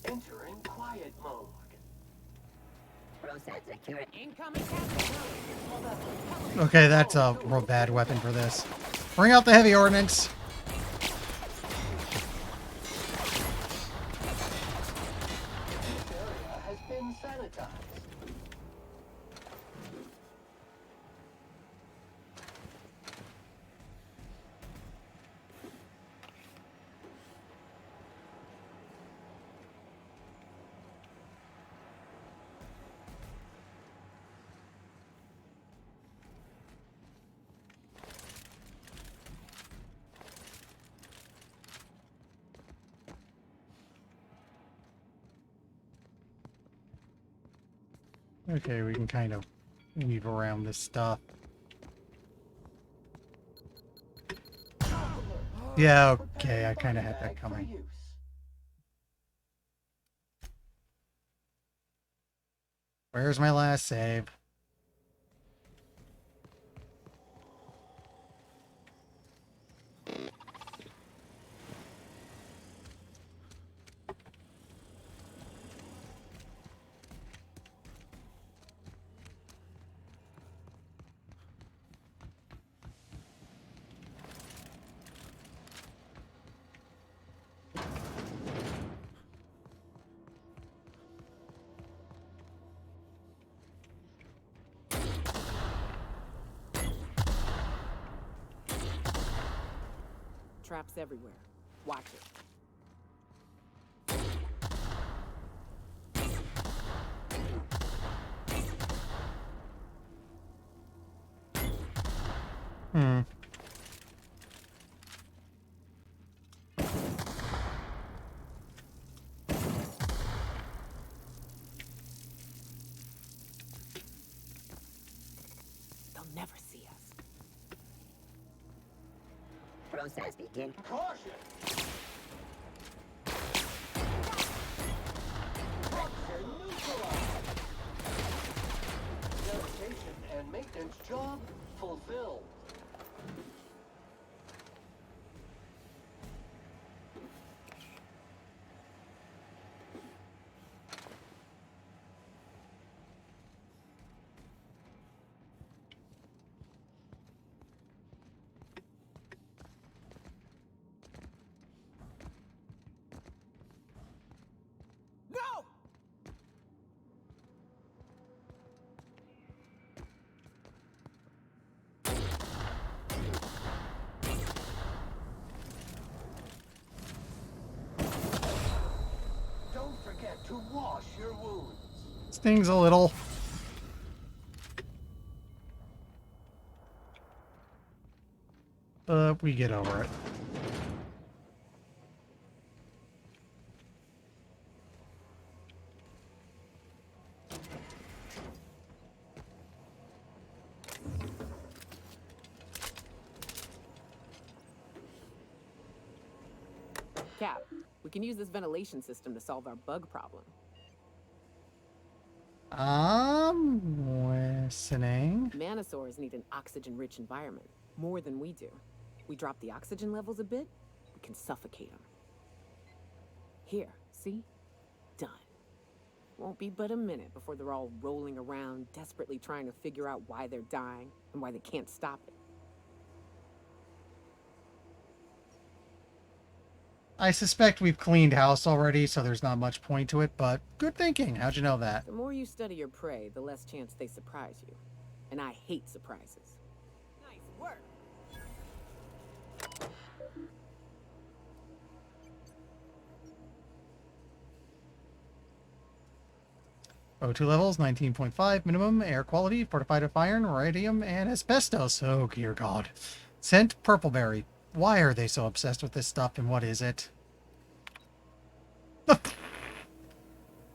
Entering quiet mode. Process security. Incoming Okay, that's a real bad weapon for this. Bring out the heavy ordnance. This area has been sanitized. Okay, we can kind of weave around this stuff. Yeah, okay, I kind of had that coming. Where's my last save? Traps everywhere. Watch it. Hmm. They'll never see us. Process begin. Caution! Toxin neutralized. Sanitation and maintenance job fulfilled. No! Don't forget to wash your wounds. Stings a little. But we get over it. Cap, we can use this ventilation system to solve our bug problem. Listening. Manosaurs need an oxygen-rich environment, more than we do. We drop the oxygen levels a bit, we can suffocate them. Here, see? Done. Won't be but a minute before they're all rolling around, desperately trying to figure out why they're dying and why they can't stop it. I suspect we've cleaned house already, so there's not much point to it, but good thinking. How'd you know that? The more you study your prey, the less chance they surprise you. And I hate surprises. Nice work. O2 levels, 19.5 minimum, air quality, fortified with iron, radium, and asbestos. Oh, dear God. Scent, purpleberry. Why are they so obsessed with this stuff, and what is it?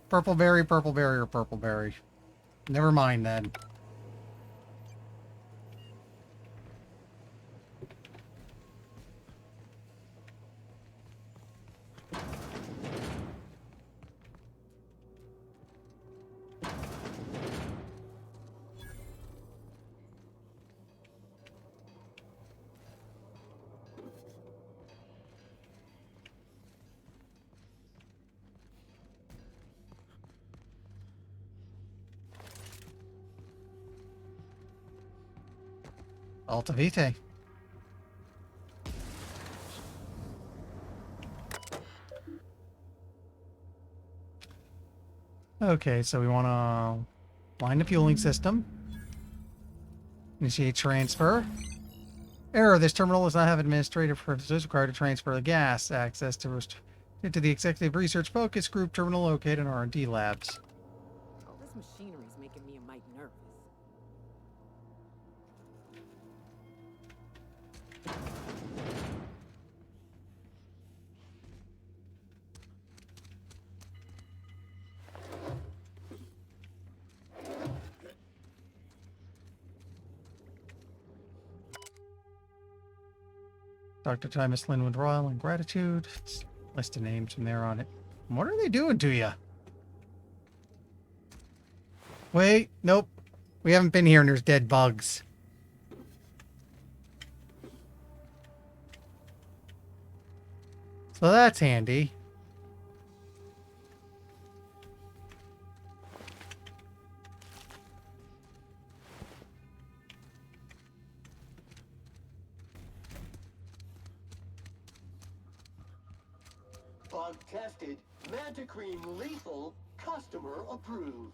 Purpleberry, purpleberry, or purpleberry. Never mind, then. Alta Vitae. Okay, so we want to line the fueling system. Initiate transfer. Error, this terminal does not have administrative purposes required to transfer the gas. Access to the Executive Research Focus Group terminal located in R&D labs. All this machinery is making me a mite nervous. Dr. Timus Linwood Royal and gratitude. List of names from there on it. What are they doing to you? Wait, nope. We haven't been here and there's dead bugs. So that's handy. Bug tested, Manta Cream lethal, customer approved.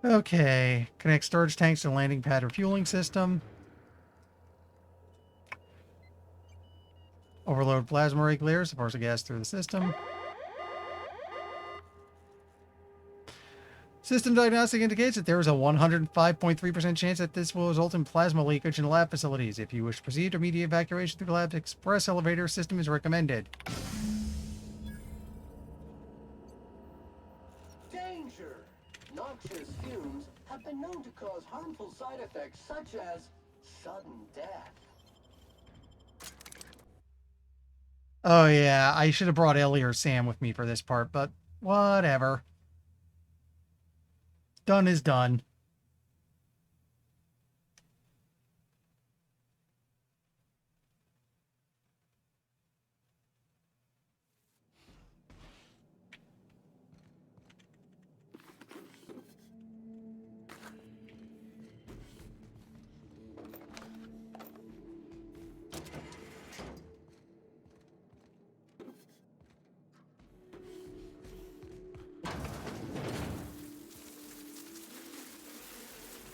Okay. Connect storage tanks to landing pad refueling system. Overload plasma regulators to force the gas through the system. System diagnostic indicates that there is a 105.3% chance that this will result in plasma leakage in lab facilities. If you wish to proceed, immediate evacuation through the lab express elevator system is recommended. Danger! Noxious fumes have been known to cause harmful side effects such as sudden death. Oh yeah, I should have brought Ellie or Sam with me for this part, but whatever. Done is done.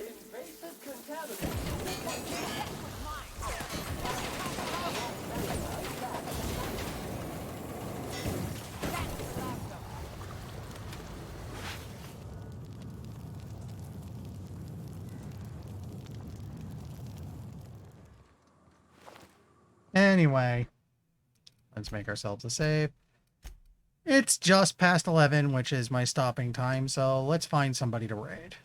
Invasive contaminants. Anyway, let's make ourselves a save. It's just past 11, which is my stopping time, so let's find somebody to raid.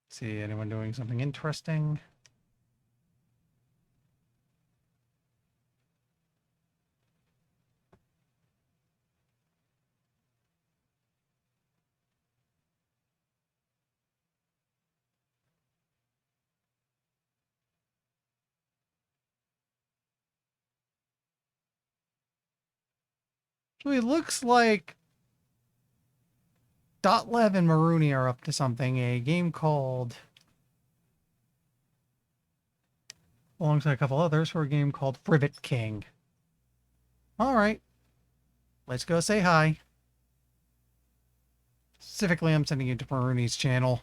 See anyone doing something interesting? So it looks like Dotlev and Maruni are up to something. A game called, alongside a couple others, for a game called Frivet King. Alright. Let's go say hi. Specifically, I'm sending you to Maruni's channel.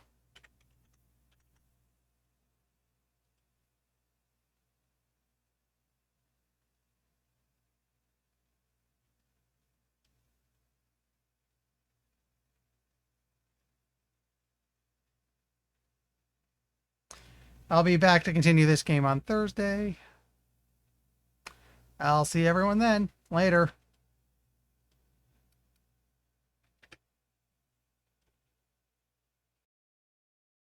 I'll be back to continue this game on Thursday. I'll see everyone then. Later.